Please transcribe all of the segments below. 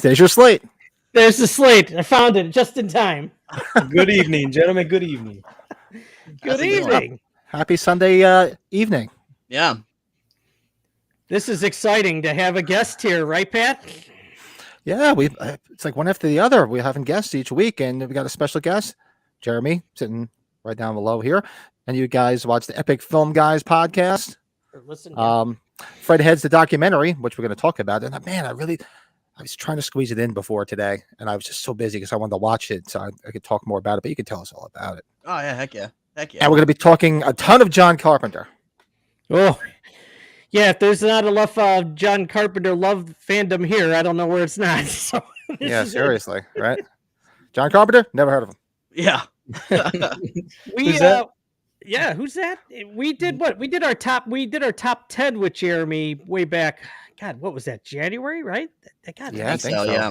There's your slate. There's the slate. I found it just in time. Good evening, gentlemen. Good evening. Good evening. Happy Sunday evening. Yeah. This is exciting to have a guest here, right, Pat? Yeah, it's like one after the other. We're having guests each week, and we got a special guest, Jeremy, sitting right down below here. And you guys watch the Epic Film Guys podcast. Listen, FredHeads the documentary, which we're going to talk about. And man, I was trying to squeeze it in before today, and I was just so busy because I wanted to watch it, so I could talk more about it. But you can tell us all about it. Oh yeah, heck yeah. And we're going to be talking a ton of John Carpenter. Oh, yeah. If there's not enough John Carpenter love fandom here, I don't know where it's not. So yeah, seriously, right? John Carpenter, never heard of him. Yeah. Who's that? Yeah, who's that? We did what? We did our top 10 with Jeremy way back. God, what was that? January, right? God, yeah, I think so. Yeah.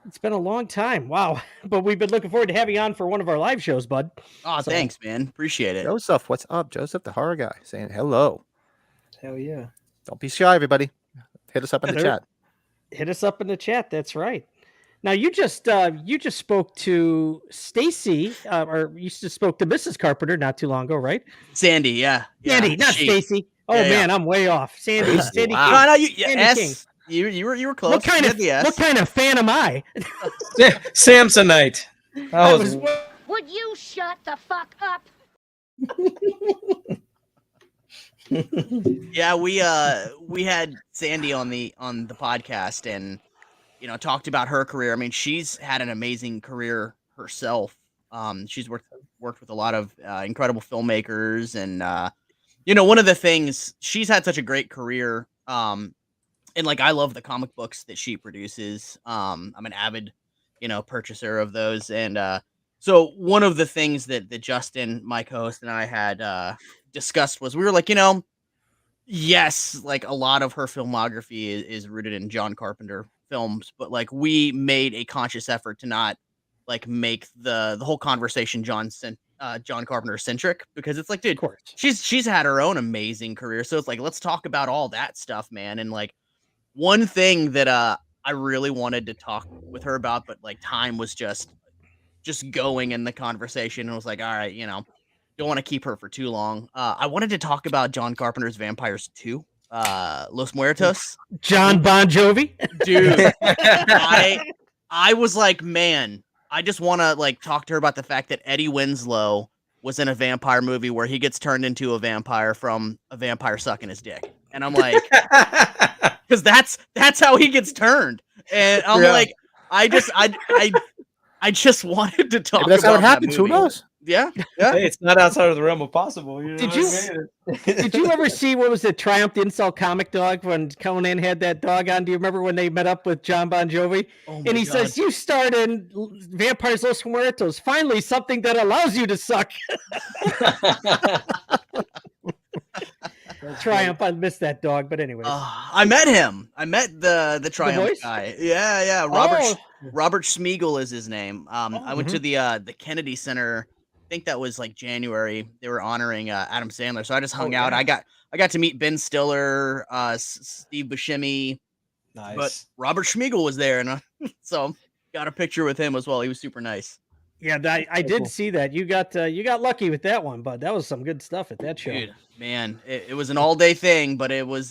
It's been a long time. Wow. But we've been looking forward to having you on for one of our live shows, bud. Oh, thanks, man. Appreciate it. Joseph, what's up? Joseph, the horror guy, saying hello. Hell yeah. Don't be shy, everybody. Hit us up in the chat. Hit us up in the chat. That's right. Now you just spoke to Stacy, or you just spoke to Mrs. Carpenter not too long ago, right? Sandy, yeah. Sandy, not Stacy. Oh man, I'm way off. Sandy, Sandy. Wow. No, Sandy King. You were close. What kind of fan am I? Samsonite. Would you shut the fuck up? Yeah, we had Sandy on the podcast and talked about her career. I mean, she's had an amazing career herself. She's worked with a lot of incredible filmmakers, and one of the things, she's had such a great career. And like, I love the comic books that she produces. I'm an avid, purchaser of those. And so one of the things that Justin, my co-host, and I had discussed was, we were like, yes, like a lot of her filmography is rooted in John Carpenter films, but like, we made a conscious effort to not like make the whole conversation John Carpenter centric, because it's like, dude, she's had her own amazing career. So it's like, let's talk about all that stuff, man. And like, one thing that I really wanted to talk with her about, but like time was just going in the conversation, and was like, all right, don't want to keep her for too long. I wanted to talk about John Carpenter's Vampires 2, Los Muertos. John Bon Jovi, dude. I was like, man, I just want to like talk to her about the fact that Eddie Winslow was in a vampire movie where he gets turned into a vampire from a vampire sucking his dick, and I'm like, because that's how he gets turned, and I'm like, I just wanted to talk. Maybe that's about how it happens. Who knows? Yeah. Hey, it's not outside of the realm of possible. Did you ever see, what was it, Triumph the Insult Comic Dog, when Conan had that dog on? Do you remember when they met up with John Bon Jovi? And he says, you starred in Vampires Los Muertos. Finally, something that allows you to suck. Triumph, I missed that dog, but anyway. I met him. I met the Triumph guy. Yeah. Robert Schmiegel is his name. I went to the Kennedy Center. I think that was like January. They were honoring Adam Sandler, so I just hung out. I got to meet Ben Stiller, Steve Buscemi. Nice. But Robert Schmiegel was there, and so got a picture with him as well. He was super nice. Yeah, I did see that. You got lucky with that one, bud. That was some good stuff at that show. Dude, man, it was an all day thing, but it was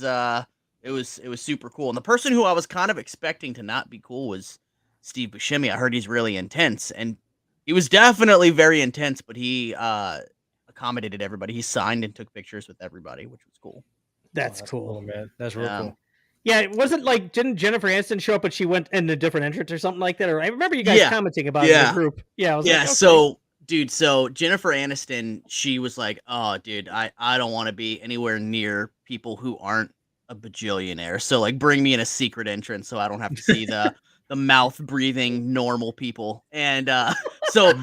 super cool. And the person who I was kind of expecting to not be cool was Steve Buscemi. I heard he's really intense, and he was definitely very intense, but he accommodated everybody. He signed and took pictures with everybody, which was cool. That's cool, man. That's real cool. Yeah, it wasn't like, didn't Jennifer Aniston show up, but she went in a different entrance or something like that? Or I remember you guys commenting about it in the group. Yeah, I was like, okay. So Jennifer Aniston, she was like, oh, dude, I don't want to be anywhere near people who aren't a bajillionaire. So like, bring me in a secret entrance so I don't have to see the mouth breathing normal people. And so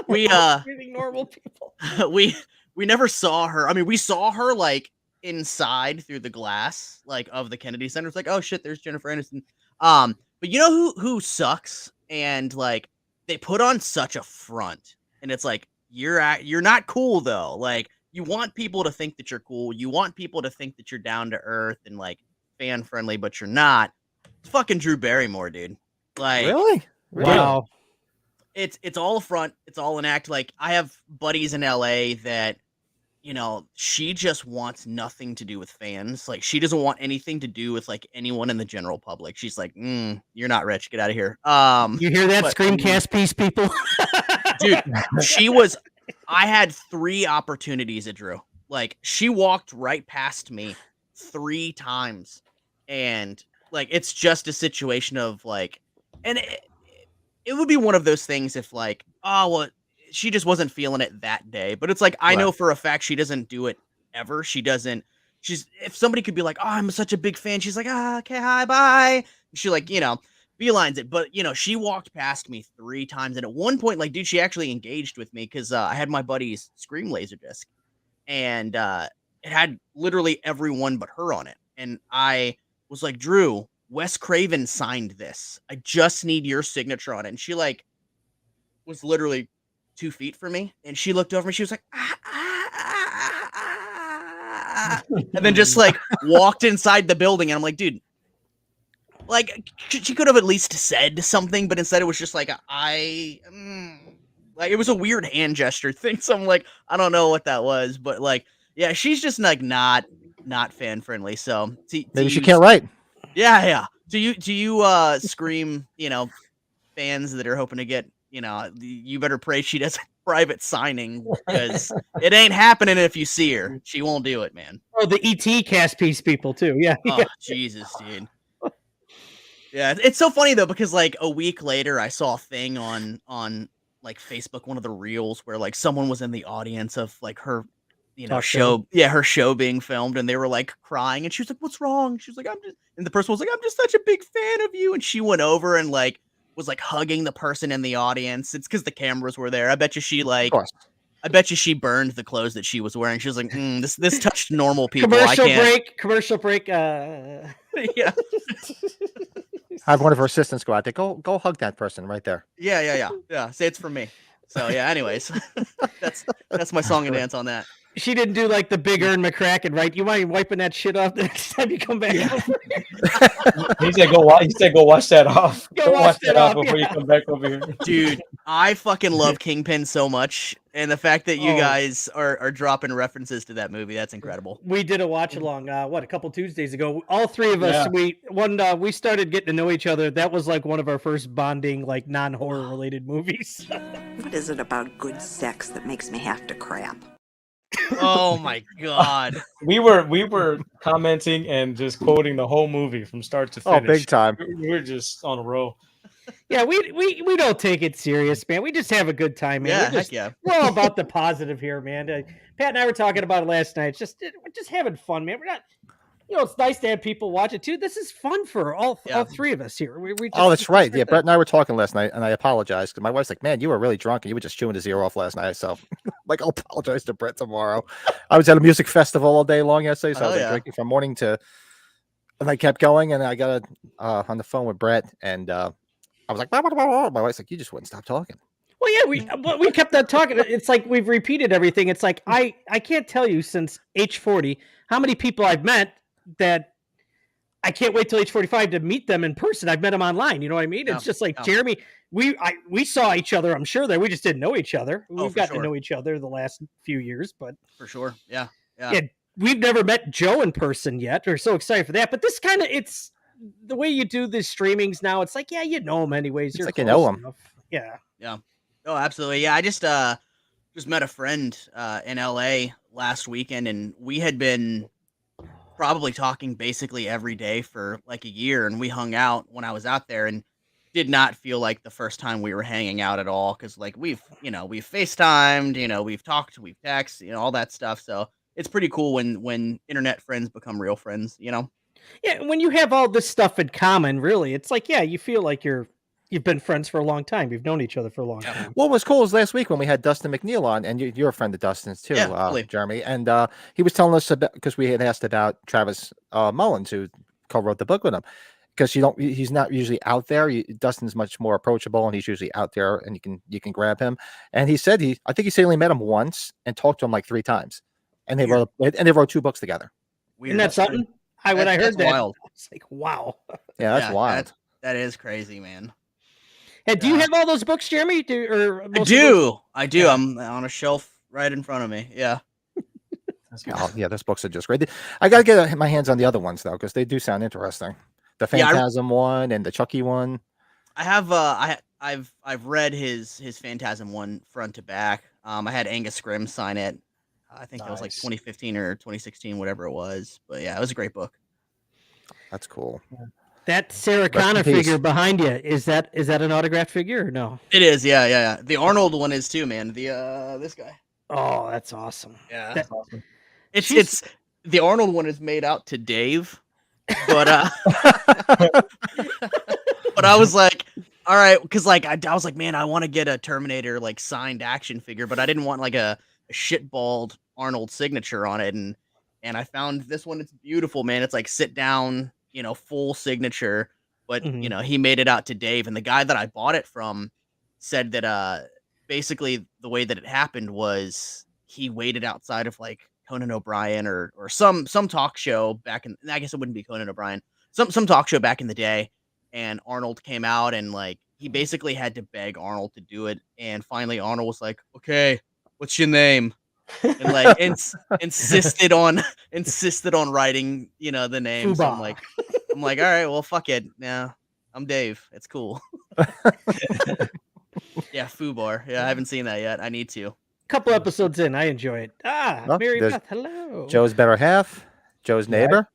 we breathing normal people. we never saw her. I mean, we saw her like inside through the glass like of the Kennedy Center. It's like, oh shit, there's Jennifer Aniston. But you know who sucks? And like, they put on such a front, and it's like, you're not cool though. Like, you want people to think that you're cool. You want people to think that you're down to earth and like fan friendly, but you're not. fucking Drew Barrymore, dude. Like, Really? Wow. It's all a front. It's all an act. Like, I have buddies in LA that, you know, she just wants nothing to do with fans. Like, she doesn't want anything to do with like anyone in the general public. She's like, you're not rich. Get out of here. You hear that, Screamcast piece, people? Dude, I had 3 opportunities at Drew. Like, she walked right past me 3 times. And like, it's just a situation of like, and it would be one of those things if like, oh, well, she just wasn't feeling it that day. But it's like, I know for a fact she doesn't do it ever. If somebody could be like, oh, I'm such a big fan. She's like, okay, hi, bye. She like, you know, beelines it. But, you know, she walked past me 3 times. And at one point, like, dude, she actually engaged with me because I had my buddy's Scream Laserdisc. And it had literally everyone but her on it. And I was like, Drew, Wes Craven signed this. I just need your signature on it. And she like was literally 2 feet from me. And she looked over me. She was like, and then just like walked inside the building. And I'm like, dude, like she could have at least said something, but instead it was just like, like it was a weird hand gesture thing. So I'm like, I don't know what that was, but like, yeah, she's just like not fan friendly. So Maybe she can't write. Yeah. Do you Scream, you know, fans that are hoping to get, you know, you better pray she does a private signing because it ain't happening if you see her. She won't do it, man. Oh, the ET cast piece people too. Yeah. Oh, Jesus, dude. Yeah, it's so funny though because like a week later I saw a thing on like Facebook, one of the reels where like someone was in the audience of like her, you know, her show being filmed, and they were like crying, and she was like, "What's wrong?" She was like, and the person was like, "I'm just such a big fan of you," and she went over and like was like hugging the person in the audience. It's because the cameras were there. I bet you she burned the clothes that she was wearing. She was like, this touched normal people. Commercial break. Yeah. I have one of her assistants go out there. Go hug that person right there. Yeah. Say it's from me. So yeah. Anyways, that's my song and dance on that. She didn't do like the Big Earn McCracken, right? You mind wiping that shit off the next time you come back? He said, "Go wash that off. Go wash that off before you come back over here." Dude, I fucking love Kingpin so much, and the fact that you guys are dropping references to that movie, that's incredible. We did a watch along. A couple Tuesdays ago. All 3 of us, we started getting to know each other. That was like one of our first bonding, like non-horror related movies. What is it about good sex that makes me have to crap? Oh my god. We were commenting and just quoting the whole movie from start to finish. Oh, big time. We're just on a roll. Yeah, we don't take it serious, man. We just have a good time, man. We're all about the positive here, man. Pat and I were talking about it last night. We're just having fun, man. We're not, you know, it's nice to have people watch it too. This is fun for all 3 of us here. That's right. Yeah, Brett and I were talking last night, and I apologized because my wife's like, "Man, you were really drunk, and you were just chewing his ear off last night." So, like, I'll apologize to Brett tomorrow. I was at a music festival all day long yesterday, so I was like, drinking from morning to, and I kept going, and I got on the phone with Brett, and I was like, blah, blah, blah, blah. My wife's like, "You just wouldn't stop talking." Well, yeah, we kept on talking. It's like we've repeated everything. It's like I can't tell you since age 40 how many people I've met that I can't wait till age 45 to meet them in person. I've met them online. You know what I mean? It's just like Jeremy. We saw each other. I'm sure that we just didn't know each other. We've gotten to know each other the last few years, but for sure, yeah. We've never met Joe in person yet. We're so excited for that. But this kind of it's the way you do the streamings now. It's like you know him anyways. It's like you know him. Enough. Yeah. Oh, absolutely. Yeah, I just met a friend in LA last weekend, and we had been probably talking basically every day for like a year, and we hung out when I was out there, and did not feel like the first time we were hanging out at all, because like we've FaceTimed, we've talked, we've texted, all that stuff. So it's pretty cool when internet friends become real friends. Yeah, when you have all this stuff in common, really, it's like you feel like you've been friends for a long time. You've known each other for a long time. What was cool is last week when we had Dustin McNeil on, and you're a friend of Dustin's too, Jeremy. And he was telling us about, because we had asked about Travis Mullins, who co-wrote the book with him, because he's not usually out there. Dustin's much more approachable, and he's usually out there, and you can grab him. And he said I think he said he only met him once and talked to him like 3 times, and they wrote 2 books together. Isn't that something? When I heard that's that, wild. I was like, wow. Yeah, that's wild. That is crazy, man. And do you have all those books, Jeremy? I do. Yeah. I'm on a shelf right in front of me. Yeah. Oh, yeah, those books are just great. I gotta get my hands on the other ones though, because they do sound interesting. The Phantasm one and the Chucky one. I have I've read his Phantasm one front to back. I had Angus Scrimm sign it. I think it was like 2015 or 2016, whatever it was. But yeah, it was a great book. That's cool. That Sarah Connor figure behind you, is that an autographed figure or no? It is, yeah. The Arnold one is too, man. The this guy. Oh, that's awesome. Yeah. That's awesome. It's the Arnold one is made out to Dave, but but I was like, all right, because like I was like, man, I want to get a Terminator like signed action figure, but I didn't want like a shitballed Arnold signature on it, and I found this one. It's beautiful, man. It's like sit down, full signature, but he made it out to Dave, and the guy that I bought it from said that basically the way that it happened was he waited outside of like Conan O'Brien or some talk show back in, I guess it wouldn't be Conan O'Brien, some talk show back in the day, and Arnold came out and like he basically had to beg Arnold to do it, and finally Arnold was like, okay, what's your name? And like insisted on writing the name. So I'm like, all right, well, fuck it. Yeah, I'm Dave. It's cool. Yeah, Fubar. Yeah, I haven't seen that yet. I need to. Couple episodes in, I enjoy it. Mary Beth, hello. Joe's better half, Joe's neighbor.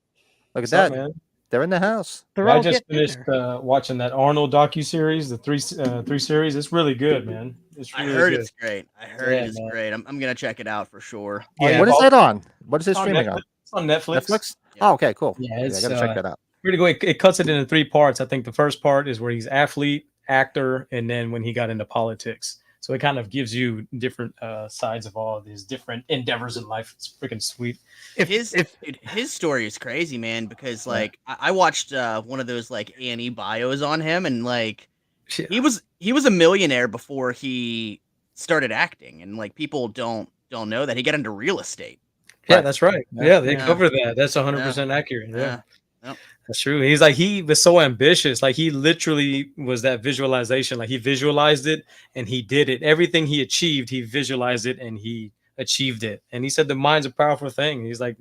Look at that, man. They're in the house. I just finished watching that Arnold docu-series, the three series. It's really good, man. It's really I heard good. it's great. I heard it's great. I'm gonna check it out for sure. Yeah. What is that on? What is it streaming on? It's on Netflix. Netflix? Yeah. Oh, okay, cool. Yeah, I gotta check that out. Pretty good. It cuts it into 3 parts. I think the first part is where he's athlete, actor, and then when he got into politics. So it kind of gives you different sides of all of these different endeavors in life. It's freaking sweet. His story is crazy, man, because like I watched one of those like A&E bios on him, and like he was a millionaire before he started acting, and like people don't know that he got into real estate. Yeah, that's right. Yeah, they cover that. That's 100% accurate. Yeah. Yep. That's true. He's like, he was so ambitious. Like he literally was that visualization. Like he visualized it and he did it. Everything he achieved, he visualized it and he achieved it. And he said the mind's a powerful thing. He's like,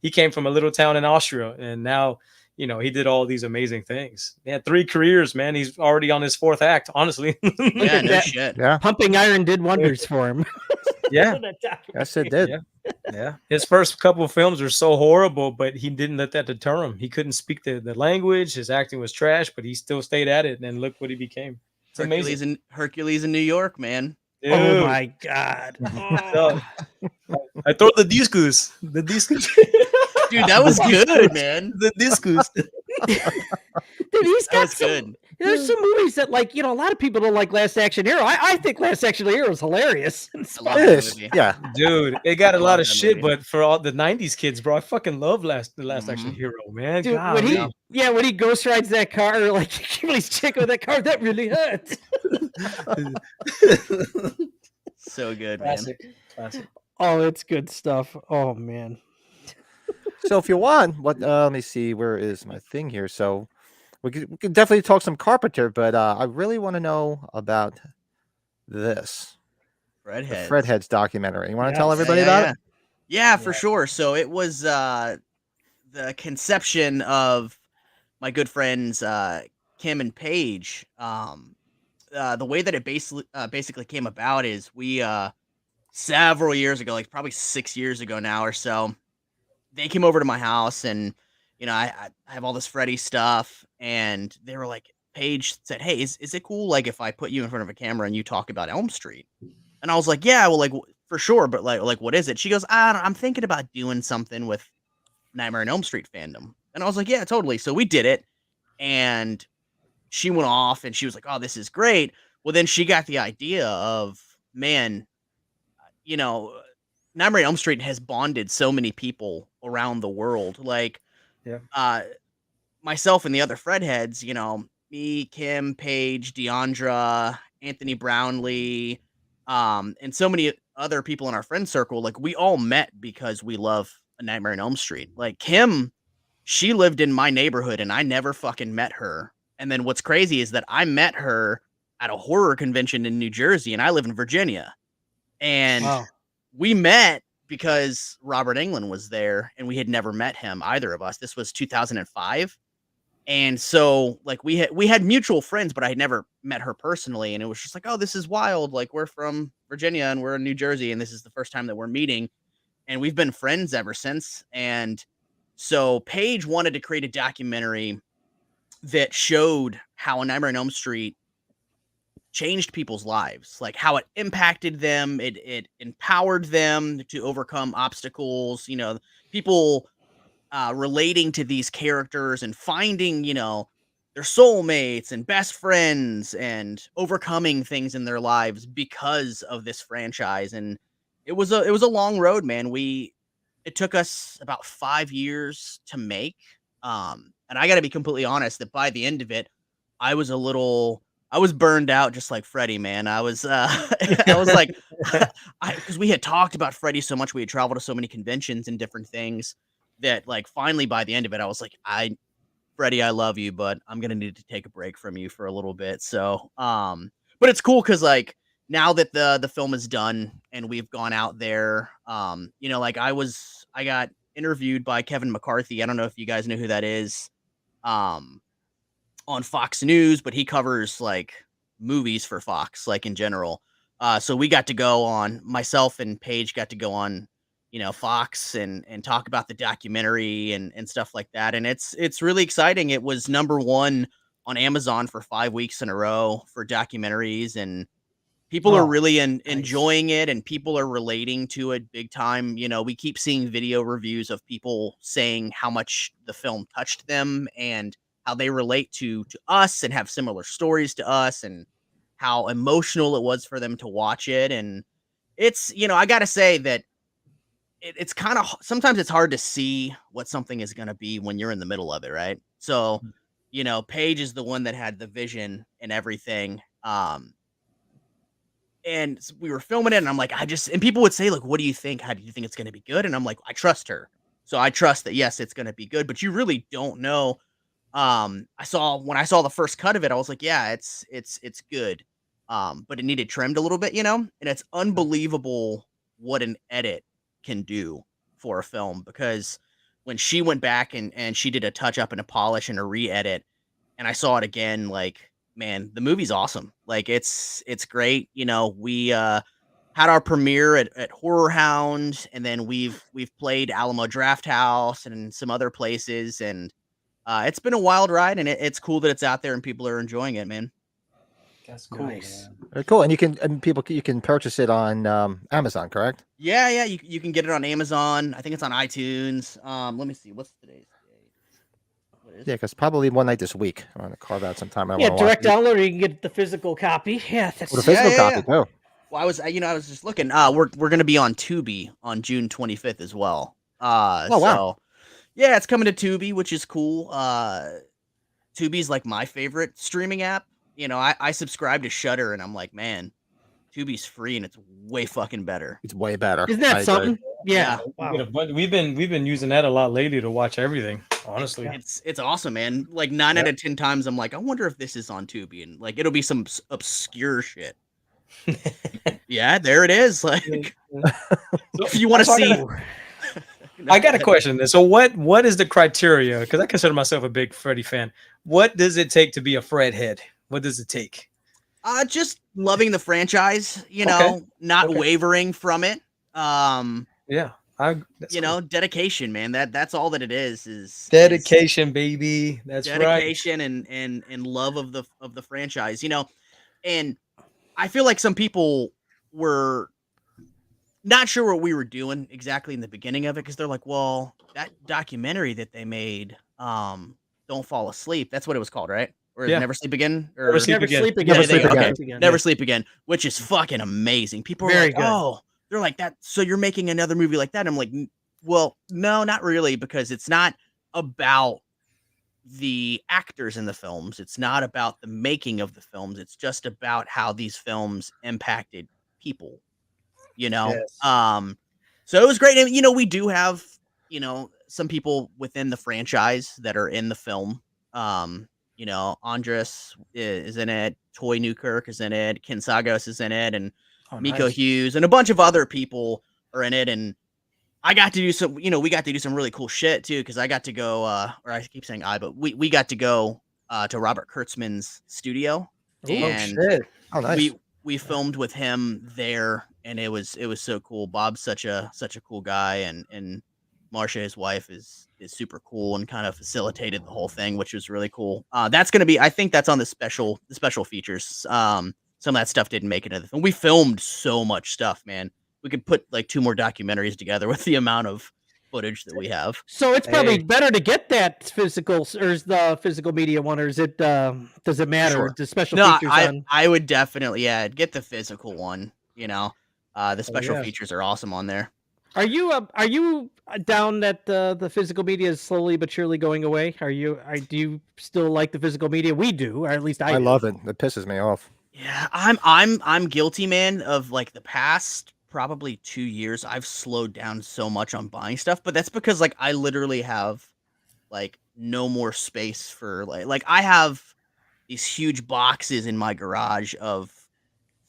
he came from a little town in Austria and now, he did all these amazing things. He had 3 careers, man. He's already on his 4th act, honestly. Yeah, no shit. Yeah. Pumping Iron did wonders for him. Yeah. Yes, it did. Yeah. His first couple of films were so horrible, but he didn't let that deter him. He couldn't speak the language. His acting was trash, but he still stayed at it. And look what he became. It's amazing. Hercules in New York, man. Dude. Oh my God. I thought the discus. The discus. Dude, that was good, man. The discus. Dude, he's got good. There's some movies that, like, a lot of people don't like Last Action Hero. I think Last Action Hero is hilarious. It is. Yeah. Dude, it got a lot of shit, but for all the 90s kids, bro, I fucking love the Last Action Hero, man. Dude, God, when he ghost rides that car, or like he's chick with that car, that really hurts. So good, Classic. Oh, it's good stuff. Oh man. So if you want, let me see, where is my thing here? So we could definitely talk some Carpenter, but I really want to know about this. FredHeads documentary. You want to tell everybody about it? Yeah, for sure. So it was the conception of my good friends Kim and Paige. The way that it basically came about is we several years ago, like probably 6 years ago now or so, they came over to my house, and I have all this Freddy stuff, and they were like, Paige said, hey, is it cool like if I put you in front of a camera and you talk about Elm Street? And I was like, yeah, well, like for sure, but like what is it? She goes, I'm thinking about doing something with Nightmare on Elm Street fandom. And I was like, yeah, totally. So we did it, and she went off and she was like, oh, this is great. Well, then she got the idea of, man, Nightmare on Elm Street has bonded so many people around the world. Like, myself and the other FredHeads, me, Kim, Paige, Deandra, Anthony Brownlee, and so many other people in our friend circle, like we all met because we love A Nightmare on Elm Street. Like Kim she lived in my neighborhood and I never fucking met her. And then what's crazy is that I met her at a horror convention in New Jersey, and I live in Virginia. And we met because Robert Englund was there, and we had never met him, either of us. This was 2005. And so like we had mutual friends, but I had never met her personally. And it was just like, oh, this is wild. Like, we're from Virginia and we're in New Jersey, and this is the first time that we're meeting. And we've been friends ever since. And so Paige wanted to create a documentary that showed how A Nightmare on Elm Street changed people's lives, like how it impacted them. It empowered them to overcome obstacles, you know, people relating to these characters and finding, you know, their soulmates and best friends and overcoming things in their lives because of this franchise. And it was a long road, man. It took us about 5 years to make. And I got to be completely honest that by the end of it, I was burned out, just like Freddie, man. I was like, because we had talked about Freddie so much, we had traveled to so many conventions and different things that, like, finally by the end of it, I was like, Freddie, I love you, but I'm gonna need to take a break from you for a little bit. So, but it's cool because, like, now that the film is done and we've gone out there, you know, like I got interviewed by Kevin McCarthy. I don't know if you guys know who that is, on Fox News, but he covers like movies for Fox, like in general. So we got to go on, myself and Paige got to go on, you know, Fox and talk about the documentary and stuff like that. And it's really exciting. It was #1 on Amazon for 5 weeks in a row for documentaries, and people are really enjoying it, and people are relating to it big time. You know, we keep seeing video reviews of people saying how much the film touched them and how they relate to us and have similar stories to us, and how emotional it was for them to watch it. And it's, you know, I got to say that it's kind of, sometimes it's hard to see what something is going to be when you're in the middle of it, right? So, you know, Paige is the one that had the vision and everything. And we were filming it, and I'm like, and people would say, like, what do you think? How do you think it's going to be good? And I'm like, I trust her. So I trust that, yes, it's going to be good, but you really don't know. When I saw the first cut of it, I was like, yeah, it's good. But it needed trimmed a little bit, you know, and it's unbelievable what an edit can do for a film, because when she went back and she did a touch up and a polish and a re-edit, and I saw it again, like, man, the movie's awesome. Like, it's great. You know, we had our premiere at Horror Hound, and then we've played Alamo Draft House and some other places, and it's been a wild ride, and it's cool that it's out there and people are enjoying it, man. That's cool. Nice. Man. Cool. And you can purchase it on Amazon, correct? Yeah, you can get it on Amazon. I think it's on iTunes. Let me see, what's today's date? Yeah, because probably one night this week. I'm gonna carve out some time. Yeah, direct download, or you can get the physical copy. Yeah, that's the physical copy too. Well, I was just looking. We're gonna be on Tubi on June 25th as well. Wow. So, yeah, it's coming to Tubi, which is cool. Tubi's like my favorite streaming app. You know, I subscribe to Shudder, and I'm like, man, Tubi's free and it's way fucking better. It's way better. Isn't that something? Yeah. Wow. We've been using that a lot lately to watch everything. Honestly, it's awesome, man. Like 9 out of 10 times, I'm like, I wonder if this is on Tubi, and like it'll be some obscure shit. Yeah, there it is. Like, if you want to see. I got a question. So what is the criteria? Because I consider myself a big Freddy fan. What does it take to be a Fred head? What does it take? Just loving the franchise, you know, not wavering from it. Yeah. Dedication, man. That's all that it is dedication, baby. That's dedication right. and love of the franchise, you know. And I feel like some people were not sure what we were doing exactly in the beginning of it, because they're like, well, that documentary that they made, Don't Fall Asleep, that's what it was called, right? Or Never Sleep Again? Or Never Sleep Again. Never Sleep Again, which is fucking amazing. People are very like, good. oh, they're like that. So you're making another movie like that? I'm like, well, no, not really, because it's not about the actors in the films. It's not about the making of the films. It's just about how these films impacted people, you know? Yes. So it was great. And, you know, we do have, some people within the franchise that are in the film. Andres is in it, Toy Newkirk is in it, Ken Sagos is in it, and Miko Hughes and a bunch of other people are in it. And I got to do some, we got to do some really cool shit too, because I got to go, or I keep saying but we got to go to Robert Kurtzman's studio. And nice. we filmed with him there, and it was so cool. Bob's such a cool guy, and Marcia, his wife, is super cool and kind of facilitated the whole thing, which was really cool. That's gonna be, I think that's on the special features. Some of that stuff didn't make it into the film. We filmed so much stuff, man. We could put like 2 more documentaries together with the amount of footage that we have. So it's probably better to get that physical, or is the physical media one, or is it does it matter? Sure. The special features I would definitely get the physical one. The special features are awesome on there. Are you down that the physical media is slowly but surely going away? Do you still like the physical media? We do, or at least I do. love it. It pisses me off. Yeah, I'm guilty, man, of like the past probably 2 years. I've slowed down so much on buying stuff, but that's because like I literally have like no more space for like I have these huge boxes in my garage of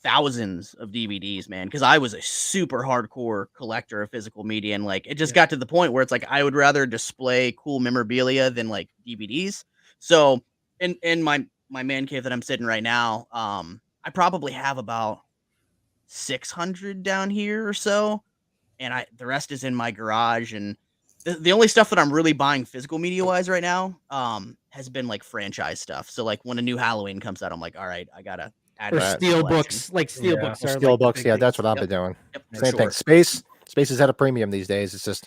thousands of DVDs, man, because I was a super hardcore collector of physical media, and like it just got to the point where it's like I would rather display cool memorabilia than like DVDs. So in my man cave that I'm sitting right now, I probably have about 600 down here or so, and the rest is in my garage. And the only stuff that I'm really buying physical media wise right now has been like franchise stuff. So like when a new Halloween comes out, I'm like, all right, I gotta add or steel books, like steel books are steel like books. Yeah, that's what I've been doing. Same thing. Space is at a premium these days. It's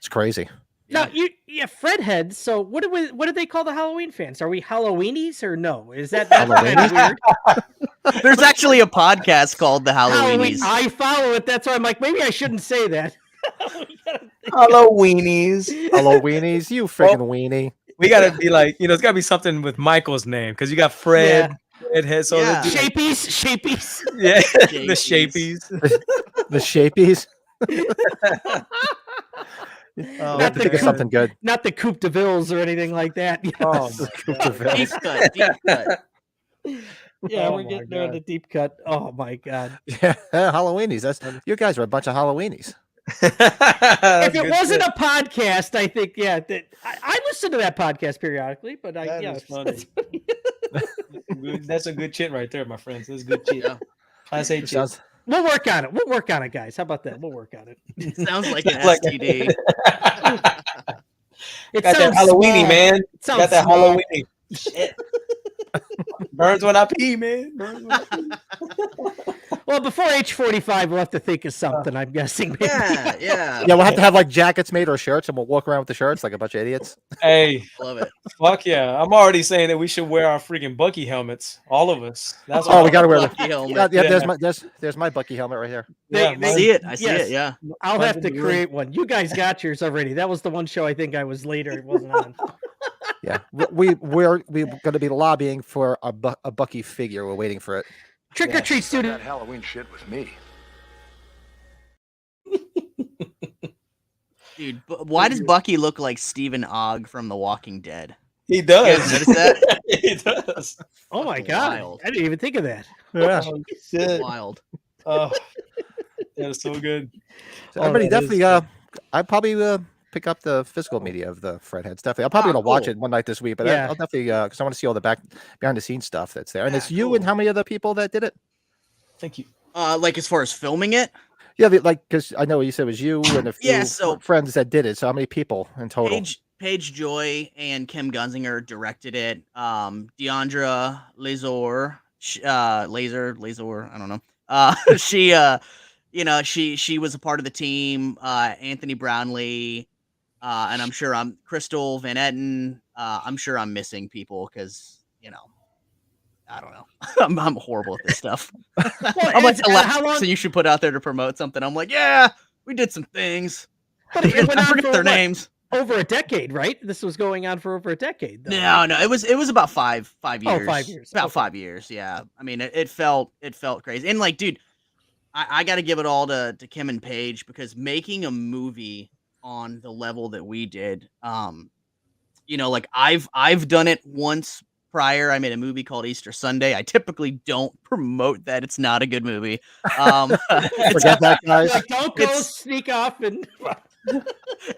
crazy. Now, FredHeads. So what do they call the Halloween fans? Are we Halloweenies or no? Is that kind of weird? There's actually a podcast called The Halloweenies. I follow it. That's why I'm like, maybe I shouldn't say that. Halloweenies. Halloweenies, you freaking weenie. We gotta be like, it's gotta be something with Michael's name, because you got Fred. Fredhead, so Shapies. Yeah, the Shapies. The Shapies. Not think of something good. Not the Coupe de Villes or anything like that. Deep cut. Yeah, we're getting there in the deep cut. Oh my god. Yeah, Halloweenies. You guys are a bunch of Halloweenies. If it wasn't a podcast, I think I listen to that podcast periodically, but that's funny. That's a good chit right there, my friends. That's good chit. Class A chit. We'll work on it. We'll work on it, guys. How about that? We'll work on it. Sounds like an STD. It got that Halloweeny, man. Got that Halloweeny. Burns when I pee, man. Burns when I pee. Well, before age 45, we'll have to think of something, I'm guessing. Maybe. Yeah. We'll have to have like jackets made or shirts, and we'll walk around with the shirts like a bunch of idiots. Hey, love it. Fuck yeah! I'm already saying that we should wear our freaking Bucky helmets, all of us. That's we gotta wear Bucky helmet. There's my Bucky helmet right here. I see it. I see it. Yeah, I'll have to create one. You guys got yours already. That was the one show I think I was later. It wasn't on. Yeah, we're going to be lobbying for a Bucky figure. We're waiting for it. Trick or treat student. That Halloween shit with me. Dude, why does Bucky look like Stephen Ogg from The Walking Dead? He does. You guys notice that? He does. Oh my god! Wild. I didn't even think of that. Yeah, Wild. Oh, that is so good. So everybody definitely. I probably pick up the physical media of the FredHeads. Definitely, I'm probably gonna watch it one night this week. But I'll definitely because I want to see all the behind the scenes stuff that's there. And it's you and how many other people that did it? Thank you. Like as far as filming it. Yeah, because I know you said it was you and a few friends that did it. So how many people in total? Paige Joy and Kim Gunzinger directed it. Deandra Lazor, I don't know. She was a part of the team. Anthony Brownlee, and I'm sure Crystal Van Etten. I'm sure I'm missing people because I don't know. I'm horrible at this stuff. I'm like the last person you should put out there to promote something. I'm like, yeah, we did some things. But it went I on forget for their names. Over a decade, right? This was going on for over a decade. Though. No, it was about five years. Oh, 5 years. About 5 years. Yeah. I mean, it felt crazy. And like, dude, I got to give it all to Kim and Paige because making a movie on the level that we did. You know, like I've done it once prior. I made a movie called Easter Sunday. I typically don't promote that. It's not a good movie. Forget that, guys. Like, don't go sneak off and.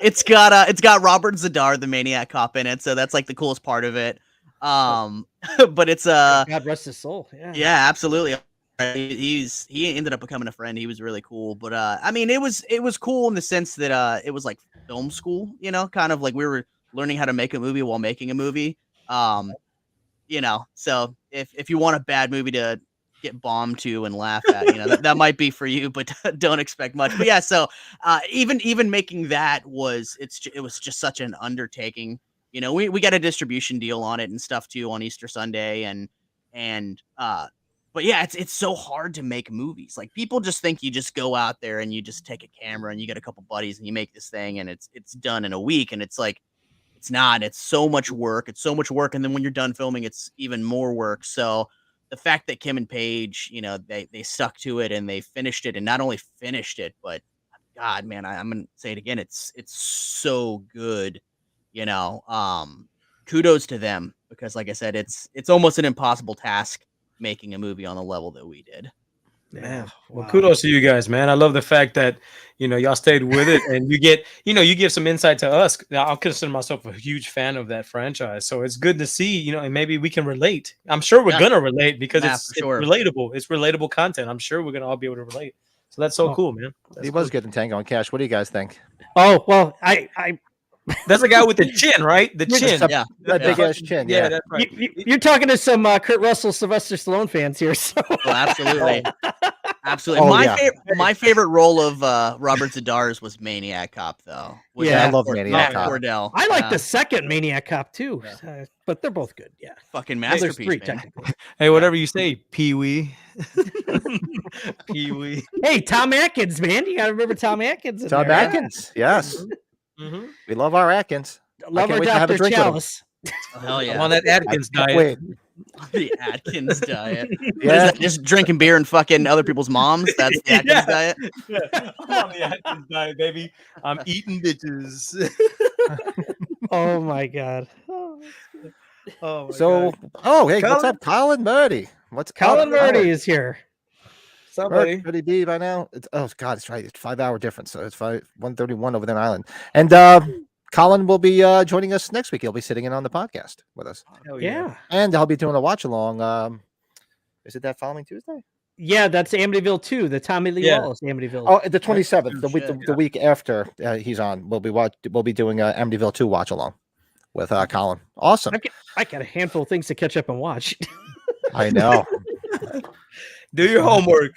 It's got Robert Zadar, the Maniac Cop, in it, so that's like the coolest part of it. But it's God rest his soul. Yeah, absolutely. He ended up becoming a friend. He was really cool. But I mean, it was cool in the sense that it was like film school, you know, kind of like we were learning how to make a movie while making a movie. You know, so if you want a bad movie to get bombed to and laugh at, you know, that might be for you, but don't expect much. But yeah, so even making that it was just such an undertaking. You know, we got a distribution deal on it and stuff too on Easter Sunday, and but yeah, it's so hard to make movies. Like, people just think you just go out there and you just take a camera and you get a couple buddies and you make this thing and it's done in a week. And it's like, it's not. It's so much work. And then when you're done filming, it's even more work. So the fact that Kim and Paige, you know, they stuck to it and they finished it, and not only finished it, but God, man, I'm gonna say it again. It's so good. You know, kudos to them, because like I said, it's almost an impossible task making a movie on the level that we did. Man, well, kudos to you guys, man. I love the fact that, you know, y'all stayed with it, and you give some insight to us. I'll consider myself a huge fan of that franchise, so it's good to see, you know, and maybe we can relate. I'm sure we're gonna relate, because it's relatable. It's relatable content. I'm sure we're gonna all be able to relate. So that's so cool, man. He was good in Tango and Cash. What do you guys think? Oh, well, I that's the guy with the chin, right? The chin, that big ass chin. Yeah, that's right. You're talking to some Kurt Russell, Sylvester Stallone fans here. So absolutely, absolutely. My favorite role of Robert Zadar's was Maniac Cop, though. I love Maniac Cop. Cordell. I like the second Maniac Cop too, but they're both good. Yeah, fucking masterpiece. Three, technically. Hey, whatever you say, Pee Wee. Pee Wee. Hey, Tom Atkins, man, you gotta remember Tom Atkins. Tom Atkins, yes. Mm-hmm. We love our Atkins. Love our Dr. Chalice. Oh, hell yeah. I'm on that Atkins diet. Wait. The Atkins diet. Yeah. Just drinking beer and fucking other people's moms. That's the Atkins diet. Yeah. I'm on the Atkins diet, baby. I'm eating bitches. Oh my god. Oh my God. Hey, Colin? What's up, Colin Moody? Colin Moody is here. Somebody. Could he be by now? Oh God, it's right. It's 5 hour difference, so it's 1:31 over there in Ireland. And Colin will be joining us next week. He'll be sitting in on the podcast with us. Hell yeah. And I'll be doing a watch along. Is it that following Tuesday? Yeah, that's Amityville 2, the Tommy Lee Wallace Amityville. Oh, the 27th, the week after he's on. We'll be doing Amityville 2 watch along with Colin. Awesome. I got a handful of things to catch up and watch. I know. Do your homework.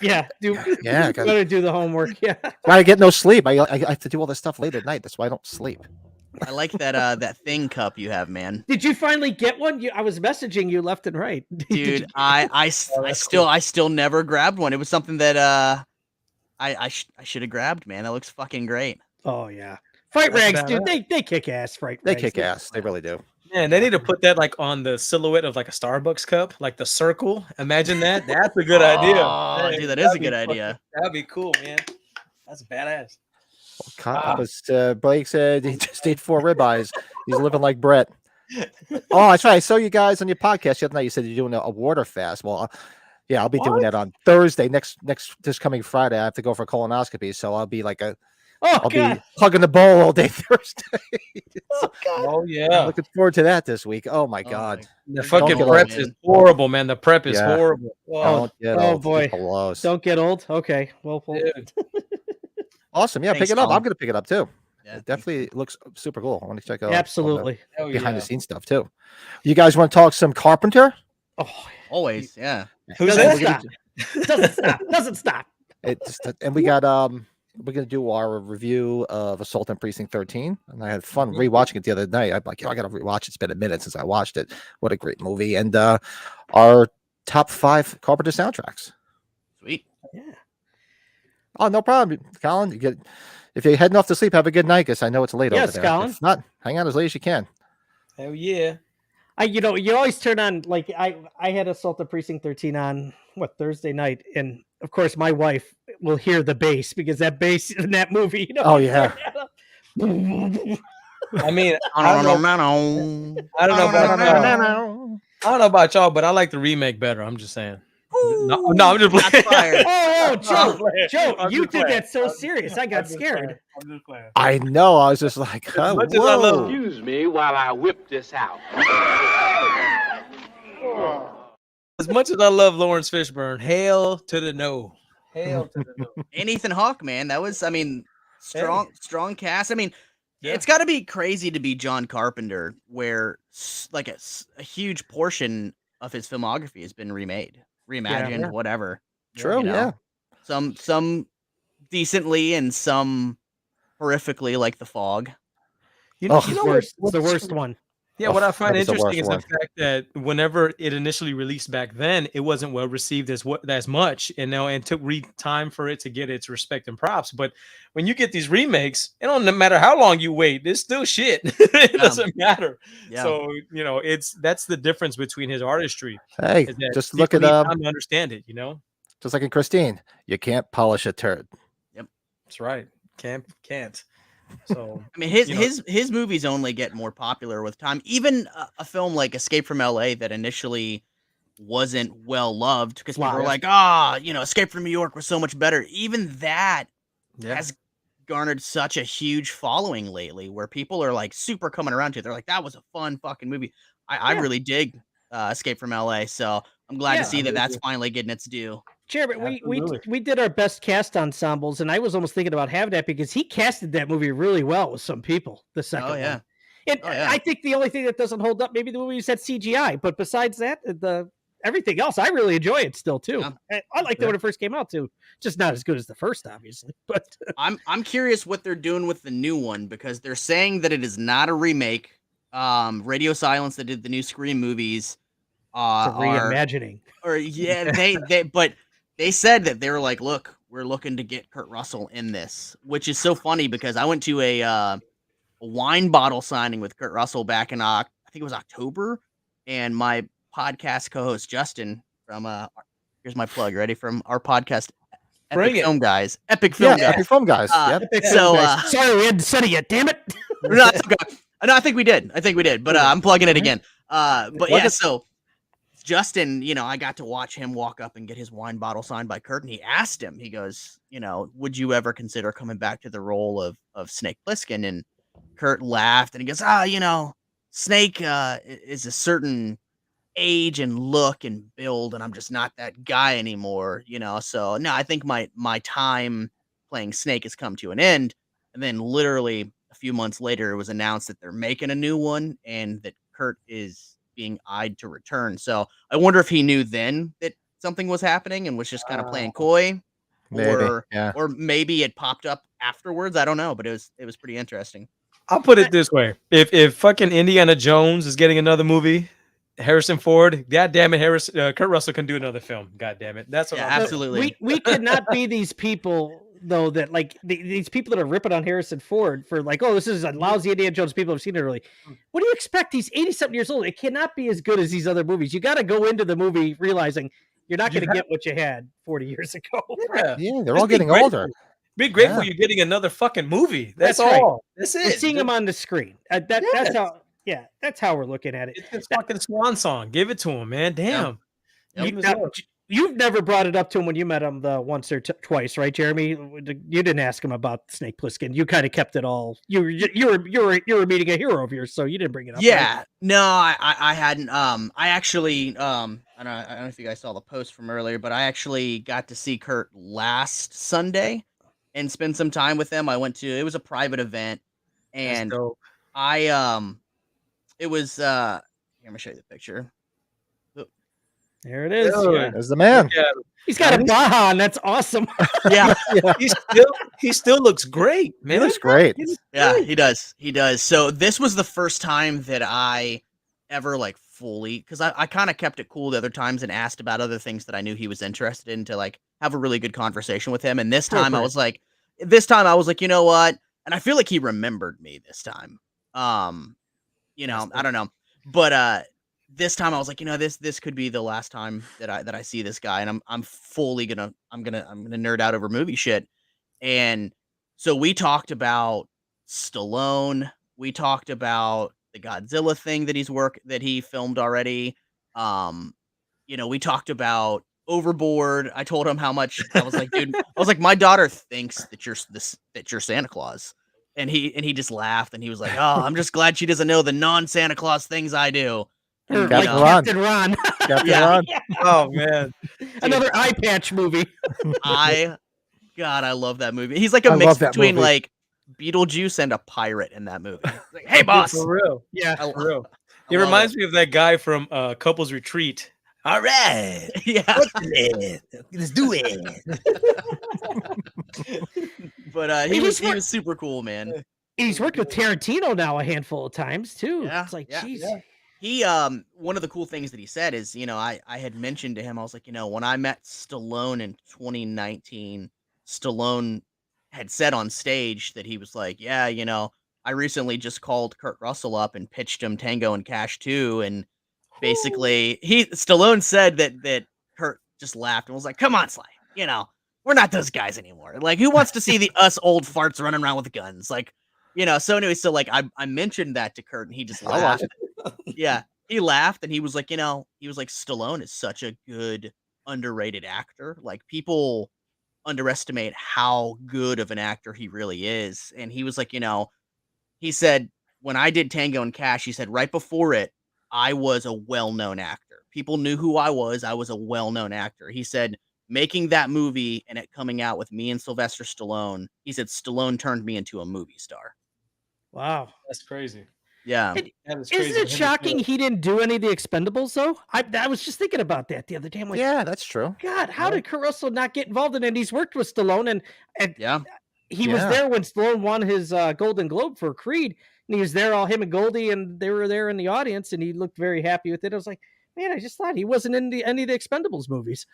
Yeah. Gotta do the homework. Yeah. Gotta get no sleep. I have to do all this stuff late at night. That's why I don't sleep. I like that that thing cup you have, man. Did you finally get one? I was messaging you left and right. Dude, I still never grabbed one. It was something that I should have grabbed, man. That looks fucking great. Oh yeah. Fright rags, dude. They kick ass. They kick ass. They really do. Man, they need to put that like on the silhouette of like a Starbucks cup, like the circle. Imagine that. That's a good idea. Oh, dude, that is a good idea. That'd be cool, man. That's badass. Blake said he just ate 4 ribeyes. He's living like Brett. Oh, that's right. I saw you guys on your podcast the other night. You said you're doing a water fast. Well, yeah, I'll be doing that on Thursday. This coming Friday, I have to go for a colonoscopy, so I'll be like I'll be hugging the bowl all day Thursday. Oh yeah, I'm looking forward to that this week. Oh my God, the fucking prep is horrible, man. The prep is horrible. Oh boy, don't get old. Okay, well. Awesome, yeah, Thanks, pick it up. Colin. I'm gonna pick it up too. Yeah, it definitely looks super cool. I want to check out absolutely behind the scenes stuff too. You guys want to talk some Carpenter? Oh, always, yeah. Who's that? Doesn't stop. And we got we're gonna do our review of Assault on Precinct 13, and I had fun rewatching it the other night. I'm like, I gotta rewatch it. It's been a minute since I watched it. What a great movie! And our top 5 Carpenter soundtracks. Sweet. Yeah. Oh, no problem, Colin. If you're heading off to sleep, have a good night, because I know it's late over there. Colin. If not, hang out as late as you can. Hell yeah. You always turn on, like, I had Assault on Precinct 13 on Thursday night, and of course my wife will hear the bass because that bass in that movie. You know, Oh yeah. I mean, I don't know. I don't know about y'all. No. I don't know about y'all, but I like the remake better. I'm just saying. No, I'm just Shots playing. fired. Oh, Joe, Joe, I'm you just did playing. that so serious. I got scared. I'm just playing. I know. I was just like, As much as I love whoa. Excuse me while I whip this out. As much as I love Lawrence Fishburne, hail to the no. Hail to the no. And Ethan Hawke, man, that was, I mean, strong cast. I mean, it's got to be crazy to be John Carpenter, where like a huge portion of his filmography has been reimagined, whatever. True. You know? Yeah. Some decently and some horrifically, like The Fog. You know, Oh, you know Worst. It's what's the worst one. Yeah, what I find that was the interesting is worst the fact that whenever it initially released back then, it wasn't well received as much, and now it took time for it to get its respect and props. But when you get these remakes, it don't matter how long you wait, it's still shit. It doesn't matter. Yeah. So that's the difference between his artistry. Hey, is that just look people at need time to understand it. just like in Christine, you can't polish a turd. That's right. Can't. So I mean, his movies only get more popular with time. Even a film like Escape from L.A. that initially wasn't well loved because people were like, Escape from New York was so much better. Even that has garnered such a huge following lately, where people are like super coming around to it. They're like, that was a fun fucking movie. I really dig Escape from L.A. So I'm glad to see that that's finally getting its due. Jeremy, we did our best cast ensembles, and I was almost thinking about having that because he casted that movie really well with some people. The second one. And I think the only thing that doesn't hold up, maybe the movie said CGI, but besides that, everything else, I really enjoy it still too. Yeah. I liked it when it first came out too. Just not as good as the first, obviously. But I'm curious what they're doing with the new one because they're saying that it is not a remake. Radio Silence that did the new Scream movies it's a reimagining. They said that they were like, look, we're looking to get Kurt Russell in this, which is so funny because I went to a wine bottle signing with Kurt Russell back in I think it was October, and my podcast co-host Justin from here's my plug, ready, from our podcast Epic Film Guys. Epic Film Guys. Sorry, we hadn't said it yet, damn it. No, I think we did, but I'm plugging it again. So Justin, I got to watch him walk up and get his wine bottle signed by Kurt, and he asked him, he goes, would you ever consider coming back to the role of Snake Plissken? And Kurt laughed and he goes, Snake is a certain age and look and build, and I'm just not that guy anymore, so no, I think my time playing Snake has come to an end. And then literally a few months later, it was announced that they're making a new one and that Kurt is being eyed to return. So I wonder if he knew then that something was happening and was just kind of playing coy, or maybe it popped up afterwards. I don't know, but it was pretty interesting. I'll put it this way: if fucking Indiana Jones is getting another movie, Harrison Ford, God damn it, Kurt Russell can do another film. God damn it, that's what absolutely. We could not be these people though that like these people that are ripping on Harrison Ford for like, this is a lousy Indiana Jones. People have seen it early. What do you expect? He's 80-something years old. It cannot be as good as these other movies. You got to go into the movie realizing you're not going to get what you had 40 years ago. Yeah, they're all getting older. Be grateful you're getting another fucking movie. That's all. Right. That's it. We're seeing him on the screen. That's how. Yeah, that's how we're looking at it. It's his fucking swan song. Give it to him, man. Damn. You've never brought it up to him when you met him the once or twice, right, Jeremy? You didn't ask him about Snake Plissken. You kind of kept it all. You were meeting a hero of yours, so you didn't bring it up. Yeah, right? No, I hadn't. I actually I don't know if you guys saw the post from earlier, but I actually got to see Kurt last Sunday and spend some time with him. It was a private event, and it was here, I'm gonna show you the picture. There it is. There's the man. He's got a Baja, and that's awesome. Yeah. He still looks great, man. He looks great. Yeah, he does. He does. So this was the first time that I ever like fully, because I kind of kept it cool the other times and asked about other things that I knew he was interested in to like have a really good conversation with him. And this time I was like, you know what? And I feel like he remembered me this time. I don't know. But this time I was like, this could be the last time that I see this guy, and I'm fully gonna nerd out over movie shit. And so we talked about Stallone, we talked about the Godzilla thing that he filmed already. We talked about Overboard. I told him how much I was like, dude, my daughter thinks that you're Santa Claus. And he just laughed and he was like, "Oh, I'm just glad she doesn't know the non-Santa Claus things I do." And, Captain Ron. Captain Ron. Oh man, another eye patch movie. I love that movie. He's like a mix between like Beetlejuice and a pirate in that movie. Like, hey, boss. For real. Yeah, for real. It reminds me of that guy from Couples Retreat. All right. Yeah. Let's do it. But he was super cool, man. He's worked with Tarantino now a handful of times too. Yeah, It's like, yeah, geez. yeah. He one of the cool things that he said is, I had mentioned to him, I was like, when I met Stallone in 2019, Stallone had said on stage that he was like, yeah, I recently just called Kurt Russell up and pitched him Tango and Cash 2, and basically Stallone said that Kurt just laughed and was like, "Come on, Sly, we're not those guys anymore. Like, who wants to see us old farts running around with guns?" Like, so anyway, so like I mentioned that to Kurt and he just laughed. Yeah, he laughed and he was like, Stallone is such a good underrated actor. Like, people underestimate how good of an actor he really is. And he was like, he said, when I did Tango and Cash, he said right before it, I was a well-known actor. People knew who I was. I was a well-known actor. He said, making that movie and it coming out with me and Sylvester Stallone, he said, Stallone turned me into a movie star. Wow. That's crazy. Yeah. Isn't it shocking he didn't do any of the Expendables though? I was just thinking about that the other day. I'm like, yeah, that's true. God, how did Kurt Russell not get involved in it? And he's worked with Stallone and yeah, he was there when Stallone won his Golden Globe for Creed. And he was there, all him and Goldie, and they were there in the audience, and he looked very happy with it. I was like, man, I just thought he wasn't in any of the Expendables movies.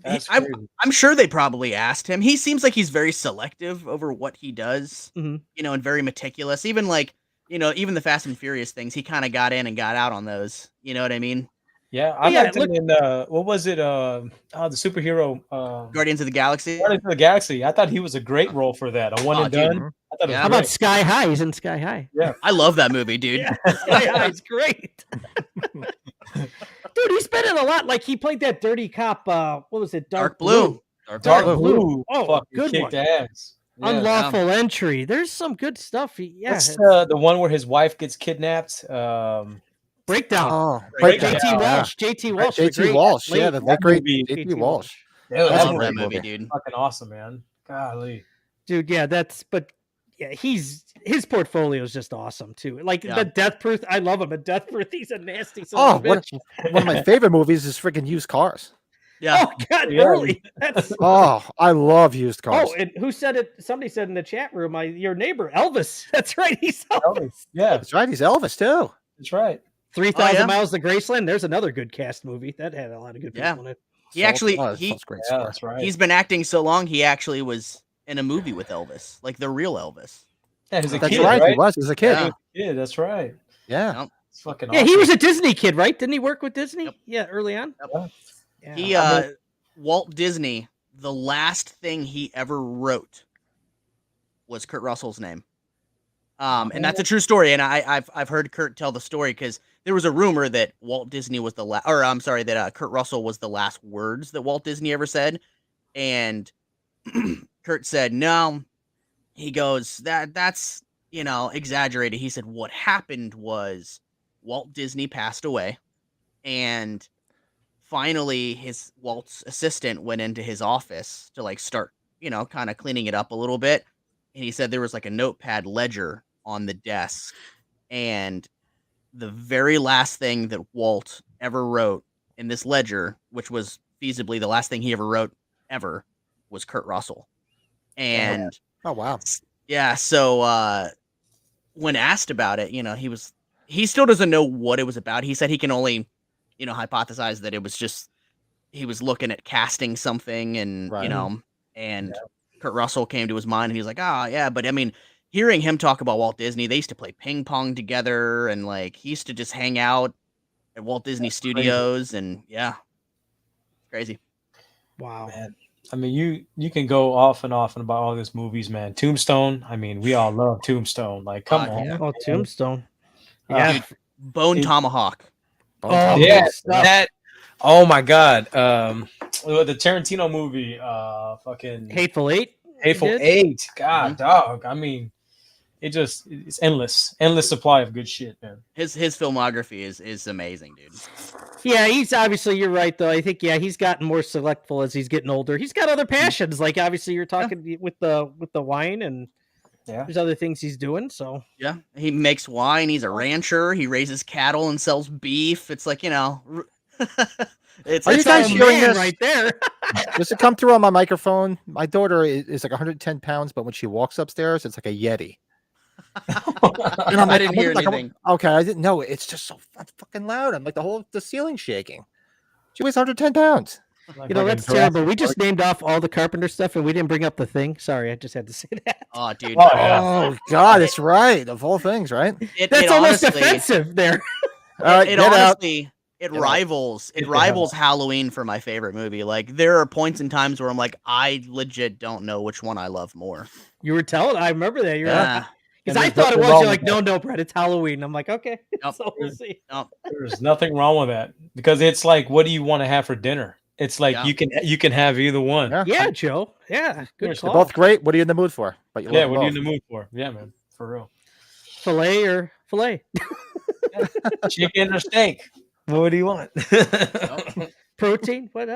I'm sure they probably asked him. He seems like he's very selective over what he does, and very meticulous. Even like, even the Fast and Furious things, he kind of got in and got out on those. You know what I mean? Yeah, I liked him in what was it? The superhero Guardians of the Galaxy. Guardians of the Galaxy. I thought he was a great role for that. A one and done. I thought How about Sky High? He's in Sky High. Yeah, I love that movie, dude. Yeah, Sky High is great. Dude, he's been in a lot. Like he played that dirty cop. What was it? Dark Blue. Dark Blue. Oh, good kicked one. Ass. Yeah. Unlawful Entry. There's some good stuff. That's the one where his wife gets kidnapped. Breakdown. Oh, JT Walsh. JT Walsh. JT Walsh. Yeah, the great JT Walsh. Yeah, that's a great movie, dude. Fucking awesome, man. Golly. Dude, yeah, his portfolio is just awesome too. Like the Death Proof, I love him. But Death Proof, he's a nasty son of a bitch. One of my favorite movies is freaking Used Cars. Yeah. Oh God, early. I love used cars. Oh, and who said it? Somebody said in the chat room, your neighbor Elvis. That's right, he's Elvis. Yeah, that's right. He's Elvis too. That's right. 3,000 Miles to Graceland. There's another good cast movie that had a lot of good people in it. That's right. He's been acting so long. He actually was in a movie with Elvis, like the real Elvis. Yeah, he's a that's kid, right. He was a kid. Yeah, that's right. Yeah, it's fucking. Yeah, awesome. he was a Disney kid, right? Didn't he work with Disney? Yep. Yeah, early on. Yep. Yeah. He Walt Disney. The last thing he ever wrote was Kurt Russell's name. And that's a true story. And I've heard Kurt tell the story because there was a rumor that Walt Disney was that Kurt Russell was the last words that Walt Disney ever said. And Kurt said, no, he goes, that's, exaggerated. He said, what happened was Walt Disney passed away and finally Walt's assistant went into his office to like start, kind of cleaning it up a little bit. And he said there was like a notepad ledger on the desk. And the very last thing that Walt ever wrote in this ledger, which was feasibly the last thing he ever wrote ever, was Kurt Russell. And oh wow. Yeah, so when asked about it, he still doesn't know what it was about. He said he can only, hypothesize that it was just he was looking at casting something and Kurt Russell came to his mind and he was like, but I mean, hearing him talk about Walt Disney, they used to play ping pong together and like he used to just hang out at Walt Disney Studios, and yeah, crazy. Wow, man. I mean, you can go off and about all these movies, man. Tombstone. I mean, we all love Tombstone. Like, come on. Yeah. Oh, Tombstone. Yeah. Dude, Bone Tomahawk. Oh, Yeah, stuff. that. Oh my God. The Tarantino movie. Fucking Hateful Eight. Hateful did? Eight. God, dog. I mean, it's endless supply of good shit, man. His filmography is amazing, dude. Yeah, he's obviously, you're right though. I think he's gotten more selectful as he's getting older. He's got other passions, like obviously you're talking with the wine, and there's other things he's doing. So yeah, he makes wine. He's a rancher. He raises cattle and sells beef. It's like, you know, Are you guys hearing this right there? Does it come through on my microphone? My daughter is like 110 pounds, but when she walks upstairs, it's like a Yeti. And I didn't hear anything. Okay, I didn't know. It's just so fucking loud. I'm like the ceiling's shaking. She weighs 110 pounds. You know, that's terrible. We just named off all the Carpenter stuff and we didn't bring up the Thing. Sorry, I just had to say that. Oh, dude. Oh, God, it's right. Of all things, right? That's almost offensive there. It honestly, it rivals Halloween for my favorite movie. Like, there are points in times where I'm like, I legit don't know which one I love more. You were telling, I remember that. You're Yeah. Because I thought it was, you're like, no, Brett, it's Halloween. I'm like, okay. Nope. So we'll see. Nope. There's nothing wrong with that, because it's like, what do you want to have for dinner? It's like you can have either one. Yeah, Joe. Yeah, good call. They're both great. What are you in the mood for? But What are you in the mood for? Yeah, man, for real. Filet or filet? Chicken or steak? What do you want? Protein? What?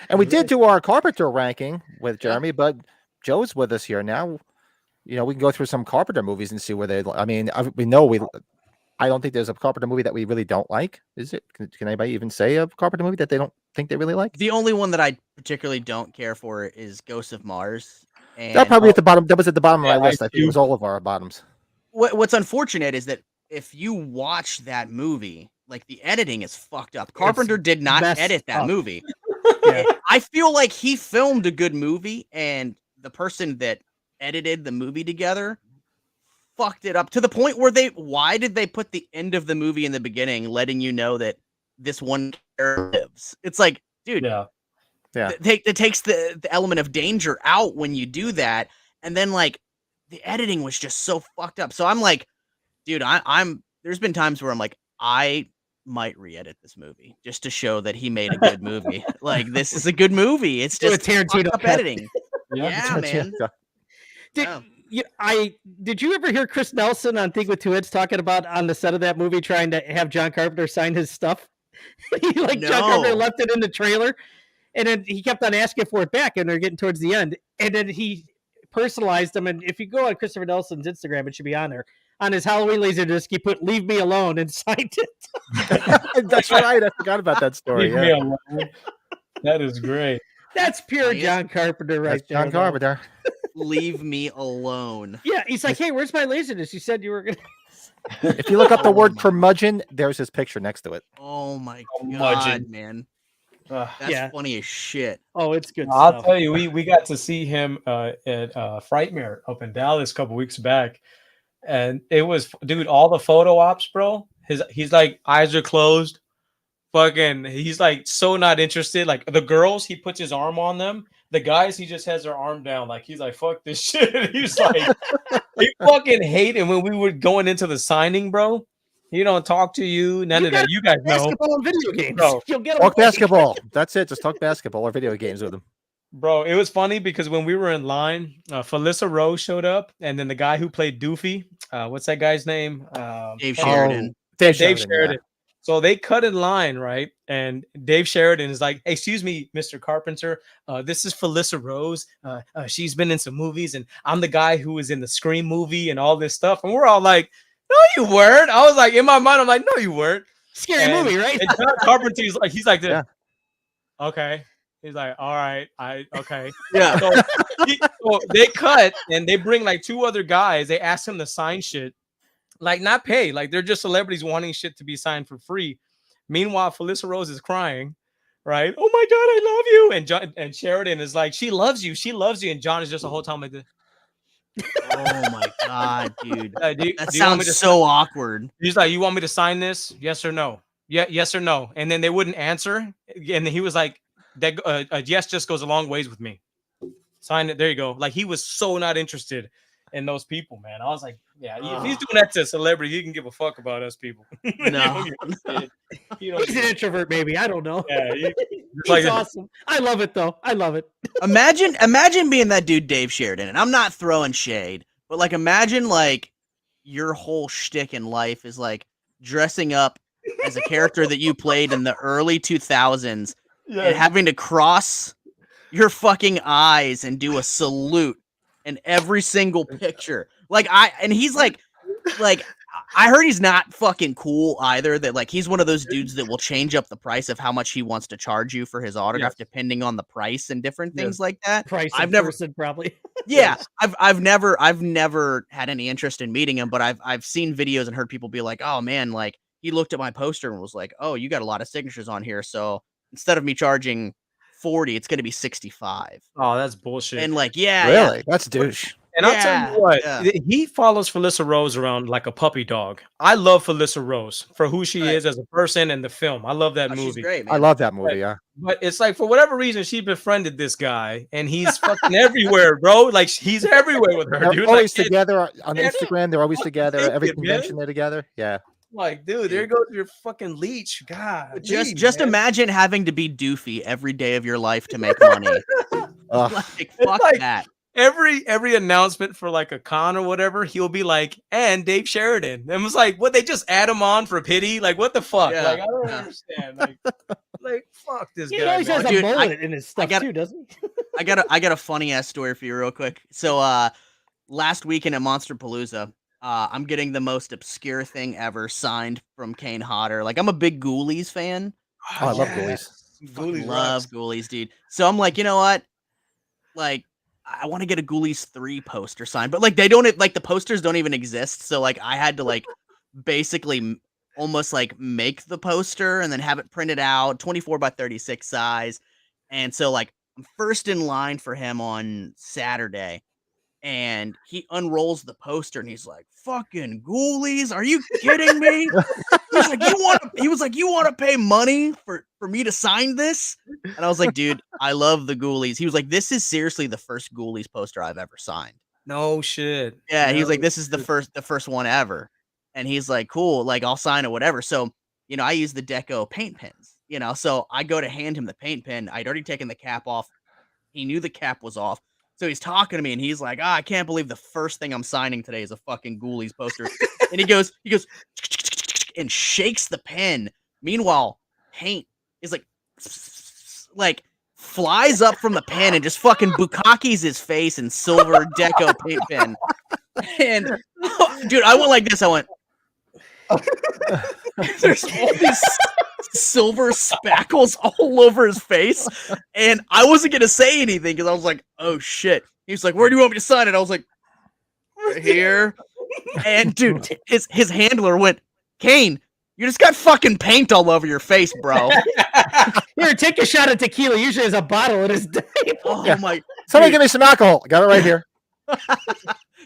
And we did do our Carpenter ranking with Jeremy, but Joe's with us here now. You know, we can go through some Carpenter movies and see where they. I mean, we know I don't think there's a Carpenter movie that we really don't like. Is it? Can anybody even say a Carpenter movie that they don't think they really like? The only one that I particularly don't care for is Ghosts of Mars. And That probably at the bottom. That was at the bottom of my list. I think it was all of our bottoms. What's unfortunate is that if you watch that movie, like, the editing is fucked up. Carpenter did not edit that movie. I feel like he filmed a good movie, and the person that edited the movie together fucked it up to the point where why did they put the end of the movie in the beginning, letting you know that this one character lives? It's like, dude, it takes the element of danger out when you do that. And then, like, the editing was just so fucked up. So I'm like, dude, there's been times where I'm like, I might re-edit this movie just to show that he made a good movie. Like, this is a good movie. It's just Tarantino fucked up editing. Yeah, man. Did you ever hear Chris Nelson on Thing with Two Heads talking about on the set of that movie trying to have John Carpenter sign his stuff? John Carpenter left it in the trailer, and then he kept on asking for it back, and they're getting towards the end, and then he personalized them. And if you go on Christopher Nelson's Instagram, it should be on there. On his Halloween Laserdisc, he put "Leave Me Alone" and signed it. That's right. I forgot about that story. Leave me alone. That is great. That's pure John Carpenter, right there. John Carpenter. Leave me alone. Yeah, he's like, hey, where's my Laserdisc? You said you were gonna. If you look up the word curmudgeon, there's his picture next to it. Oh my God, man. That's funny as shit. Oh, it's good I'll stuff. tell you, we got to see him at Frightmare up in Dallas a couple weeks back. And it was, dude, all the photo ops, bro. He's like, eyes are closed. Fucking, he's like so not interested. Like, the girls, he puts his arm on them. The guys, he just has their arm down. Like, he's like, fuck this shit. He's like, he fucking hate it. When we were going into the signing, bro, he don't talk to you. None of that. You guys know. Basketball and video games. Bro, You'll get Talk basketball. That's it. Just talk basketball or video games with him. Bro, it was funny because when we were in line, Felissa Rose showed up, and then the guy who played Doofy, what's that guy's name? Dave Sheridan. Dave Sheridan. Yeah. So they cut in line, right? And Dave Sheridan is like, hey, excuse me, Mr. Carpenter. This is Felissa Rose. She's been in some movies, and I'm the guy who was in the Scream movie and all this stuff. And we're all like, no, you weren't. I was like, in my mind, I'm like, no, you weren't. Scary movie, right? And John Carpenter, he's like this. Yeah. Okay. He's like, all right, okay. Yeah. So they cut and they bring like two other guys. They ask him to sign shit, like not pay. Like they're just celebrities wanting shit to be signed for free. Meanwhile, Felissa Rose is crying, right? Oh my God, I love you. And Sheridan is like, she loves you. And John is just the whole time like this. Oh my god, dude. Do That you want me sounds to so awkward. He's like, you want me to sign this? Yes or no? Yeah, yes or no. And then they wouldn't answer. And then he was like, that a yes just goes a long ways with me. Sign it. There you go. Like he was so not interested in those people, man. I was like, yeah, if he's doing that to a celebrity, he can give a fuck about us people. No. He's an introvert, maybe. I don't know. Yeah, he's like, awesome. I love it though. I love it. Imagine being that dude Dave Sheridan, and I'm not throwing shade, but like imagine like your whole shtick in life is like dressing up as a character that you played in the early 2000s and having to cross your fucking eyes and do a salute in every single picture. He's like I heard he's not fucking cool either. That like he's one of those dudes that will change up the price of how much he wants to charge you for his autograph, depending on the price and different things like that. Price. I've never said probably. Yeah, I've never had any interest in meeting him, but I've seen videos and heard people be like, oh man, like he looked at my poster and was like, oh, you got a lot of signatures on here, so instead of me charging 40, it's gonna be 65. Oh, that's bullshit. And like, really, that's douche. And I'll tell you what, he follows Felissa Rose around like a puppy dog. I love Felissa Rose for who she is as a person and the film. I love that movie. She's great, man. I love that movie, yeah. But it's like for whatever reason she befriended this guy and he's fucking everywhere, bro. Like he's everywhere with her. They're dude. always like, together on Instagram. They're always together. Every man. convention they're together. Yeah. Like, dude, there goes your fucking leech. God. Just imagine having to be doofy every day of your life to make money. Like, fuck that. Every announcement for like a con or whatever, he'll be like, and Dave Sheridan. And it was like, what, they just add him on for pity? Like, what the fuck? Yeah. Like, I don't understand. Like fuck this guy. He always has a mullet in his stuff too, doesn't he? I got a funny ass story for you real quick. So last weekend at Monster Palooza, I'm getting the most obscure thing ever signed from Kane Hodder. Like I'm a big Ghoulies fan. Oh, I love Ghoulies. Love Ghoulies, dude. So I'm like, you know what? Like I want to get a Ghoulies 3 poster signed, but like they don't like the posters don't even exist. So like I had to like basically almost like make the poster and then have it printed out 24 by 36 size. And so like I'm first in line for him on Saturday and he unrolls the poster and he's like, fucking Ghoulies, are you kidding me? He was like, you want to pay money for me to sign this? And I was like, dude, I love the Ghoulies. He was like, this is seriously the first Ghoulies poster I've ever signed. No shit. Yeah, he was like, this is the first one ever. And he's like, cool, like I'll sign it, whatever. So, you know, I use the Deco paint pens, you know, so I go to hand him the paint pen. I'd already taken the cap off. He knew the cap was off. So he's talking to me and he's like, I can't believe the first thing I'm signing today is a fucking Ghoulies poster. And he goes and shakes the pen. Meanwhile, paint is like flies up from the pen and just fucking bukakis his face in silver Deco paint pen. And dude, I went like this. I went, there's all these silver spackles all over his face. And I wasn't going to say anything because I was like, oh shit. He's like, where do you want me to sign it? I was like, right here. And dude, his handler went, Kane, you just got fucking paint all over your face, bro. Here, take a shot of tequila. Usually there's a bottle in his table. Oh my. Somebody give me some alcohol. I got it right here.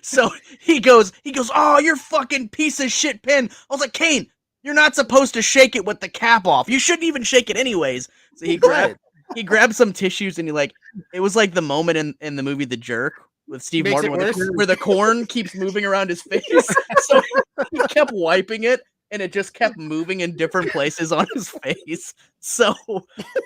So he goes, oh, you're fucking piece of shit pen. I was like, Kane, you're not supposed to shake it with the cap off. You shouldn't even shake it anyways. So he grabbed some tissues and it was like the moment in the movie The Jerk with Steve Martin where the corn keeps moving around his face. So he kept wiping it and it just kept moving in different places on his face. So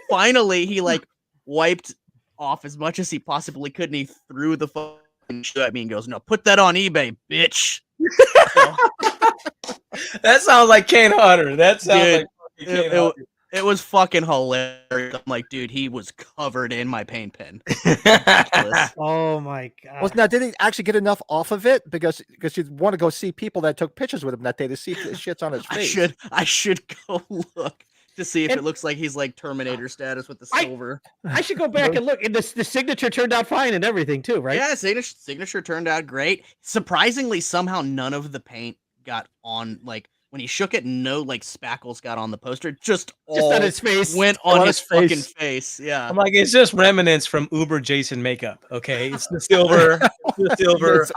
finally he like wiped off as much as he possibly could and he threw the fucking shit at me and goes, no, put that on eBay, bitch. That sounds like Kane Hodder. That sounds like Kane Hodder. It was fucking hilarious. I'm like, dude, he was covered in my paint pen. Oh my god! Well, now did he actually get enough off of it? Because you want to go see people that took pictures with him that day to see the shits on his face. I should go look to see if it looks like he's like Terminator status with the silver. I should go back and look. And the signature turned out fine and everything too, right? Yeah, signature turned out great. Surprisingly, somehow none of the paint got on. Like when he shook it, no like spackles got on the poster. Just on his face. Went on his fucking face. Yeah. I'm like, it's just remnants from Uber Jason makeup. Okay, it's the silver. It's the silver.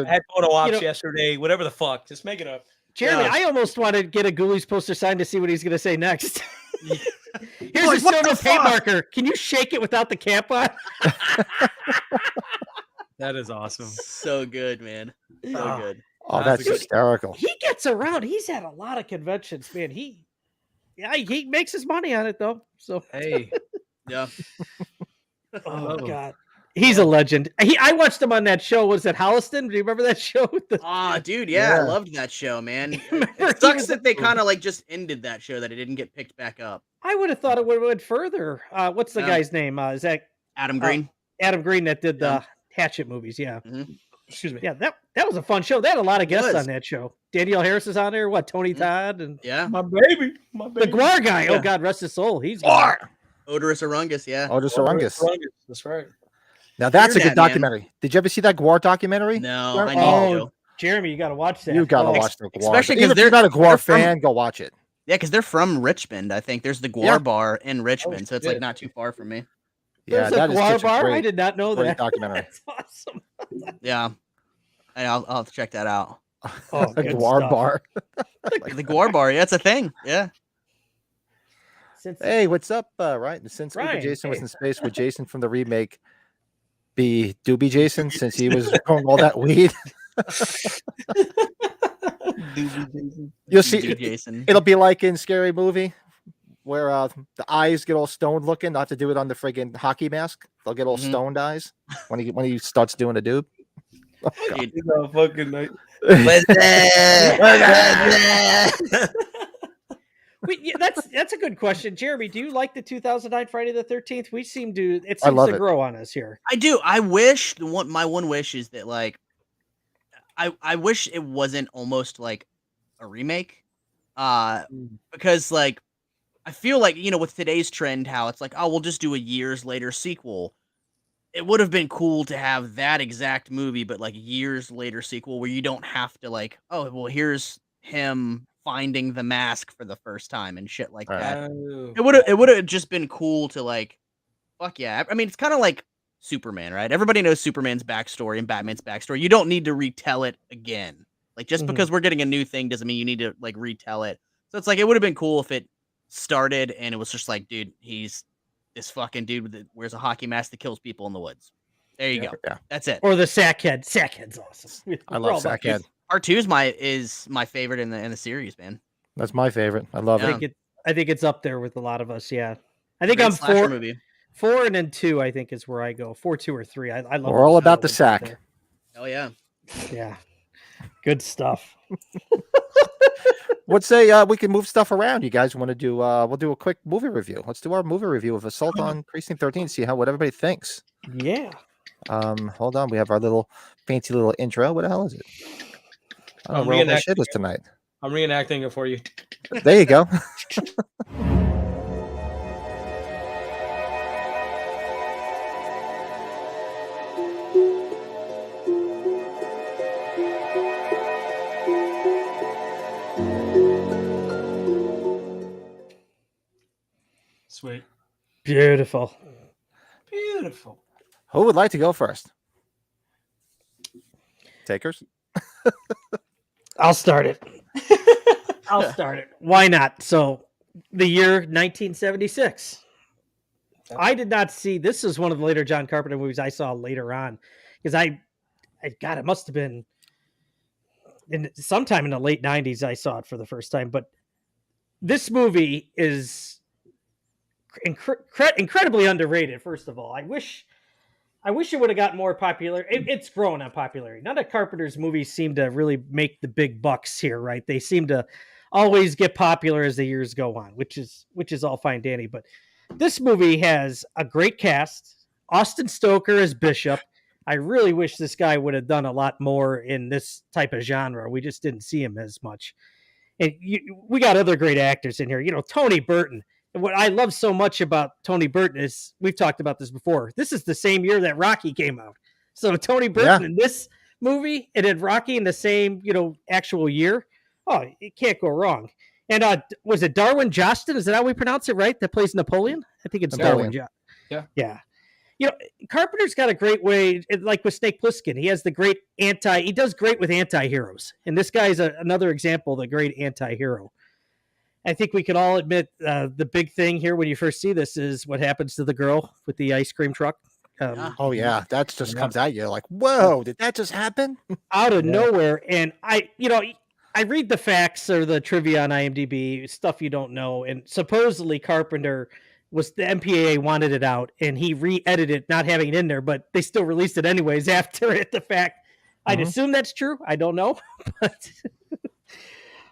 I had photo ops yesterday. Whatever the fuck, just make it up. Jeremy, I almost want to get a Ghoulies poster signed to see what he's going to say next. Here's a silver paint marker. Can you shake it without the cap on? That is awesome. So good, man. So good. Oh, that's hysterical. He gets around. He's had a lot of conventions, man. He makes his money on it though. So hey, yeah. Oh God, he's a legend. I watched him on that show. Was it Holliston? Do you remember that show? Dude, yeah, I loved that show, man. It sucks that they kind of like just ended that show, that it didn't get picked back up. I would have thought it would have went further. What's the guy's name? Is that Adam Green? Adam Green that did the Hatchet movies. Yeah. Mm-hmm. Excuse me. Yeah, that was a fun show. They had a lot of guests on that show. Danielle Harris is on there. What, Tony Todd and my baby. The Guar guy. Yeah. Oh God, rest his soul. He's Odorous Orungus. Yeah. Odorous Orungus. That's right. Now that's a good documentary. Man. Did you ever see that Guar documentary? No, I need to. Jeremy, you got to watch that. You got to watch the Guar. Especially because you're not a Guar fan, go watch it. Yeah, because they're from Richmond. I think there's the Guar bar in Richmond, so it's like not too far from me. Yeah, that is such a great, I did not know that documentary. That's awesome. Yeah, I'll have to check that out. Oh, the Guar bar. The Guar bar, yeah, it's a thing. Yeah. Hey, what's up, Ryan? Since Uber Jason was in space, would Jason from the remake be Doobie Jason since he was growing all that weed? You'll see. Jason. It'll be like in Scary Movie, where the eyes get all stoned looking. They'll have to do it on the friggin' hockey mask. They'll get all stoned eyes when he starts doing the doob. Oh, fucking night. That's a good question, Jeremy. Do you like the 2009 Friday the 13th? It seems to grow on us here. I do. I wish my one wish is that like I wish it wasn't almost like a remake, because like I feel like, you know, with today's trend, how it's like, oh, we'll just do a years later sequel. It would have been cool to have that exact movie, but like years later sequel where you don't have to like, oh, well, here's him finding the mask for the first time and shit like that. It would have just been cool to like, fuck yeah. I mean, it's kind of like Superman, right? Everybody knows Superman's backstory and Batman's backstory. You don't need to retell it again. Like just because we're getting a new thing doesn't mean you need to like retell it. So it's like, it would have been cool if it started and it was just like, dude, he's this fucking dude that wears a hockey mask that kills people in the woods. There you go. Yeah. That's it. Or the Sackhead. Sackhead's awesome. I love Sackhead. R2 is my favorite in the series, man. That's my favorite. I love it. I think it's up there with a lot of us. Yeah. I think I'm 4 and then 2, I think is where I go. 4, 2, or 3. I love. We're all about the sack. Oh yeah. Yeah. Good stuff. Let's say we can move stuff around. You guys want to do? We'll do a quick movie review. Let's do our movie review of Assault on Precinct 13. See what everybody thinks. Yeah. Hold on. We have our little fancy little intro. What the hell is it? I don't know what my shit is tonight. I'm reenacting it for you. There you go. Sweet. Beautiful. Beautiful. Who would like to go first? Takers? I'll start it. Why not? So, the year 1976. I did not see, this is one of the later John Carpenter movies I saw later on. Because God, it must have been sometime in the late 90s I saw it for the first time. But this movie is incredibly underrated, first of all. I wish it would have gotten more popular. It's growing on popularity. None of Carpenter's movies seem to really make the big bucks here, right? They seem to always get popular as the years go on, which is all fine, Danny. But this movie has a great cast. Austin Stoker as Bishop. I really wish this guy would have done a lot more in this type of genre. We just didn't see him as much. And we got other great actors in here. You know, Tony Burton. And what I love so much about Tony Burton is, we've talked about this before, this is the same year that Rocky came out. So Tony Burton in this movie and then Rocky in the same, actual year. Oh, it can't go wrong. And was it Darwin Jostin? Is that how we pronounce it, right? That plays Napoleon? I think it's Napoleon. Darwin. Yeah. You know, Carpenter's got a great way, like with Snake Plissken. He has the great he does great with anti-heroes. And this guy is another example of the great anti-hero. I think we can all admit the big thing here when you first see this is what happens to the girl with the ice cream truck. Oh yeah, that just comes at you like, whoa, did that just happen? Out of nowhere. And I read the facts or the trivia on IMDb, stuff you don't know. And supposedly Carpenter the MPAA wanted it out and he re-edited it, not having it in there, but they still released it anyways after it. The fact, I'd assume that's true. I don't know, but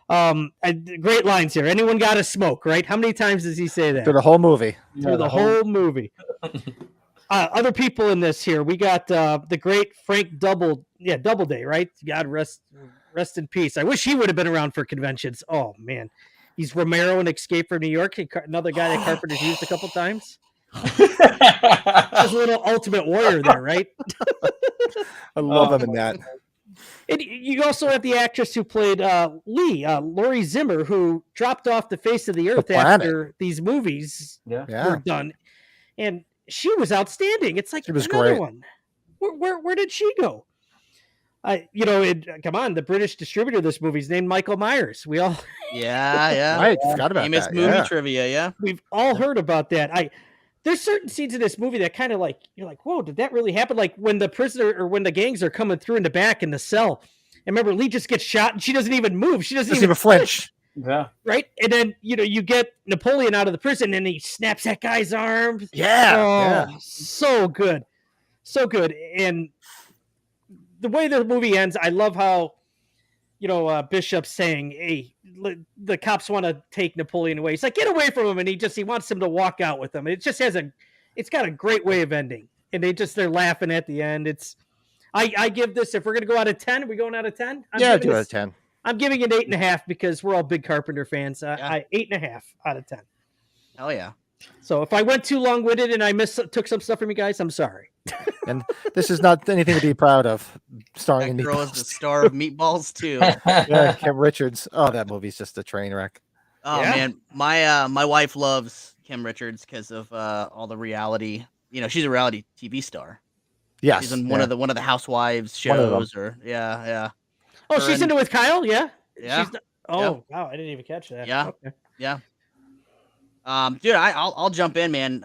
great lines here. Anyone got a smoke, right? How many times does he say that? Through the whole movie. Through the whole movie. Other people in this here, we got the great Frank Doubleday, right? God rest in peace. I wish he would have been around for conventions. Oh man, he's Romero in Escape from New York, another guy that Carpenter's used a couple times. Just a little Ultimate Warrior there, right? I love him in that. And you also have the actress who played Lori Zimmer, who dropped off the face of the earth after these movies were done, and she was outstanding. It's like, she was another great. one. Where did she go? Come on, the British distributor of this movie is named Michael Myers. We all Right, forgot about famous that. movie trivia. Yeah, we've all heard about that. There's certain scenes in this movie that kind of like you're like, whoa, did that really happen? Like when the prisoner or when the gangs are coming through in the back in the cell. And remember, Lee just gets shot and she doesn't even move. She doesn't even flinch. Yeah. Right. And then, you get Napoleon out of the prison and he snaps that guy's arm. Yeah. So good. So good. And the way the movie ends, I love how, Bishop's saying, hey, the cops want to take Napoleon away. He's like, get away from him. And he wants him to walk out with him. It just it's got a great way of ending. And they're laughing at the end. I give this, if we're going to go out of 10, are we going out of 10? Yeah, do out of 10. I'm giving it 8.5 because we're all big Carpenter fans. 8.5 out of 10. Hell yeah. So if I went too long-winded and I took some stuff from you guys, I'm sorry. And this is not anything to be proud of. Starring in That girl Meatballs. is the star of Meatballs too. Yeah, Kim Richards. Oh, that movie's just a train wreck. Oh man, my wife loves Kim Richards because of all the reality. She's a reality TV star. Yes, she's in one of the Housewives shows, or Oh, she's into with Kyle, yeah. Yeah. Wow, I didn't even catch that. Yeah, okay. yeah. Dude, I'll jump in, man.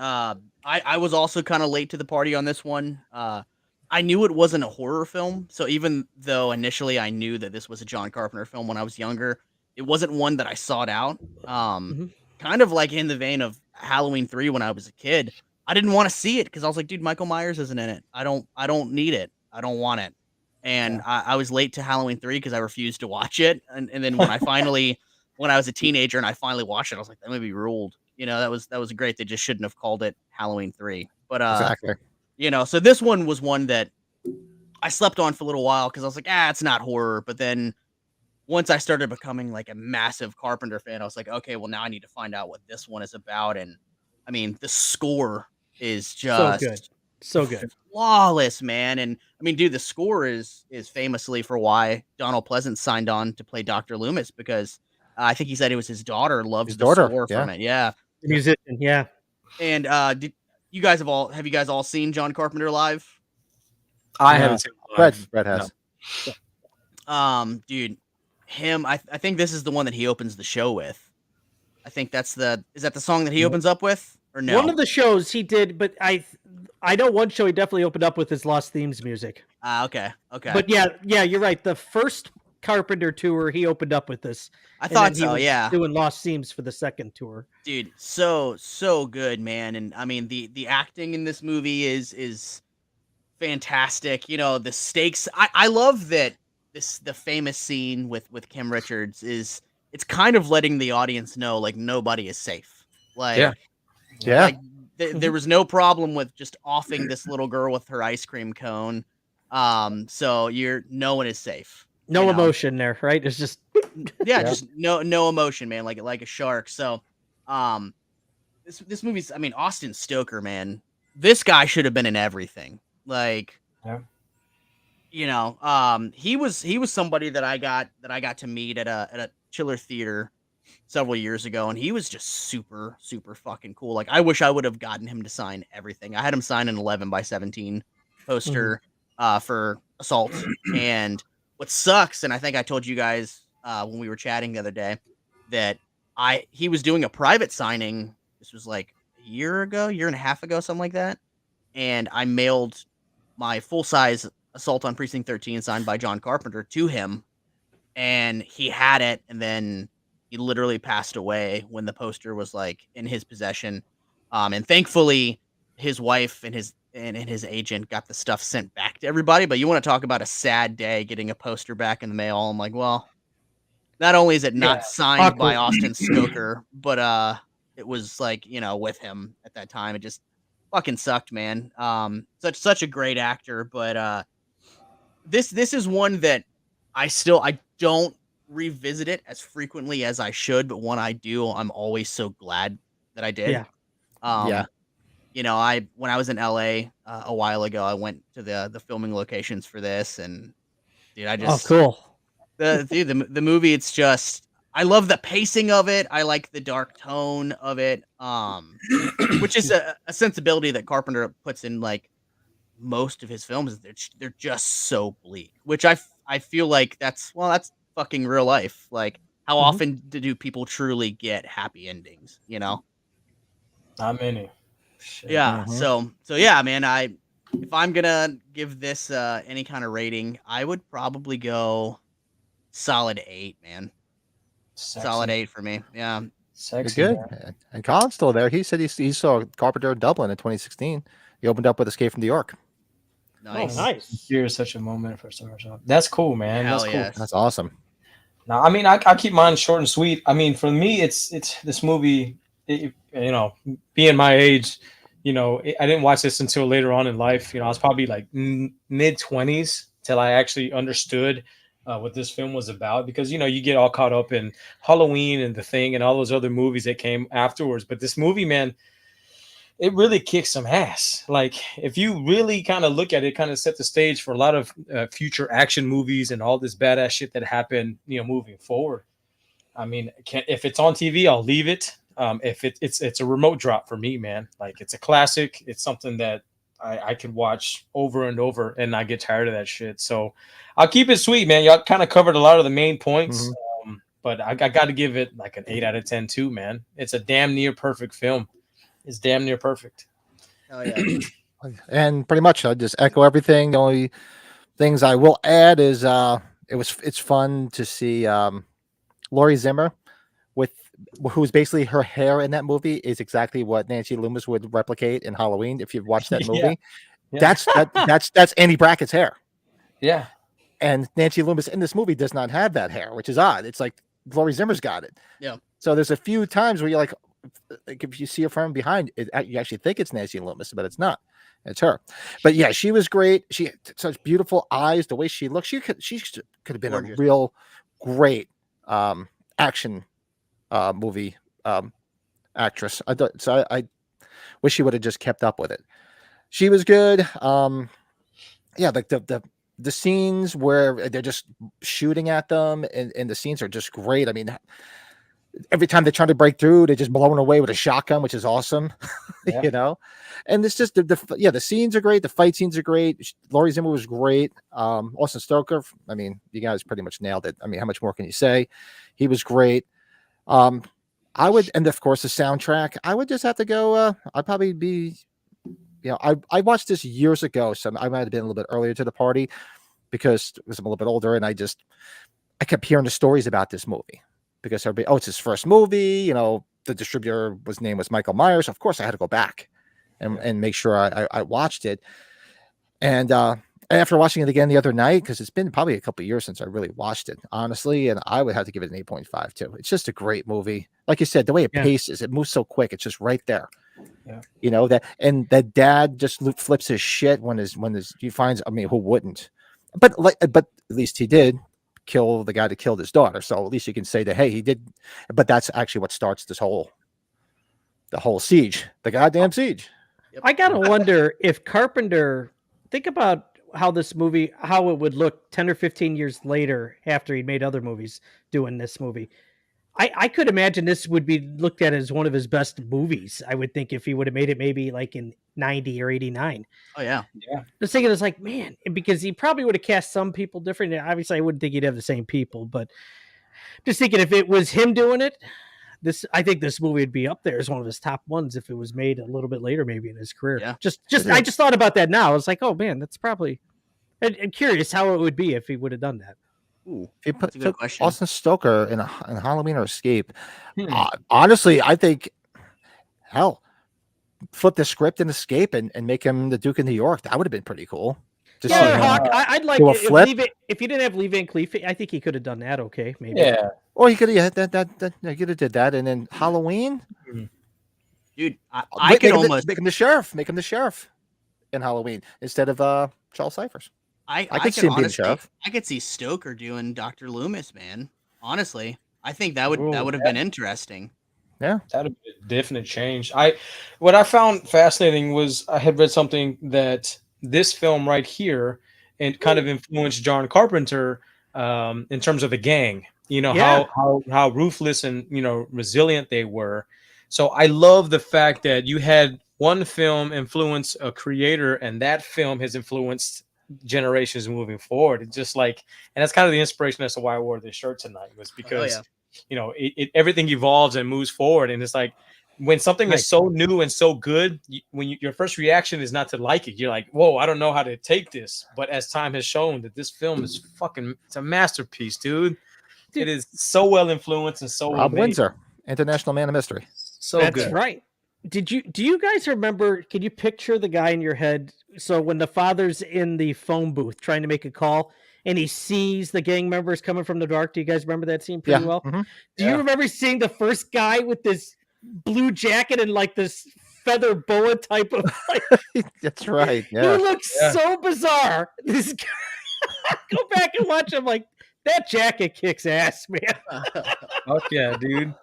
I was also kind of late to the party on this one. I knew it wasn't a horror film, so even though initially I knew that this was a John Carpenter film when I was younger, it wasn't one that I sought out. Kind of like in the vein of Halloween 3 when I was a kid. I didn't want to see it because I was like, dude, Michael Myers isn't in it. I don't need it. I don't want it. And I was late to Halloween 3 because I refused to watch it. And then when when I was a teenager and I finally watched it, I was like, that movie ruled. That was great. They just shouldn't have called it Halloween 3. But exactly. So this one was one that I slept on for a little while because I was like, it's not horror. But then once I started becoming like a massive Carpenter fan, I was like, okay, well now I need to find out what this one is about. And I mean, the score is just so good, flawless, man. And I mean, dude, the score is famously for why Donald Pleasance signed on to play Dr. Loomis, because I think he said it was his daughter loves the score from it. Yeah, the musician. Yeah. And have you guys all seen John Carpenter live? I haven't seen it live. Fred has. No. Dude, him. I think this is the one that he opens the show with. I think is that the song that he opens up with, or no? One of the shows he did, but I know one show he definitely opened up with his Lost Themes music. Okay. But yeah, you're right. The first Carpenter tour, he opened up with this. I thought so. Yeah, doing Lost Themes for the second tour. Dude, so good, man. And I mean, the acting in this movie is fantastic. The stakes. I love that the famous scene with Kim Richards is. It's kind of letting the audience know, like, nobody is safe. Like, yeah. There was no problem with just offing this little girl with her ice cream cone. So no one is safe. No emotion there, right? It's just just no emotion, man. Like a shark. So, this movie's. I mean, Austin Stoker, man. This guy should have been in everything. Like, he was somebody that I got to meet at Chiller Theater several years ago, and he was just super, super fucking cool. Like, I wish I would have gotten him to sign everything. I had him sign an 11x17 poster for Assault. And what sucks, and I think I told you guys when we were chatting the other day, that he was doing a private signing. This was like a year and a half ago, something like that. And I mailed my full-size Assault on Precinct 13 signed by John Carpenter to him, and he had it, and then he literally passed away when the poster was like in his possession. And thankfully his wife and his agent got the stuff sent back to everybody. But you want to talk about a sad day getting a poster back in the mail. I'm like, well, not only is it not signed by Austin Stoker, but it was like, with him at that time. It just fucking sucked, man. Such a great actor, but this is one that I don't revisit it as frequently as I should, but when I do, I'm always so glad that I did. Yeah. When I was in LA a while ago, I went to the filming locations for this, and dude, cool. The movie, it's just, I love the pacing of it. I like the dark tone of it, which is a sensibility that Carpenter puts in like most of his films. They're just so bleak, which I feel like that's fucking real life. Like, how often do people truly get happy endings? Not many. Shit. Yeah. So yeah, man. If I'm gonna give this any kind of rating, I would probably go solid 8, man. Sexy. Solid 8 for me. Yeah. Sexy, Good. man. And Colin's still there. He said he saw Carpenter in Dublin in 2016. He opened up with Escape from New York. Nice. Oh, nice. Here's such a moment for summer. That's cool, man. Hell That's cool. yes. That's awesome. Now, I mean, I keep mine short and sweet. I mean, for me, it's this movie. Being my age, I didn't watch this until later on in life. I was probably like mid-20s till I actually understood what this film was about, because you get all caught up in Halloween and The Thing and all those other movies that came afterwards. But this movie, man, it really kicks some ass. Like, if you really kind of look at it, kind of set the stage for a lot of future action movies and all this badass shit that happened, moving forward. I mean, if it's on TV, I'll leave it. If it's a remote drop for me, man. Like, it's a classic. It's something that I could watch over and over and not get tired of that shit. So I'll keep it sweet, man. Y'all kind of covered a lot of the main points, but I got to give it like an 8 out of 10 too, man. It's a damn near perfect film. It's damn near perfect. Oh yeah. And pretty much I just echo everything. The only things I will add is it's fun to see Laurie Zimmer who's basically, her hair in that movie is exactly what Nancy Loomis would replicate in Halloween. If you've watched that movie, that's Andy Brackett's hair. Yeah. And Nancy Loomis in this movie does not have that hair, which is odd. It's like Laurie Zimmer's got it. Yeah. So there's a few times where you're like if you see her from behind, you actually think it's Nancy Loomis, but it's not. It's her. But yeah, she was great. She had such beautiful eyes. The way she looked, she could have been gorgeous. A real great action movie actress. I wish she would have just kept up with it. She was good. Yeah, like the scenes where they're just shooting at them, and the scenes are just great. I mean, every time they try to break through, they're just blown away with a shotgun, which is awesome. Yeah. And it's just the scenes are great. The fight scenes are great. Laurie Zimmer was great. Austin Stoker, I mean, you guys pretty much nailed it. I mean, how much more can you say? He was great. I would, and of course the soundtrack, I would just have to go, I'd probably be, I watched this years ago, so I might have been a little bit earlier to the party because I'm a little bit older, and I kept hearing the stories about this movie because everybody, it's his first movie, the distributor name was Michael Myers. Of course I had to go back and make sure I watched it. And after watching it again the other night, because it's been probably a couple of years since I really watched it, honestly, and I would have to give it an 8.5 too. It's just a great movie. Like you said, the way it paces, it moves so quick. It's just right there. Yeah. That dad just flips his shit when he finds, I mean, who wouldn't? But at least he did kill the guy that killed his daughter. So at least you can say that, hey, he did. But that's actually what starts the whole siege, the goddamn siege. I gotta wonder if Carpenter, think about how this movie, how it would look 10 or 15 years later after he made other movies doing this movie. I could imagine this would be looked at as one of his best movies. I would think if he would have made it maybe like in 90 or 89. Oh yeah. Just thinking it's like, man, because he probably would have cast some people different. Obviously, I wouldn't think he'd have the same people, but just thinking if it was him doing it, I think this movie would be up there as one of his top ones if it was made a little bit later, maybe in his career. Yeah. I just thought about that now. I was like, oh man, that's probably. I'm curious how it would be if he would have done that. Ooh, If you that's a good took question. Austin Stoker in Halloween or Escape, honestly, I think, hell, flip the script in Escape and make him the Duke of New York. That would have been pretty cool. Just Yeah, so, Hawk. I'd like do a it, flip. if you didn't have Lee Van Cleef, I think he could have done that. Okay, maybe. Yeah. Or he could have he could have did that, and then Halloween, Dude, I make could him almost make him the sheriff. Make him the sheriff in Halloween instead of Charles Cyphers. I could see him being honestly, sheriff. I could see Stoker doing Dr. Loomis, man. Honestly, I think that would have been interesting. Yeah, That would be a definite change. What I found fascinating was I had read something that this film right here and kind of influenced John Carpenter in terms of the gang. You know, how ruthless and resilient they were. So I love the fact that you had one film influence a creator, and that film has influenced generations moving forward. It's just like, and that's kind of the inspiration as to why I wore this shirt tonight, was because everything evolves and moves forward, and it's like when something is so new and so good, your first reaction is not to like it. You're like, whoa, I don't know how to take this. But as time has shown, that this film is it's a masterpiece, dude. It is so well influenced and so Rob well made. Windsor, International Man of Mystery. So That's good. right. Do you guys remember? Can you picture the guy in your head? So when the father's in the phone booth trying to make a call and he sees the gang members coming from the dark, do you guys remember that scene pretty well? Mm-hmm. Do you remember seeing the first guy with this blue jacket and like this feather boa type of like? That's right. He Yeah. looks so bizarre. This guy, go back and watch him. Like, that jacket kicks ass, man. Fuck yeah, dude.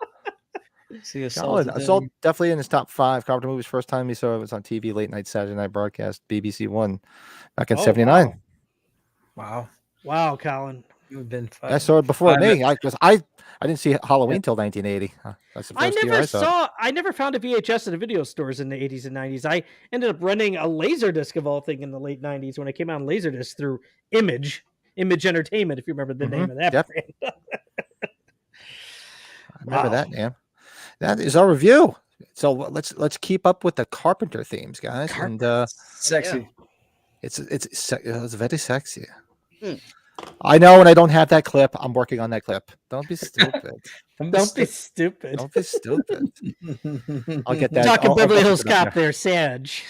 See, Solid. Assault definitely in his top 5 Carpenter movies. First time he saw it was on TV, late night Saturday night broadcast, BBC One, back in '79. Wow, Colin. You've been fun. I saw it before me. I didn't see Halloween till 1980. That's the first year I saw it. I never found a VHS in the video stores in the 80s and 90s. I ended up renting a Laserdisc of all things in the late 90s when it came out on Laserdisc through Image Entertainment, if you remember the name of that brand. I remember that, man. That is our review. So let's keep up with the Carpenter themes, guys. And sexy. It's very sexy. I know, and I don't have that clip. I'm working on that clip. Don't be stupid. Don't be stupid. Don't be stupid. I'll get that. Talking Beverly Hills put it up Cop there. there, Sage.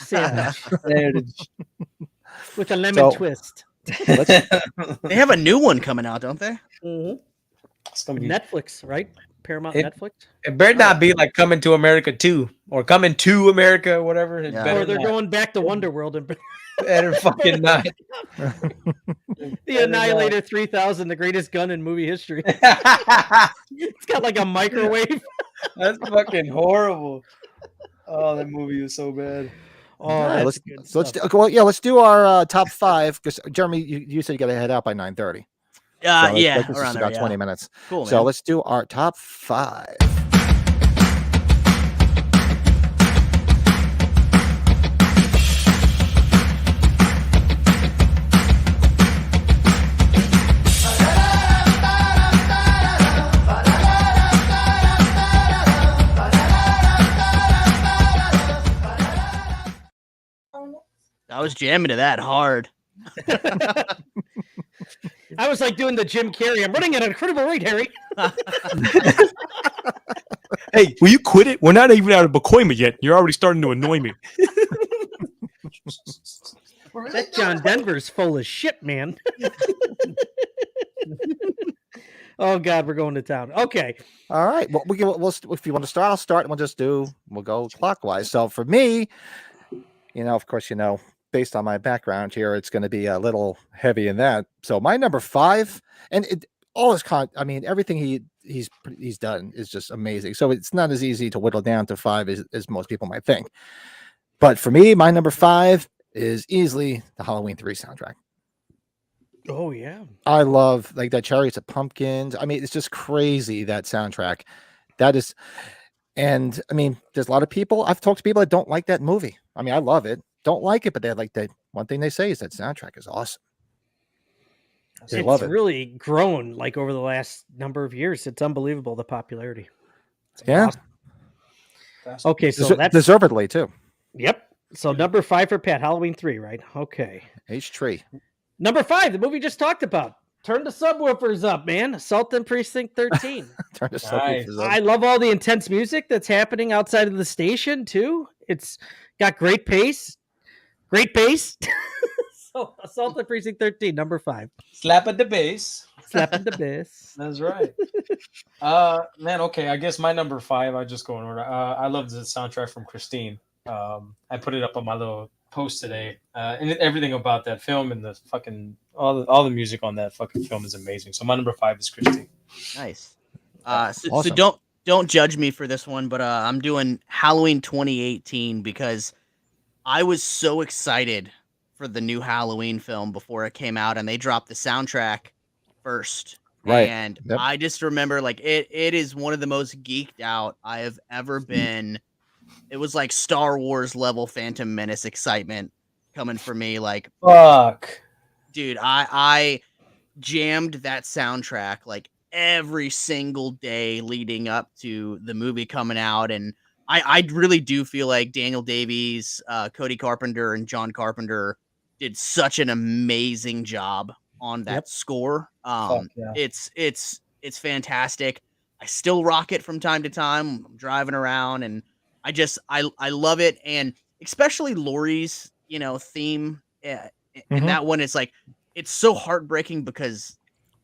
With a lemon twist. They have a new one coming out, don't they? Mm-hmm. It's gonna be Netflix, right? Paramount Netflix. It better not be like Coming to America 2 or Coming to America, whatever. It better Or they're not. going back to Wonderworld and Better fucking not. The Annihilator 3000, the greatest gun in movie history. It's got like a microwave. That's fucking horrible. Oh, that movie was so bad. Oh, All right, that's let's do our top 5 because Jeremy, you said you got to head out by 9:30. So Yeah, this is around about there, 20 minutes. Cool, So man. let's do our top 5. I was jamming to that hard. I was like doing the Jim Carrey. I'm running at an incredible rate, Harry. Hey, will you quit it? We're not even out of Pacoima yet. You're already starting to annoy me. That John Denver's full of shit, man. Oh God, we're going to town. Okay. All right. Well, we'll if you want to start, I'll start, and we'll go clockwise. So for me, of course, based on my background here, it's going to be a little heavy in that. So my number 5, and all his everything he's done is just amazing. So it's not as easy to whittle down to 5 as most people might think. But for me, my number 5 is easily the Halloween 3 soundtrack. Oh yeah. I love like that Chariots of Pumpkins. I mean, it's just crazy, that soundtrack. That is, and I mean, there's a lot of people. I've talked to people that don't like that movie. I mean, I love it, don't like it, but they're like that. One thing they say is that soundtrack is awesome. They love It's it. really grown like over the last number of years. It's unbelievable, the popularity. It's Yeah. awesome. Okay, so that's Deservedly too. Yep. So number 5 for Pat, Halloween 3, right? Okay. H3. Number 5, the movie just talked about. Turn the subwoofers up, man. Assault on Precinct 13. Turn the Nice. subwoofers up. I love all the intense music that's happening outside of the station too. It's got great pace. Great bass. So Assault on Precinct 13, number 5. Slap at the base. Slap at the bass. That's right. Man, okay. I guess my number 5, I just go in order. I love the soundtrack from Christine. I put it up on my little post today. And everything about that film and the fucking all the music on that fucking film is amazing. So my number 5 is Christine. Nice. So Awesome. don't judge me for this one, but I'm doing Halloween 2018 because I was so excited for the new Halloween film before it came out, and they dropped the soundtrack first. Right. And Yep. I just remember like it is one of the most geeked out I have ever been. It was like Star Wars level Phantom Menace excitement coming for me. Like, Fuck. dude, I jammed that soundtrack like every single day leading up to the movie coming out. And I really do feel like Daniel Davies, Cody Carpenter, and John Carpenter did such an amazing job on that score. Fuck, yeah. It's fantastic. I still rock it from time to time. I'm driving around and I love it. And especially Laurie's, theme. And that one is like, it's so heartbreaking because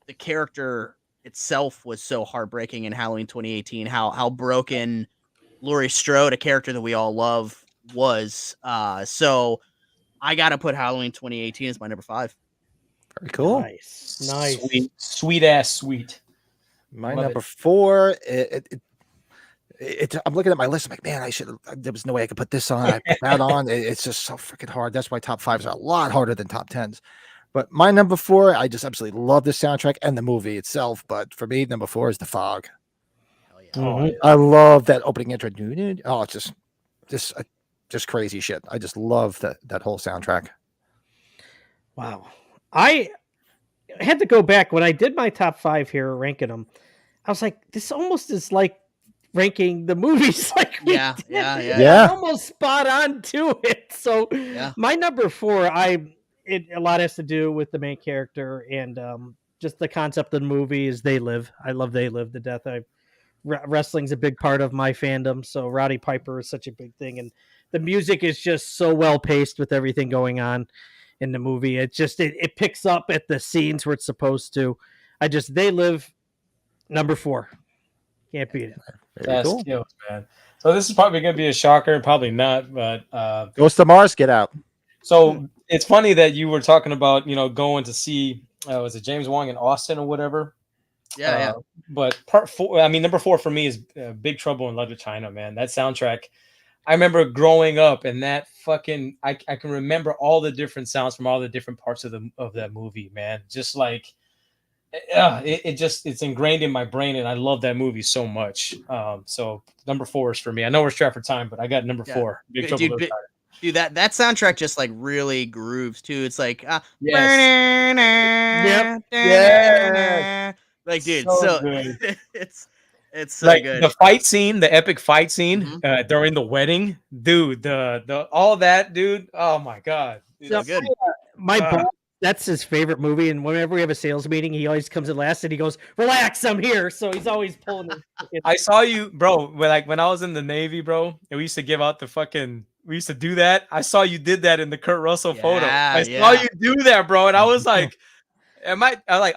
the character itself was so heartbreaking in Halloween 2018, how broken Laurie Strode, a character that we all love, was. So I got to put Halloween 2018 as my number 5. Very cool. Nice. Sweet ass sweet. My Love number it. 4. I'm looking at my list. I'm like, man, there was no way I could put this on. I put that on. It's just so freaking hard. That's why top 5s are a lot harder than top 10s. But my number 4, I just absolutely love the soundtrack and the movie itself. But for me, number 4 is The Fog. Hell yeah. Oh, yeah. I love that opening intro. Oh, it's just crazy shit. I just love that whole soundtrack. Wow. I had to go back when I did my top 5 here, ranking them. I was like, this almost is like ranking the movies. Like, Yeah. Yeah. I'm almost spot on to it. So my number 4, a lot has to do with the main character and just the concept of the movie is They Live. I love They Live to death. Wrestling's a big part of my fandom, so Roddy Piper is such a big thing, and the music is just so well paced with everything going on in the movie. It just it picks up at the scenes where it's supposed to. They Live, number 4. Can't beat it. Very That's cool. kills, man. So this is probably going to be a shocker, probably not, but Ghost of Mars, Get Out. so it's funny that you were talking about, going to see, was it James Wong in Austin or whatever? Yeah. But part 4, number 4 for me is Big Trouble in Little China, man. That soundtrack, I remember growing up and that fucking, I can remember all the different sounds from all the different parts of that movie, man. Just like, it's ingrained in my brain and I love that movie so much. So number 4 is for me. I know we're strapped for time, but I got number 4. Big Trouble in Little China. Dude, that soundtrack just like really grooves too. It's like, Yes. Yep. Like, dude, so good. it's so Like good. the fight scene, the epic fight scene during the wedding, dude. The all that, dude. Oh my god, So good. My boss, that's his favorite movie, and whenever we have a sales meeting, he always comes in last and he goes, "Relax, I'm here." So he's always pulling. I saw you, bro. When I was in the Navy, bro, and we used to give out we used to do that. I saw you did that in the Kurt Russell photo. I saw you do that, bro, and I was like, are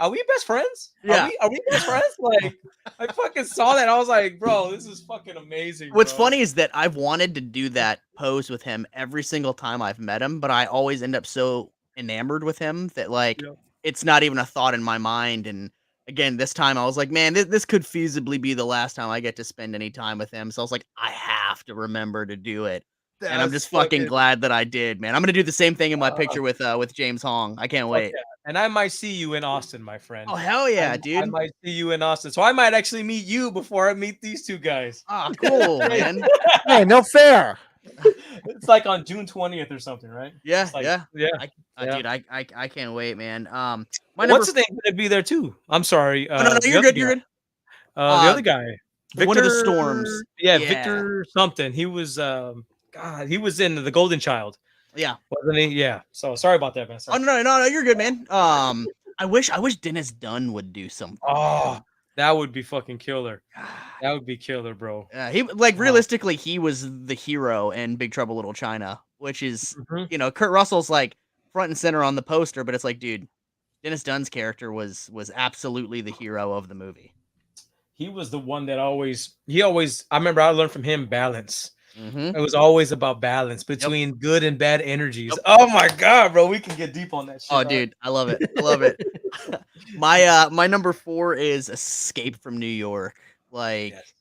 we best friends? Yeah. Are we best friends? Like, I fucking saw that. I was like, bro, this is fucking amazing. What's bro. funny is that I've wanted to do that pose with him every single time I've met him, but I always end up so enamored with him that it's not even a thought in my mind. And again, this time I was like, man, this could feasibly be the last time I get to spend any time with him. So I was like, I have to remember to do it. And I'm just fucking glad that I did, man. I'm gonna do the same thing in my picture with James Hong. I can't wait. And I might see you in Austin, my friend. Oh hell yeah, dude! I might see you in Austin, so I might actually meet you before I meet these two guys. Ah, cool, man. Hey, no fair. It's like on June 20th or something, right? Yeah, Like, yeah. Yeah. Dude, I can't wait, man. What's his name gonna be there too? I'm sorry. No, you're good. You're good. The other guy, Victor, one of the storms. Yeah, Victor something. He was God. He was in The Golden Child. Yeah, wasn't he? Yeah. So sorry about that, man. Sorry. Oh no, you're good, man. I wish Dennis Dunn would do something. Oh, that would be fucking killer. That would be killer, bro. He realistically, he was the hero in Big Trouble Little China, which is Kurt Russell's like front and center on the poster, but it's like, dude, Dennis Dunn's character was absolutely the hero of the movie. He was the one that always. I remember I learned from him balance. Mm-hmm. It was always about balance between good and bad energies. Yep. Oh my god, bro, we can get deep on that shit. Oh, dude, I love it. I love it. My number 4 is Escape from New York. Like, yes.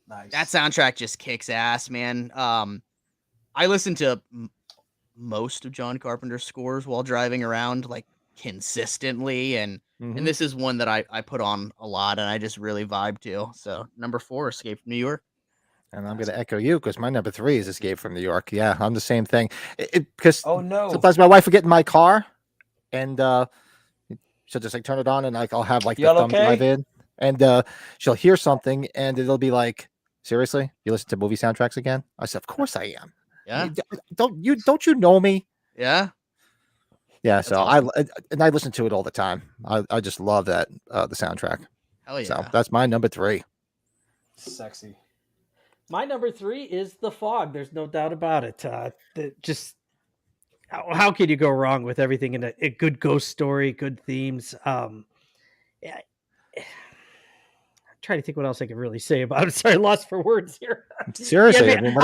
Nice. That soundtrack just kicks ass, man. I listen to most of John Carpenter's scores while driving around, like consistently, and this is one that I put on a lot, and I just really vibe to. So number 4, Escape from New York. And I'm going to echo you because my number 3 is Escape from New York. Yeah, I'm the same thing. Because sometimes my wife will get in my car and she'll just like turn it on and like I'll have like the thumb drive in and she'll hear something and it'll be like, seriously, you listen to movie soundtracks again? I said, of course I am. Yeah. Don't you know me? Yeah. Yeah. That's so awesome. I listen to it all the time. I just love that the soundtrack. Hell yeah. So that's my number 3. Sexy. My number 3 is The Fog. There's no doubt about it. Just how can you go wrong with everything in a good ghost story, good themes? I'm trying to think what else I can really say about it. Sorry, lost for words here. Seriously, yeah, man,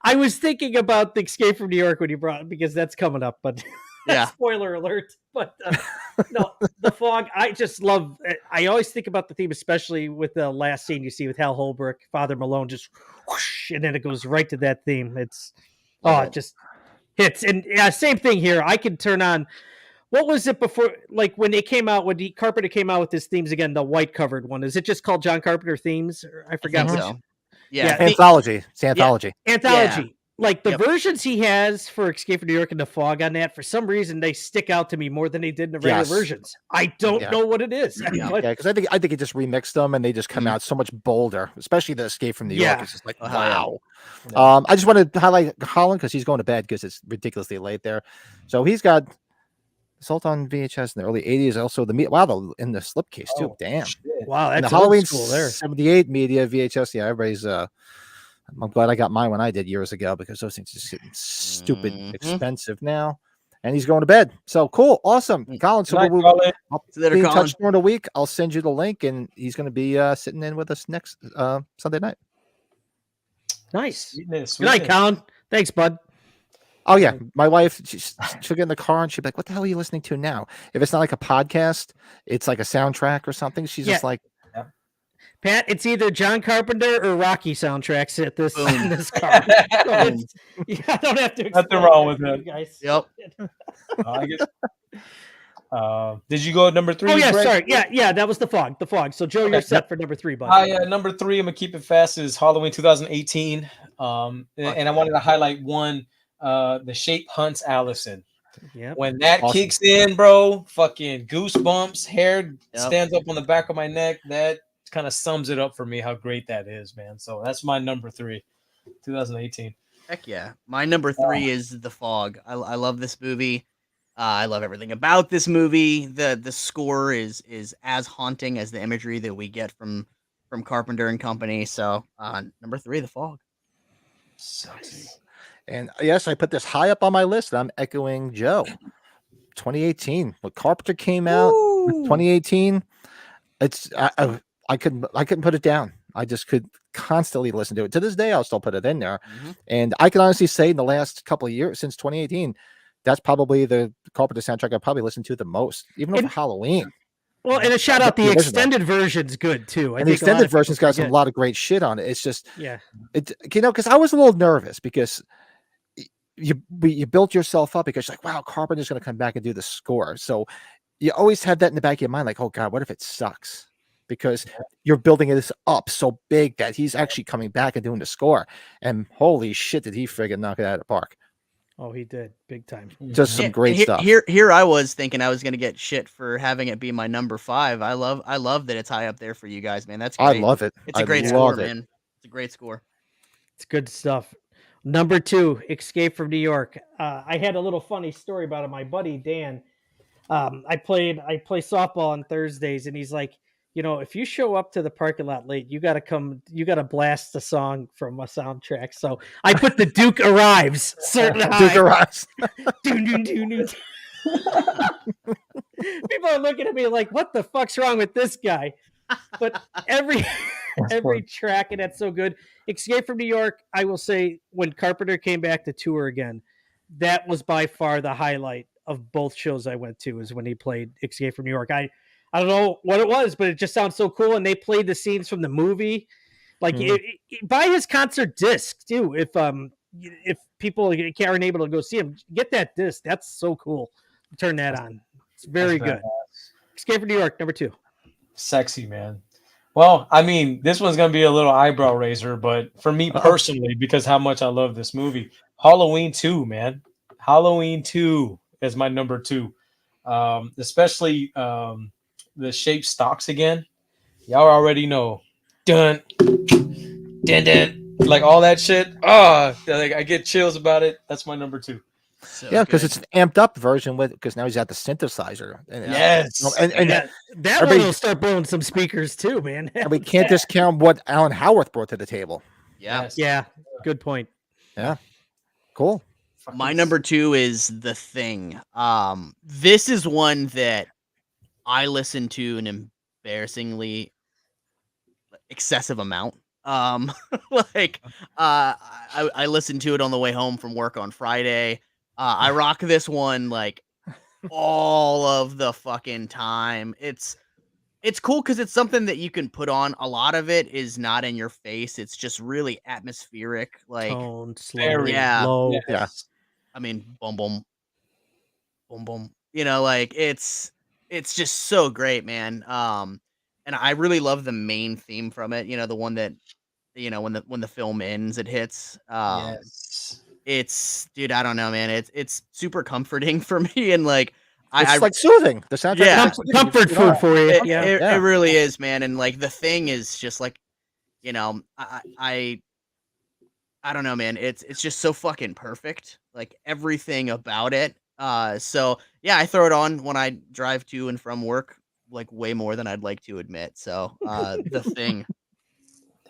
I was thinking about the Escape from New York when you brought it because that's coming up, but yeah, spoiler alert. But no, The Fog. I just love. I always think about the theme, especially with the last scene you see with Hal Holbrook, Father Malone, just whoosh, and then it goes right to that theme. It's it just hits. And yeah, same thing here. I can turn on. What was it before? Like when they came out, when Carpenter came out with his themes again, the white covered one. Is it just called John Carpenter Themes? I forgot which. So. Yeah, anthology. It's anthology. Yeah, anthology. Yeah. Like the versions he has for Escape from New York and The Fog on that, for some reason they stick out to me more than they did in the regular versions. I don't know what it is. Yeah, because I think he just remixed them and they just come out so much bolder, especially the Escape from New York. It's just like wow. Yeah. I just wanted to highlight Holland because he's going to bed because it's ridiculously late there. So he's got Assault on VHS in the early 80s. Also the in the slipcase too. Oh, damn. Shit. Wow, that's the Halloween school there. 78 media VHS. Yeah, everybody's I'm glad I got mine when I did years ago because those things are just getting stupid expensive now. And he's going to bed. So cool. Awesome. Colin, so we'll be in touch during the week. I'll send you the link and he's going to be sitting in with us next Sunday night. Nice. Good night, Colin. Thanks, bud. Oh, yeah. My wife, she'll get in the car and she'll be like, what the hell are you listening to now? If it's not like a podcast, it's like a soundtrack or something. She's just like, Pat, it's either John Carpenter or Rocky soundtracks at this in this car. I don't have to. Nothing wrong with that, guys. Yep. Did you go at number 3? Oh yeah, sorry. Yeah, that was The Fog. The Fog. So Joe, you're set for number 3, bud. Number 3, I'm gonna keep it fast. Is Halloween 2018. And I wanted to highlight one. The Shape hunts Allison. Yeah. When that kicks in, bro, fucking goosebumps, hair stands up on the back of my neck. That kind of sums it up for me how great that is, man. So that's my number 3, 2018. Heck yeah. My number 3 is The Fog. I love this movie. I love everything about this movie. The score is as haunting as the imagery that we get from Carpenter and company. So number 3, The Fog. Sexy. And yes, I put this high up on my list. I'm echoing Joe. 2018, when Carpenter came out, 2018. It's I couldn't put it down. I just could constantly listen to it. To this day, I'll still put it in there. And I can honestly say in the last couple of years, since 2018, that's probably the Carpenter soundtrack I probably listened to the most, even over Halloween. Well, and a shout out, the extended version's good too. And the extended version's got a lot of great shit on it. It's just, because I was a little nervous because you built yourself up because you're like, wow, Carpenter's going to come back and do the score. So you always have that in the back of your mind, like, oh God, what if it sucks? Because you're building this up so big that he's actually coming back and doing the score. And holy shit, did he friggin' knock it out of the park? Oh, he did big time. Just some great stuff. Here I was thinking I was gonna get shit for having it be my number 5. I love that it's high up there for you guys, man. That's great. I love it. It's a great score, man. It's a great score. It's good stuff. Number 2, Escape from New York. I had a little funny story about it. My buddy Dan, I play softball on Thursdays, and he's like, if you show up to the parking lot late, you got to blast a song from a soundtrack. So I put the Duke Arrives. Certain Duke Arrives. People are looking at me like, what the fuck's wrong with this guy? But every track, and that's so good. Escape from New York, I will say, when Carpenter came back to tour again, that was by far the highlight of both shows I went to, is when he played Escape from New York. I don't know what it was, but it just sounds so cool. And they played the scenes from the movie. Like, buy his concert disc too. If people aren't able to go see him, get that disc. That's so cool. Turn that on. It's very good. Escape from New York, number 2. Sexy, man. Well, I mean, this one's going to be a little eyebrow raiser, but for me personally, because how much I love this movie, Halloween 2, man. Halloween 2 is my number 2. Especially the shape stocks again. Y'all already know. Dun, dun, dun. Like all that shit. Like I get chills about it. That's my number 2. So yeah, because it's an amped up version because now he's got the synthesizer. And, yes, and that one will start blowing some speakers too, man. And we can't discount what Alan Howarth brought to the table. Yeah, good point. Yeah, cool. My number 2 is The Thing. This is one that I listen to an embarrassingly excessive amount. I listened to it on the way home from work on Friday. I rock this one like all of the fucking time. It's cool because it's something that you can put on. A lot of it is not in your face. It's just really atmospheric, like tone, slow, low. Yeah. I mean, boom, boom, boom, boom. Like it's just so great, man. And I really love the main theme from it. The one that, when the film ends, it hits. Yes. It's, dude, I don't know, man. It's super comforting for me, and like it's like soothing. The soundtrack, yeah, comfort food for you. It really is, man. And like The Thing is just like, I don't know, man. It's just so fucking perfect. Like everything about it. So yeah, I throw it on when I drive to and from work, like way more than I'd like to admit. So The Thing.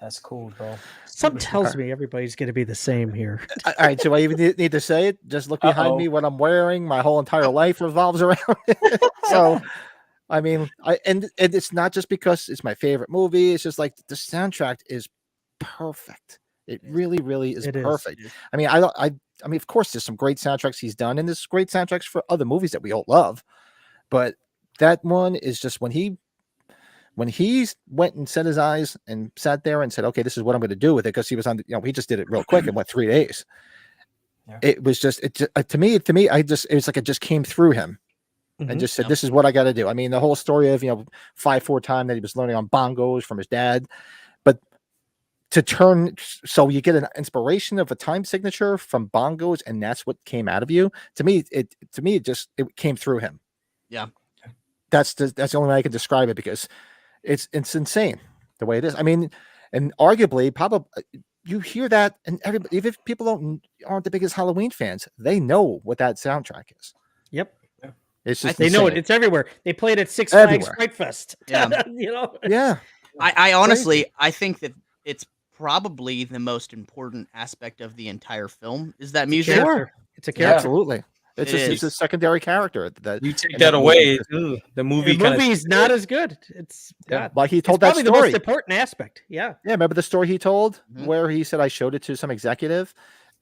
That's cool, bro. Something tells me everybody's going to be the same here. All right, so I even need to say it. Just look behind me. What I'm wearing, my whole entire life revolves around it. So, I mean, and it's not just because it's my favorite movie. It's just like the soundtrack is perfect. It really, really is perfect. I mean, I mean, of course, there's some great soundtracks he's done, and there's great soundtracks for other movies that we all love. But that one is just when he went and set his eyes and sat there and said, okay, this is what I'm going to do with it. Cause he was on, he just did it real quick in 3 days. Yeah. It was just, to me, it was like, it just came through him and just said, this is what I got to do. I mean, the whole story of, 5/4 time that he was learning on bongos from his dad, but to turn, so you get an inspiration of a time signature from bongos. And that's what came out of you. To me, it came through him. Yeah. That's the only way I can describe it, because it's insane the way it is. I mean, and arguably, probably you hear that, and everybody, even if people aren't the biggest Halloween fans, they know what that soundtrack is. Yep, it's just they know it. It's everywhere. They play it at Six Flags Fright Fest. Yeah, Yeah. I honestly, I think that it's probably the most important aspect of the entire film is that music. Sure. It's a character. Absolutely. It's a secondary character that you take that away. The movie's not as good. It's like he told that story. Probably the most important aspect. Yeah. Remember the story he told where he said, I showed it to some executive,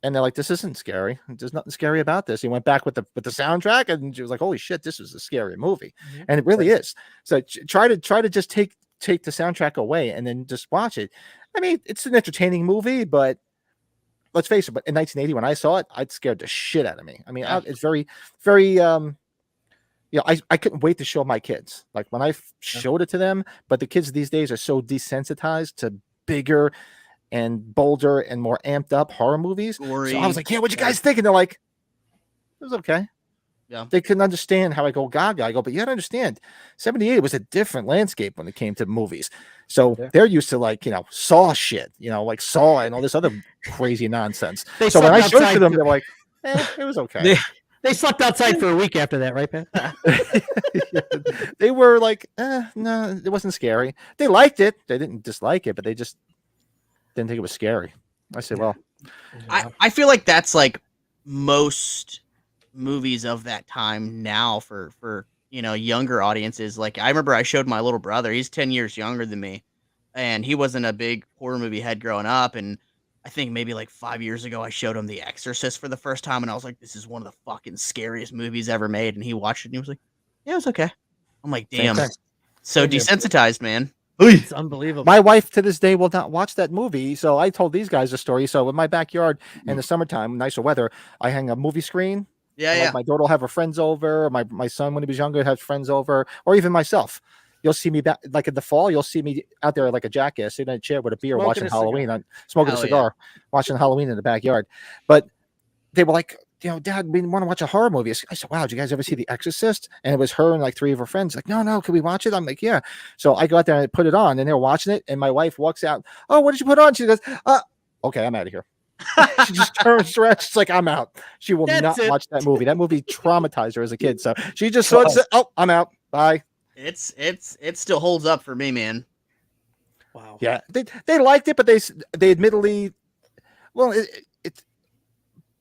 and they're like, "This isn't scary. There's nothing scary about this." He went back with the soundtrack, and she was like, "Holy shit, this is a scary movie," and it really is. So try to just take the soundtrack away and then just watch it. I mean, it's an entertaining movie, but let's face it, but in 1980 when I saw it, it scared the shit out of me. I mean, it's very, very. I couldn't wait to show my kids. Like when I showed it to them, but the kids these days are so desensitized to bigger and bolder and more amped up horror movies. Gory. So I was like, "Yeah, what you guys think?" And they're like, "It was okay." Yeah. They couldn't understand how I go gaga. I go, but you gotta understand, 78 was a different landscape when it came to movies. So they're used to like, Saw shit, like Saw and all this other crazy nonsense. So when I showed it to them, they're like, it was okay. They slept outside for a week after that, right, Pat? They were like, no, it wasn't scary. They liked it. They didn't dislike it, but they just didn't think it was scary. I said, well, I feel like that's like most movies of that time now for younger audiences. Like I remember I showed my little brother, he's 10 years younger than me, and he wasn't a big horror movie head growing up, and I think maybe like 5 years ago I showed him The Exorcist for the first time, and I was like, this is one of the fucking scariest movies ever made, and he watched it and he was like, yeah, it was okay. I'm like, damn. So desensitized, man. It's unbelievable. My wife to this day will not watch that movie. So I told these guys a story. So in my backyard in the summertime, nicer weather, I hang a movie screen. Yeah. Like my daughter will have her friends over. Or my son, when he was younger, has friends over, or even myself. You'll see me back, like in the fall. You'll see me out there like a jackass, sitting in a chair with a beer, watching Halloween, smoking a cigar, watching Halloween in the backyard. But they were like, Dad, we want to watch a horror movie. I said, wow, did you guys ever see The Exorcist? And it was her and like 3 of her friends. Like, no, can we watch it? I'm like, yeah. So I go out there and I put it on, and they're watching it. And my wife walks out. Oh, what did you put on? She goes, okay, I'm out of here. She just turns around. She's like, I'm out. She will not watch that movie. That movie traumatized her as a kid. So she just saw it and said, oh, I'm out. Bye. It still holds up for me, man. Wow. Yeah, they liked it, but they admittedly, well,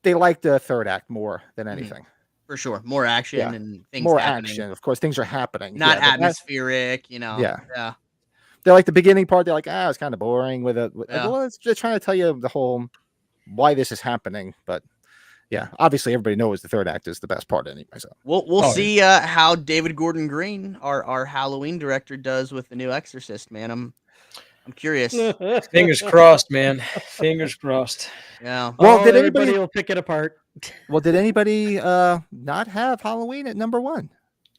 they liked the third act more than anything. For sure, more action and things. More happening. action, of course. Things are happening. Not atmospheric, Yeah. Yeah. They're like the beginning part. They're like, it's kind of boring with it. Well, it's just trying to tell you the whole why this is happening, but. Yeah, obviously everybody knows the third act is the best part anyway. So we'll see how David Gordon Green, our Halloween director, does with the new Exorcist. Man, I'm curious. Fingers crossed, man. Fingers crossed. Yeah. Well, did anybody will pick it apart? Well, did anybody not have Halloween at number 1?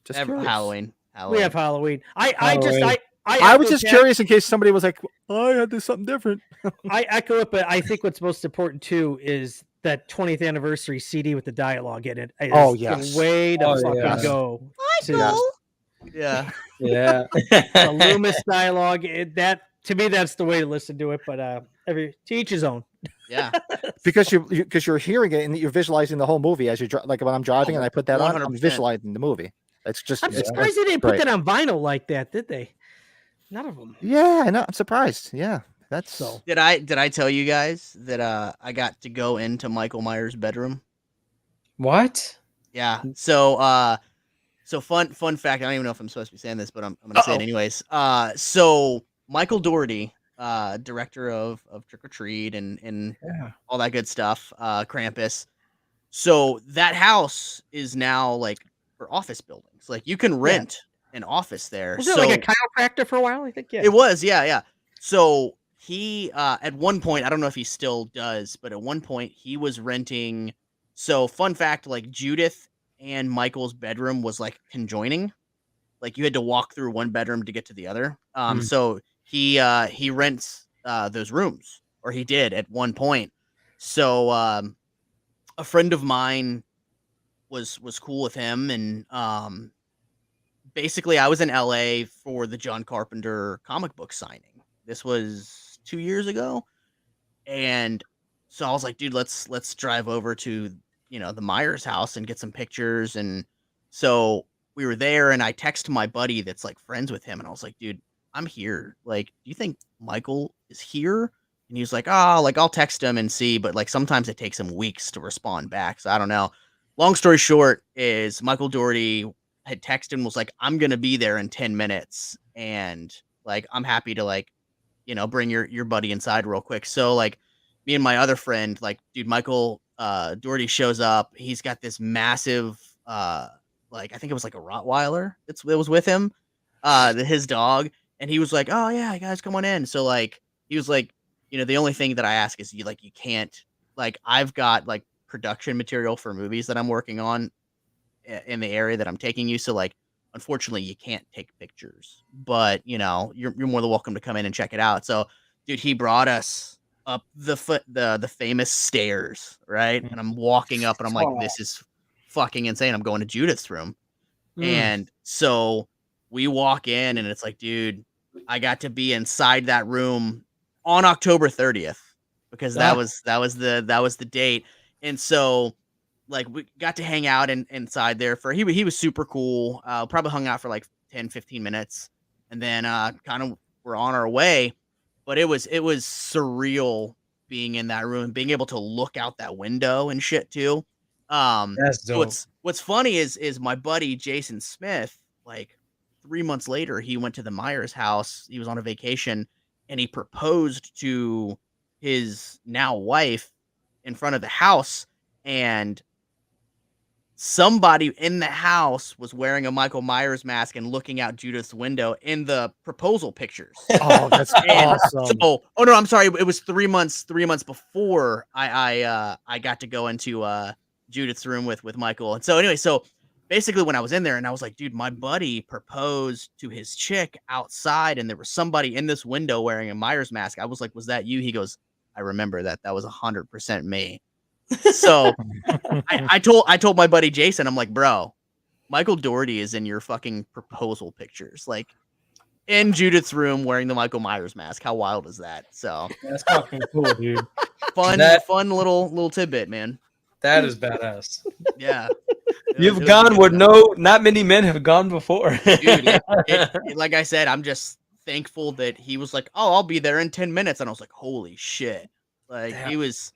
Just Halloween. We have Halloween. I was just curious in case somebody was like, I had to do something different. I echo it, but I think what's most important too is that 20th anniversary CD with the dialogue in it. Oh, yes. The way to fucking go. Yeah. The Loomis dialogue. To me, that's the way to listen to it. But to each his own. Yeah. because you're hearing it and you're visualizing the whole movie as you like when I'm driving and I put that 100%. On, I'm visualizing the movie. It's just. I'm surprised they didn't put that on vinyl like that, did they? None of them. Yeah, I know. I'm surprised. Yeah. That's so. Did I tell you guys that I got to go into Michael Myers' bedroom? What? Yeah. So fun fact. I don't even know if I'm supposed to be saying this, but I'm gonna say it anyways. So Michael Dougherty, director of Trick or Treat and all that good stuff, Krampus. So that house is now like for office buildings. Like you can rent an office there. Was it like a chiropractor for a while? I think it was. Yeah. So he at one point, I don't know if he still does, but at one point he was renting. So fun fact, like Judith and Michael's bedroom was like conjoining. Like you had to walk through one bedroom to get to the other. So he rents those rooms, or he did at one point. So a friend of mine was cool with him, and basically I was in LA for the John Carpenter comic book signing. This was 2 years ago, and so I was like, dude, let's drive over to the Myers house and get some pictures. And so we were there, and I texted my buddy that's like friends with him, and I was like, dude, I'm here. Like, do you think Michael is here? And he was like, I'll text him and see, but like sometimes it takes him weeks to respond back, so I don't know. Long story short is Michael Dougherty had texted and was like, I'm gonna be there in 10 minutes, and like I'm happy to like bring your buddy inside real quick. So like me and my other friend, like, dude, Michael Dougherty shows up. He's got this massive like I think it was like a Rottweiler it was with him, his dog, and he was like, oh yeah, guys, come on in. So like he was like, the only thing that I ask is you can't like I've got like production material for movies that I'm working on in the area that I'm taking you. So like, unfortunately, you can't take pictures, but you know, you're more than welcome to come in and check it out. So, dude, he brought us up the famous stairs, right? And I'm walking up, and I'm like, this is fucking insane. I'm going to Judith's room, and so we walk in, and it's like, dude, I got to be inside that room on October 30th because that was the date, and so. Like we got to hang out inside there for he was super cool. Probably hung out for like 10, 15 minutes and then kind of we're on our way. But it was surreal being in that room, being able to look out that window and shit too. That's dope. What's funny is my buddy Jason Smith, like 3 months later, he went to the Myers house. He was on a vacation and he proposed to his now wife in front of the house, and somebody in the house was wearing a Michael Myers mask and looking out Judith's window in the proposal pictures. Oh, that's awesome. So, oh no, I'm sorry. It was 3 months before I got to go into Judith's room with Michael. And so anyway, so basically when I was in there and I was like, dude, my buddy proposed to his chick outside and there was somebody in this window wearing a Myers mask. I was like, was that you? He goes, I remember that. That was 100% me. So I told my buddy Jason, I'm like, bro, Michael Dougherty is in your fucking proposal pictures, like in Judith's room wearing the Michael Myers mask. How wild is that? So that's fucking cool, dude. Fun little tidbit, man. That is badass. Yeah. You've gone where not many men have gone before. Dude, like I said, I'm just thankful that he was like, oh, I'll be there in 10 minutes. And I was like, holy shit. Like he was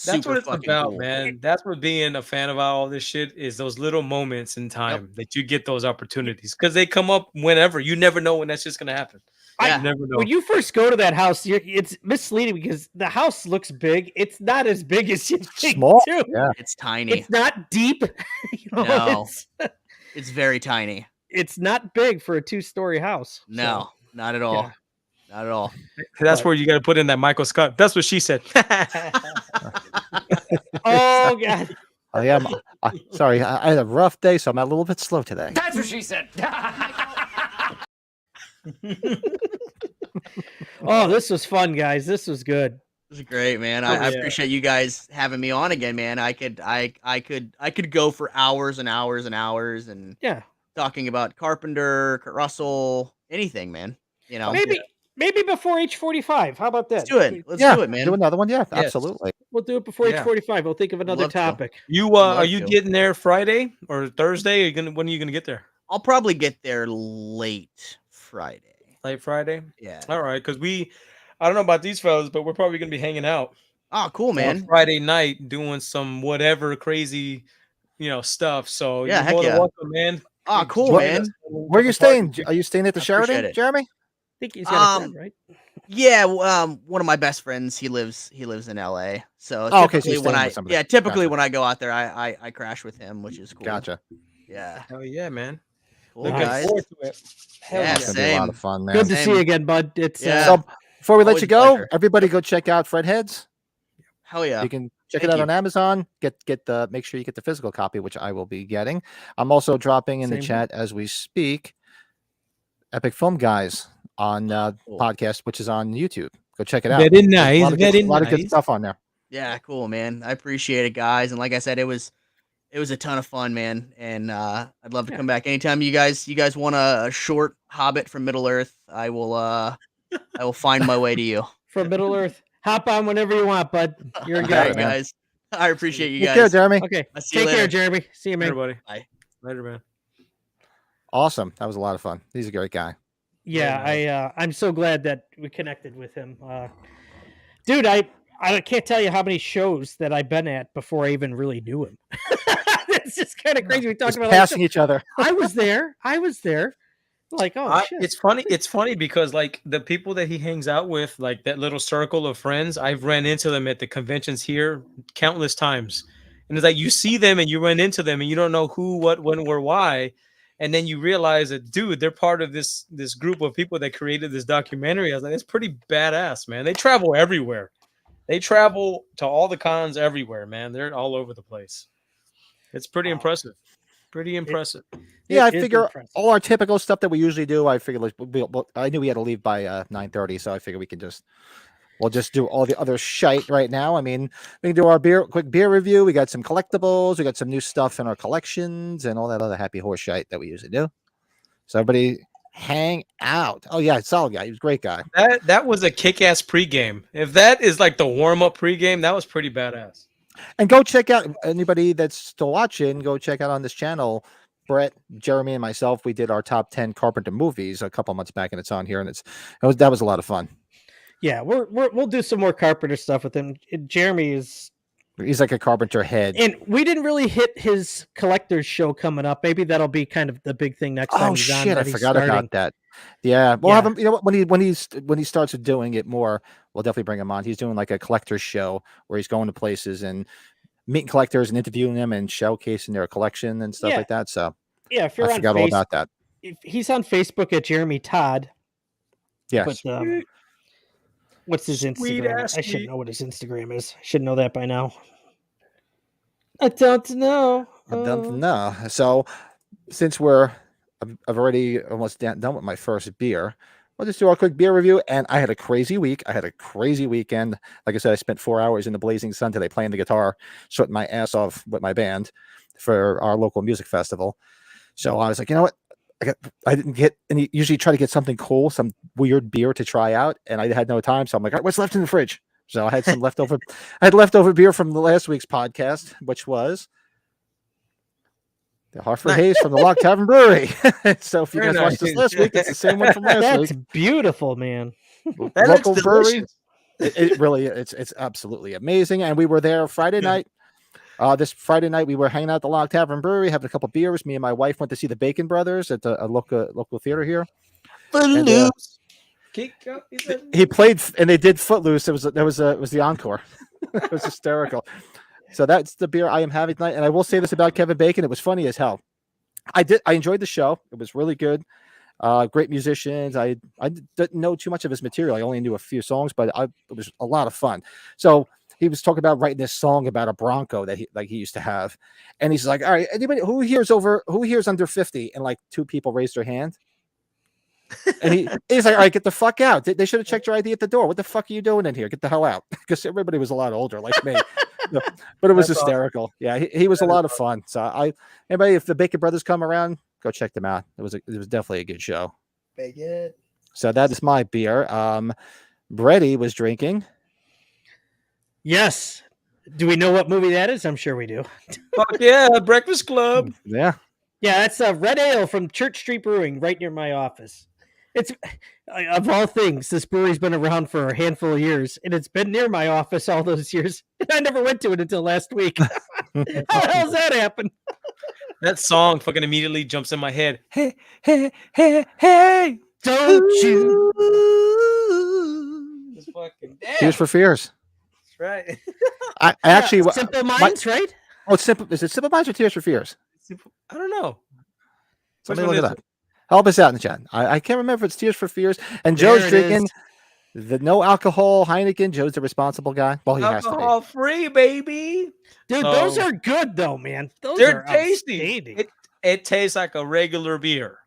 That's what it's fucking about, cool. man. That's what being a fan of all this shit is, those little moments in time that you get those opportunities because they come up whenever. You never know when that's just going to happen. Yeah. You never know. When you first go to that house, it's misleading because the house looks big. It's not as big as you think. Small. Too. Yeah. It's tiny. It's not deep. No. It's very tiny. It's not big for a 2-story house. No, not at all. Yeah. Not at all. That's where you got to put in that Michael Scott. That's what she said. Oh, God. Oh, yeah. Sorry, I had a rough day, so I'm a little bit slow today. That's what she said. Oh, this was fun, guys. This was good. This is great, man. I appreciate you guys having me on again, man. I could go for hours and hours and hours and talking about Carpenter, Kurt Russell, anything, man. You know, maybe before H45. How about that? Let's do it. Let's do it, man. Do another one. Yeah, absolutely. We'll do it before H45. We'll think of another topic. Are you getting there Friday or Thursday? When are you gonna get there? I'll probably get there late Friday. Late Friday? Yeah. All right, because I don't know about these fellas, but we're probably gonna be hanging out. Oh, cool, man. On Friday night doing some whatever crazy, stuff. So yeah, you're more than welcome, man. Oh, cool, man. Where are you staying? Are you staying at the Sheraton, Jeremy? I think he's got a friend, right? Yeah, one of my best friends, he lives in LA. So typically when I go out there, I crash with him, which is cool. Gotcha. Yeah. Oh yeah, man. Cool, guys. Yeah, it's gonna be a lot of fun, man. Good to see you again, bud. It's so before we let Always you go, pleasure. everybody go check out FredHeads. Hell yeah. You can check it out on Amazon. Make sure you get the physical copy, which I will be getting. I'm also dropping in the chat as we speak. Epic Film Guys on podcast, which is on YouTube. Go check it out. Very nice. A lot of good stuff on there. Yeah, cool, man. I appreciate it, guys. And like I said, it was a ton of fun, man. And I'd love to come back anytime you guys want a short Hobbit from Middle Earth. I will find my way to you. From Middle Earth. Hop on whenever you want, bud. You're a guy, guys. I appreciate you Take guys. care, Jeremy. Okay. I'll see you Take later. care, Jeremy. See you, man. Everybody. Bye. Later, man. Awesome. That was a lot of fun. He's a great guy. Yeah, I'm so glad that we connected with him. Dude, I can't tell you how many shows that I've been at before I even really knew him. It's just kind of crazy. We talked about passing each other. I was there. Like, shit. It's funny because like the people that he hangs out with, like that little circle of friends, I've ran into them at the conventions here countless times. And it's like you see them and you run into them and you don't know who, what, when, where, why. And then you realize that, dude, they're part of this group of people that created this documentary. I was like, it's pretty badass, man. They travel everywhere. They travel to all the cons everywhere, man. They're all over the place. It's pretty impressive. Pretty impressive. Yeah, I figure all our typical stuff that we usually do. I figured I knew we had to leave by 9:30, so I figured we'll just do all the other shite right now. I mean, we can do our quick beer review. We got some collectibles. We got some new stuff in our collections and all that other happy horse shite that we usually do. So everybody hang out. Oh yeah, solid guy. He was a great guy. That was a kick-ass pregame. If that is like the warm-up pregame, that was pretty badass. And go check out anybody that's still watching. Go check out on this channel. Brett, Jeremy, and myself. We did our top 10 Carpenter movies a couple months back, and it's on here. And that was a lot of fun. Yeah, we'll do some more Carpenter stuff with him. He's like a Carpenter head. And we didn't really hit his collector's show coming up. Maybe that'll be kind of the big thing next time. Oh shit, I forgot about that. Yeah, we'll have him. You know what? When he starts doing it more, we'll definitely bring him on. He's doing like a collector's show where he's going to places and meeting collectors and interviewing them and showcasing their collection and stuff like that. So yeah, if you're I forgot all about that. If he's on Facebook at Jeremy Todd. Yes. But, what's his Instagram? I should know what his Instagram is. I should know that by now. I don't know. So since I've already almost done with my first beer, we'll just do our quick beer review. And I had a crazy week. I had a crazy weekend. Like I said, I spent 4 hours in the blazing sun today playing the guitar, sweating my ass off with my band for our local music festival. So I was like, you know what? I didn't get any. Usually try to get something cool, some weird beer to try out, and I had no time. So I'm like, all right, what's left in the fridge? So I had some leftover. I had leftover beer from the last week's podcast, which was the Hartford Haze from the Log Tavern Brewery. So if you guys watched this last week, it's the same one from last week. That's beautiful, man. That local brewery. It really, it's absolutely amazing. And we were there Friday night. This Friday night, we were hanging out at the Log Tavern Brewery, having a couple beers. Me and my wife went to see the Bacon Brothers at a local theater here. And, he played, and they did Footloose. It was the encore. It was hysterical. So that's the beer I am having tonight. And I will say this about Kevin Bacon: it was funny as hell. I enjoyed the show. It was really good. Great musicians. I didn't know too much of his material. I only knew a few songs, but it was a lot of fun. So he was talking about writing this song about a Bronco that he used to have, and he's like, "All right, anybody who here's under 50?" And like 2 people raised their hand. And he's like, "All right, get the fuck out. They should have checked your ID at the door. What the fuck are you doing in here? Get the hell out." Because everybody was a lot older, like me. But it was hysterical. Awesome. Yeah, he was a lot of fun. So anybody, if the Bacon Brothers come around, go check them out. It was definitely a good show. Bacon. So that is my beer. Brady was drinking. Yes. Do we know what movie that is? I'm sure we do. Fuck yeah, Breakfast Club. Yeah. Yeah, that's a red ale from Church Street Brewing right near my office. It's, of all things, this brewery's been around for a handful of years, and it's been near my office all those years. And I never went to it until last week. How the hell's that happen? That song fucking immediately jumps in my head. Hey, hey, hey, hey. Don't you? It's fucking damn. Tears for Fears. That's right. I actually Simple Minds, right? Oh, Simple. Is it Simple Minds or Tears for Fears? I don't know. Somebody look it up. Help us out in the chat. I can't remember if it's Tears for Fears. And Joe's drinking the no alcohol Heineken. Joe's the responsible guy. Well, he has to be. Alcohol free, baby. Dude, those are good though, man. They're tasty. It tastes like a regular beer.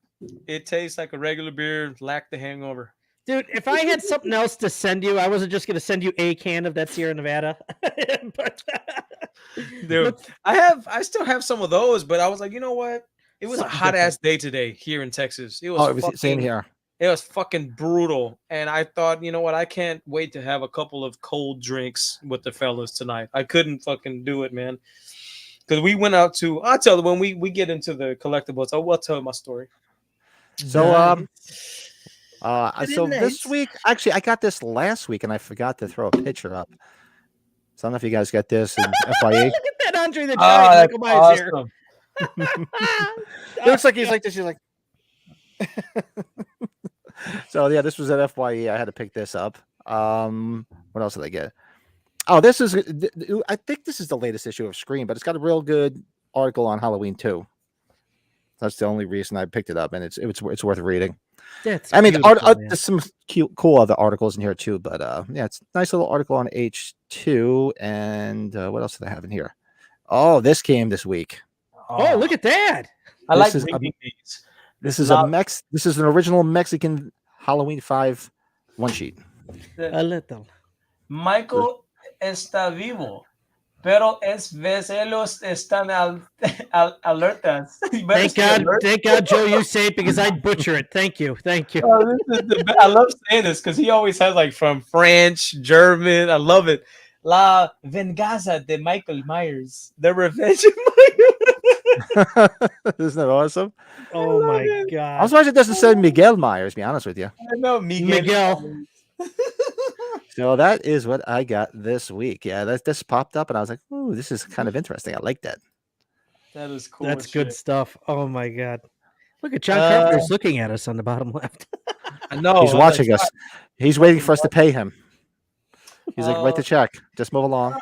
It tastes like a regular beer. Lack the hangover. Dude, if I had something else to send you, I wasn't just going to send you a can of that Sierra Nevada. Dude, I still have some of those, but I was like, you know what? It was a hot ass day today here in Texas. It was same here. It was fucking brutal. And I thought, you know what? I can't wait to have a couple of cold drinks with the fellas tonight. I couldn't fucking do it, man. Because we went out to, I'll tell you, when we get into the collectibles, I will tell my story. So, this week, actually, I got this last week and I forgot to throw a picture up. So I don't know if you guys got this in FYE. Look at that Andre the Giant Michael Myers here. It looks like he's like this. He's like. So yeah, this was at FYE. I had to pick this up. What else did I get? Oh, this is. I think this is the latest issue of Scream, but it's got a real good article on Halloween too. That's the only reason I picked it up, and it's worth reading. That's I mean, beautiful, man. there's some cool other articles in here too, but yeah, it's a nice little article on H2. And what else did I have in here? Oh, this came this week. Oh, look at that! I This like is reading these. This is Not- This is an original Mexican Halloween 5 one sheet. A little. Michael está vivo, pero es veces están alertas. Thank God, Joe, you say it because I'd butcher it. Thank you. Oh, I love saying this because he always has like from French, German. I love it. La venganza de Michael Myers. The revenge of Michael. Isn't that awesome? Oh my I'm God. surprised it doesn't say Miguel Myers, to be honest with you. I know Miguel. So that is what I got this week. Yeah, this popped up, and I was like, "Ooh, this is kind of interesting. I like that." That is cool. That's as good shit. stuff. Oh my God. Look at John Carpenter's looking at us on the bottom left. I know. He's watching us. He's waiting for us to pay him. He's like, "Write the check. Just move along."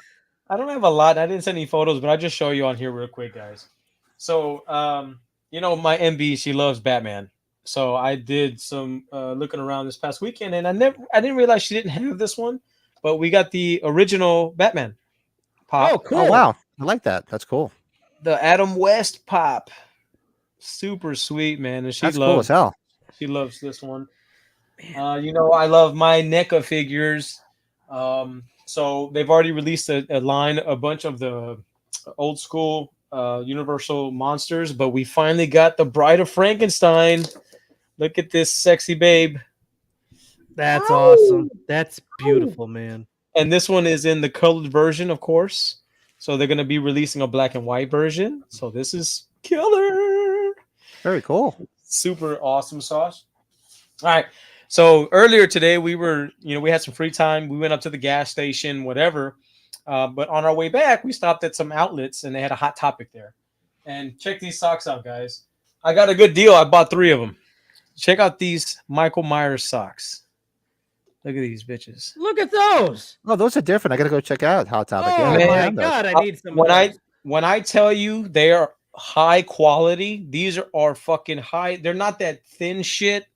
I don't have a lot. I didn't send any photos, but I'll just show you on here real quick, guys. So, you know, my MB, she loves Batman. So I did some looking around this past weekend, and I didn't realize she didn't have this one, but we got the original Batman pop. Oh, cool. Oh wow, I like that. That's cool. The Adam West pop. Super sweet, man. And she That's cool as hell. She loves this one. You know, I love my NECA figures. So they've already released a bunch of the old school Universal monsters, but we finally got the Bride of Frankenstein. Look at this sexy babe. That's awesome. That's beautiful, man. And this one is in the colored version, of course. So they're going to be releasing a black and white version. So this is killer. Very cool. Super awesome sauce. All right. So earlier today, we had some free time. We went up to the gas station, whatever. But on our way back, we stopped at some outlets and they had a Hot Topic there. And check these socks out, guys. I got a good deal. I bought 3 of them. Check out these Michael Myers socks. Look at these bitches. Look at those. Oh, those are different. I gotta go check out Hot Topic. Oh Yeah, my I know. God, I need some. When I tell you they are high quality, these are fucking high. They're not that thin shit.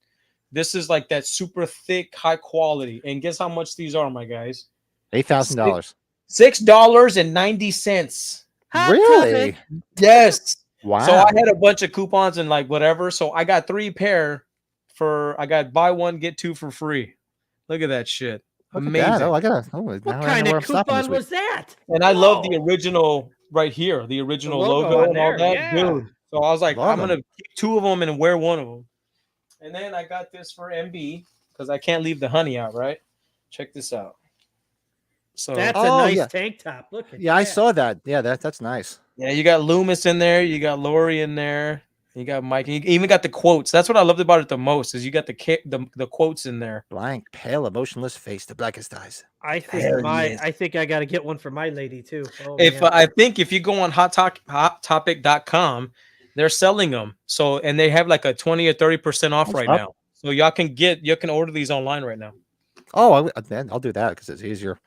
This is like that super thick, high quality. And guess how much these are, my guys? $8,000. $6.90. Really? Yes. Wow. So I had a bunch of coupons and like whatever. So I got 3 pair I got buy 1, get 2 for free. Look at that shit. Look at Amazing. that. Oh, I gotta. Oh, What now I know kind where of I'm stopping this coupon week. was that? And I love the original right here, the original logo logo on and all there, that. yeah. Dude. So I was like, Love I'm going to keep 2 of them and wear 1 of them. And then I got this for MB because I can't leave the honey out, right? Check this out. So That's a Oh, nice yeah. tank top. Look at Yeah, I that. saw that. Yeah, that's nice. yeah, you got Loomis in there, you got Lori in there, you got Mike, and you even got the quotes. That's what I loved about it the most is you got the quotes in there. Blank, pale, emotionless face, the blackest eyes. I think Hell yes. I think I got to get one for my lady too. Oh, If man. I think if you go on hottopic.com, they're selling them. So and they have like a 20 or 30% off right now. So you can order these online right now. Oh, I'll do that because it's easier.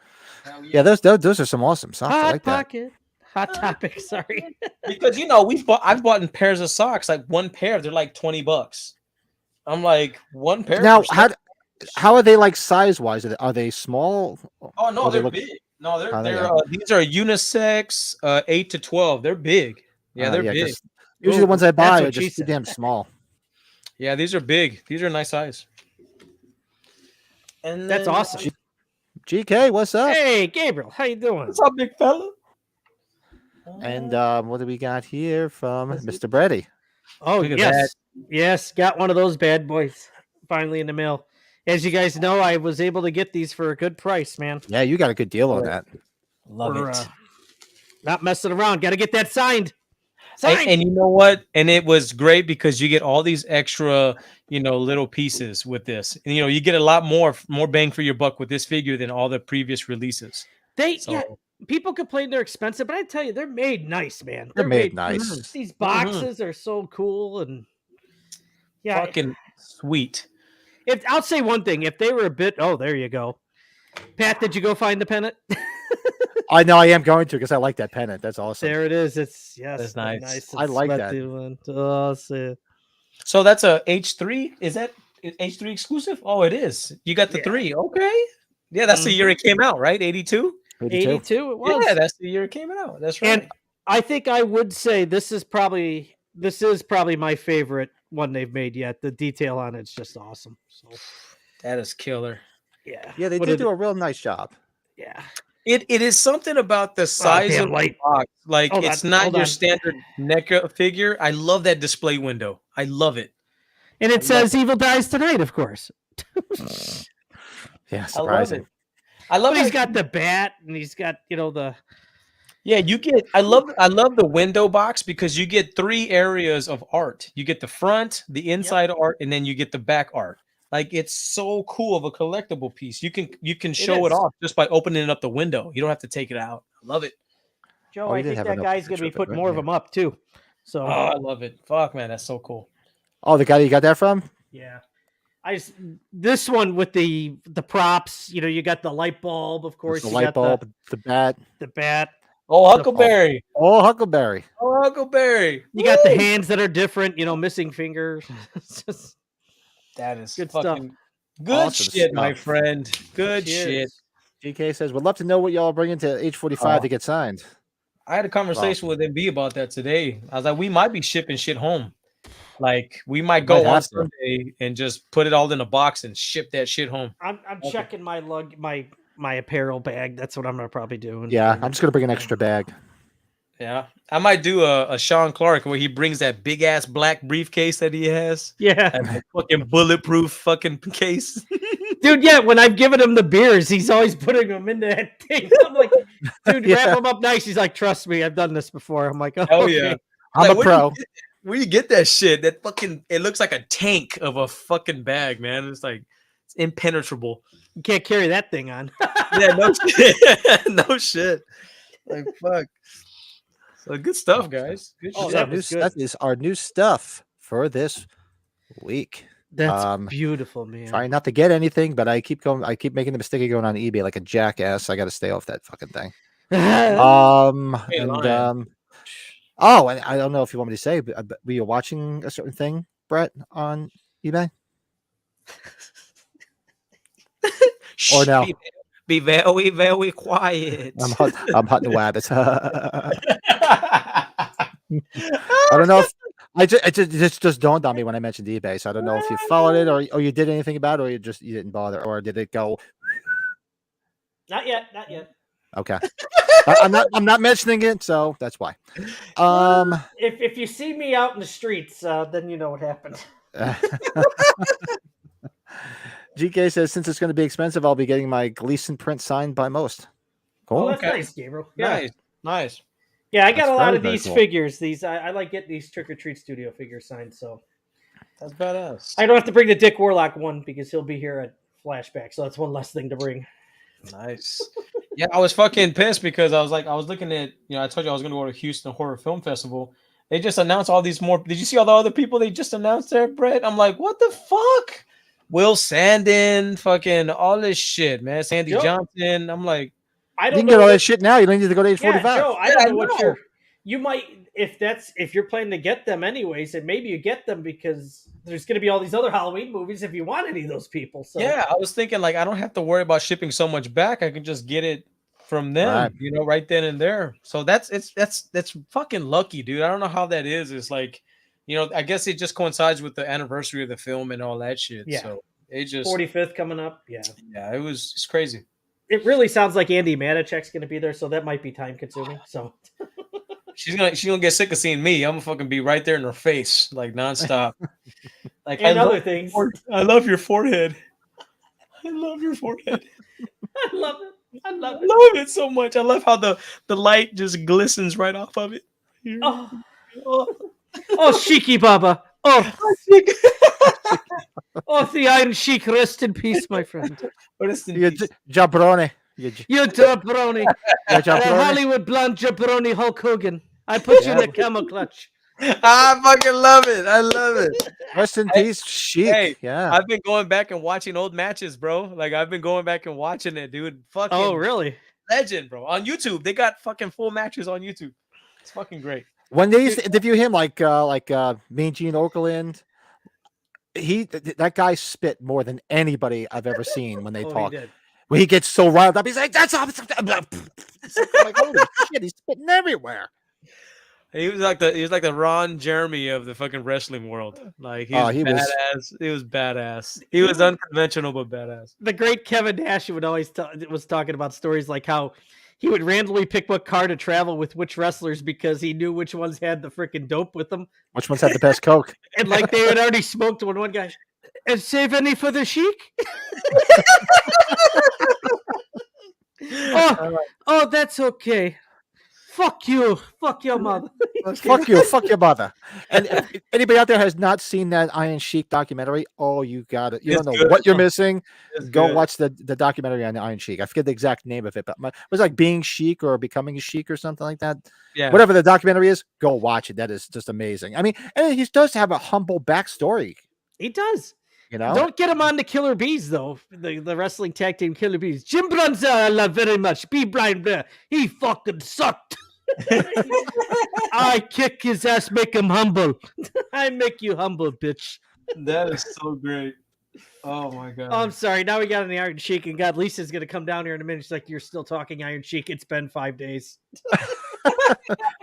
Yeah, those are some awesome socks. I Hot like that. Pocket, Hot Topic. Sorry. Because I've bought in pairs of socks, like one pair, they're like $20. I'm like one pair. Now, for how are they like size wise? Are they small? Oh no, Or they they're look- big. No, Oh, they they're are. these are unisex 8 to 12. They're big. Yeah, they're big. 'cause Usually the ones I That's buy what are she just too said. damn small. Yeah, these are big. These are a nice size. And That's then- awesome. GK, what's up? Hey, Gabriel, how you doing? What's up, big fella? And what do we got here from Mr. Brady? Oh, Look at yes. Yes, got one of those bad boys finally in the mail. As you guys know, I was able to get these for a good price, man. Yeah, you got a good deal on that. Love We're, it. Not messing around. Got to get that signed. And you know what? And it was great because you get all these extra, little pieces with this. And, you get a lot more bang for your buck with this figure than all the previous releases. People complain they're expensive, but I tell you, they're made nice, man. They're made nice. These boxes are so cool, and yeah, Fucking sweet. If I'll say one thing, if they were a bit, oh, there you go, Pat. Did you go find the pennant? I know I am going to because I like that pennant. That's awesome. There it is. It's That's nice. I like that. One. Oh, so that's a H3. Is that H3 exclusive? Oh, it is. You got the 3. Okay. Yeah, that's the year it came out, right? 82? 82 it was. Yeah, that's the year it came out. That's right. And I think I would say this is probably my favorite one they've made yet. The detail on it's just awesome. So that is killer. Yeah. Yeah, they did do a real nice job. Yeah. It is something about the size of the box. Like it's not your standard NECA figure. I love that display window. I love it. And it says "Evil Dies Tonight," of course. Yeah, surprising. I love he's got the bat and he's got, the Yeah, you get I love the window box because you get 3 areas of art. You get the front, the inside art, and then you get the back art. Like it's so cool of a collectible piece. You can show it off just by opening up the window. You don't have to take it out. I love it. Joe, I think that guy's gonna be putting more of them up too. So I love it. Fuck man, that's so cool. Oh, the guy you got that from? Yeah. This one with the props, you got the light bulb, of course. The light bulb, the bat. The bat. Oh, Huckleberry. Oh, Huckleberry. Oh, Huckleberry. You got the hands that are different, missing fingers. That is good fucking stuff. Good awesome shit, stuff. my friend. Good shit. GK says, would love to know what y'all bring into H45 to get signed. I had a conversation with MB about that today. I was like, we might be shipping shit home. Like, we might go on Sunday and just put it all in a box and ship that shit home. I'm checking my my apparel bag. That's what I'm gonna probably do. Yeah, I'm just gonna bring an extra bag. Yeah, I might do a Sean Clark where he brings that big ass black briefcase that he has. Yeah, and the fucking bulletproof fucking case. Dude, yeah, when I've given him the beers, he's always putting them into that thing. I'm like, dude, wrap them up nice. He's like, trust me, I've done this before. I'm like, oh, okay. Yeah. I'm a pro. Where you get that shit? That fucking, it looks like a tank of a fucking bag, man. It's like, it's impenetrable. You can't carry that thing on. Yeah, no shit. No shit. Like, fuck. So good stuff, guys. Good shit. That is our new stuff for this week. That's beautiful, man. Trying not to get anything, but I keep making the mistake of going on eBay like a jackass. I got to stay off that fucking thing. And I don't know if you want me to say, but were you watching a certain thing, Brett, on eBay? Or no? Be very, very quiet. I'm hunting rabbits. I don't know if it just dawned on me when I mentioned eBay. So I don't know if you followed it or you did anything about it, or you didn't bother, or did it go? Not yet. Okay. I'm not mentioning it, so that's why. If you see me out in the streets, then you know what happened. GK says, since it's going to be expensive, I'll be getting my Gleason print signed by most. Cool. Oh, that's nice, Gabriel. Yeah. Nice. Yeah, I got a lot of these figures. I like getting these Trick or Treat Studio figures signed, so that's badass. I don't have to bring the Dick Warlock one because he'll be here at Flashback, so that's one less thing to bring. Nice. Yeah, I was fucking pissed because I was looking at, I told you I was going to go to Houston Horror Film Festival. They just announced all these more. Did you see all the other people they just announced there, Brett? I'm like, what the fuck? Will Sandin, fucking all this shit, man. Sandy Johnson. I'm like, I don't you can get all that shit now. You don't need to go to H45. Yeah, Joe, I don't know what you might, if you're planning to get them anyways, and maybe you get them because there's going to be all these other Halloween movies if you want any of those people. So yeah, I was thinking like I don't have to worry about shipping so much back. I can just get it from them, right then and there. So that's fucking lucky, dude. I don't know how that is. It's like, I guess it just coincides with the anniversary of the film and all that shit. Yeah. So it just 45th coming up. Yeah. Yeah, it's crazy. It really sounds like Andy Manichek's going to be there, so that might be time consuming. So she's gonna get sick of seeing me. I'm gonna fucking be right there in her face, like nonstop. Like and other things. I love your forehead. I love your forehead. I love it. I love it so much. I love how the light just glistens right off of it. Oh, Shiki Baba. Oh, the Iron Sheik, rest in peace, my friend. Rest in peace. Jabroni. You jabroni. Hollywood blonde jabroni Hulk Hogan. I put you in the camel clutch. I fucking love it. I love it. Rest in peace, Sheik. Hey, yeah. I've been going back and watching old matches, bro. Like I've been going back and watching it, dude. Fucking. Oh, really? Legend, bro. On YouTube, they got fucking full matches on YouTube. It's fucking great. When they used to interview him, like Mean Gene Okerlund, that guy spit more than anybody I've ever seen when they talk. When he gets so riled up, he's like, "That's up." I'm like, holy shit, he's spitting everywhere. He was like the Ron Jeremy of the fucking wrestling world. Like he was badass. He was badass. He was unconventional but badass. The great Kevin Nash would always was talking about stories like how he would randomly pick what car to travel with which wrestlers because he knew which ones had the freaking dope with them. Which ones had the best coke? And like they had already smoked one guy. And save any for the Sheik? oh, that's okay. Fuck you. Fuck your mother. Fuck you. Fuck your mother. And if anybody out there has not seen that Iron Sheik documentary, you got it. You don't know what you're missing. Go watch the documentary on the Iron Sheik. I forget the exact name of it, but it was like Being Sheik or Becoming a Sheik or something like that. Yeah. Whatever the documentary is, go watch it. That is just amazing. I mean, and he does have a humble backstory. He does. You know? Don't get him on the Killer Bees, though. The wrestling tag team Killer Bees. Jim Brunson, I love very much. B. Brian Blair. He fucking sucked. I kick his ass, make him humble. I make you humble, bitch. That is so great. Oh my god. Oh, I'm sorry. Now we got on the Iron Sheik, and God, Lisa's gonna come down here in a minute. She's like, "You're still talking Iron Sheik? It's been 5 days."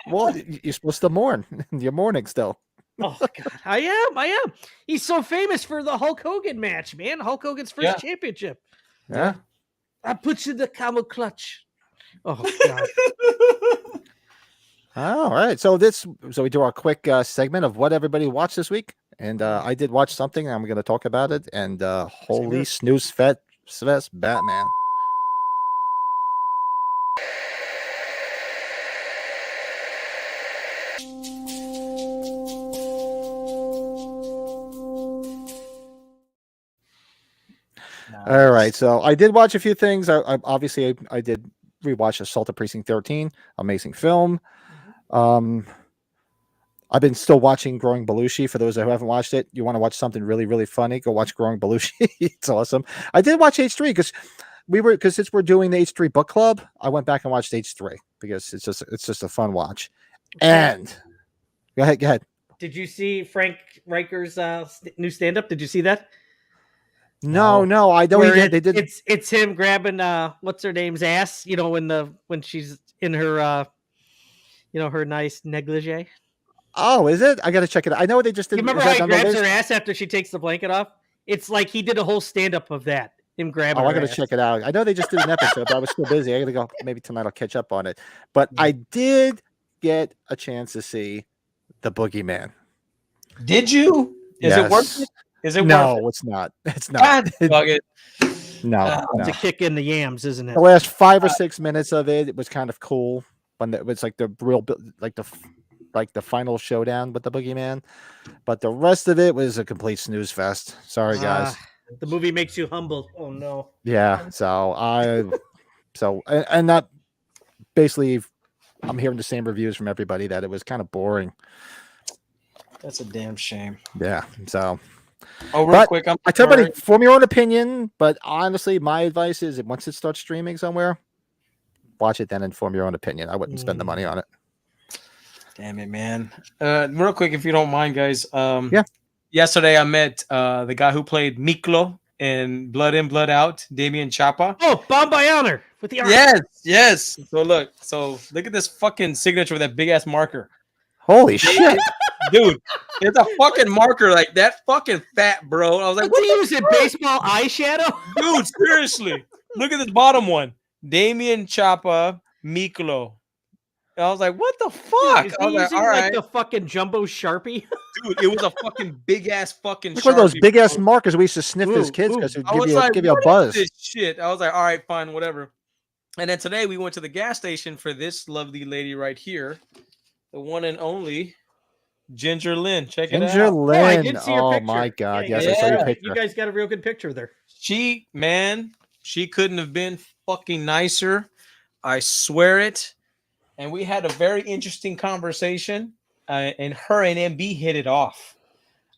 Well, you're supposed to mourn. You're mourning still. Oh god, I am. He's so famous for the Hulk Hogan match, man. Hulk Hogan's first championship. Yeah. I put you in the camel clutch. Oh god. All right. So we do our quick segment of what everybody watched this week. And I did watch something. I'm going to talk about it. And holy snooze fest, Batman. All right. So I did watch a few things. I obviously did rewatch Assault of Precinct 13. Amazing film. I've been still watching Growing Belushi. For those who haven't watched it, you want to watch something really, really funny, go watch Growing Belushi. It's awesome. I did watch H3 because since we're doing the H3 book club, I went back and watched H3 because it's just a fun watch. And go ahead. Did you see Frank Riker's new stand-up? Did you see that? No, I don't. They did. It's him grabbing what's her name's ass. You know when she's in her her nice negligee. Oh, is it? I got to check it out. I know they just did. You remember how he grabs her ass after she takes the blanket off? It's like he did a whole stand-up of that. Him grabbing. Oh, I got to check it out. I know they just did an episode, but I was still busy. I got to go. Maybe tonight I'll catch up on it. But I did get a chance to see The Boogeyman. Did you? Is it worth it? Is it? No, worth it? it's not. It's not. No. It's a kick in the yams, isn't it? The last 5 or 6 minutes of it was kind of cool. When it was like the real, like the final showdown with the Boogeyman, but the rest of it was a complete snooze fest. Sorry, guys. The movie makes you humble. Oh no. Yeah. And that basically, I'm hearing the same reviews from everybody that it was kind of boring. That's a damn shame. Yeah. So. Oh, real quick, I tell everybody, form your own opinion. But honestly, my advice is, once it starts streaming somewhere, watch it then and form your own opinion. I wouldn't spend the money on it. Damn it, man. Real quick, if you don't mind, guys. Yesterday I met the guy who played Miklo in Blood In, Blood Out, Damian Chapa. Oh, Bob by Honor with the arm. Yes. So look at this fucking signature with that big ass marker. Holy shit. Dude, it's a fucking marker like that fucking fat, bro. I was like, what do you use it? Baseball eyeshadow? Dude, seriously. Look at this bottom one. Damian Chapa, Miklo. And I was like, what the fuck? Dude, I was like, all right. Like the fucking jumbo Sharpie? Dude, it was a fucking big ass fucking Sharpie. One of those big ass markers we used to sniff as kids because it would give you a buzz. This shit. I was like, all right, fine, whatever. And then today we went to the gas station for this lovely lady right here, the one and only Ginger Lynn. Check it out. Ginger Lynn. Oh, I did see your picture. My God. Yeah, yes, I saw your picture. You guys got a real good picture there. She couldn't have been fucking nicer. I swear it. And we had a very interesting conversation, and her and MB hit it off.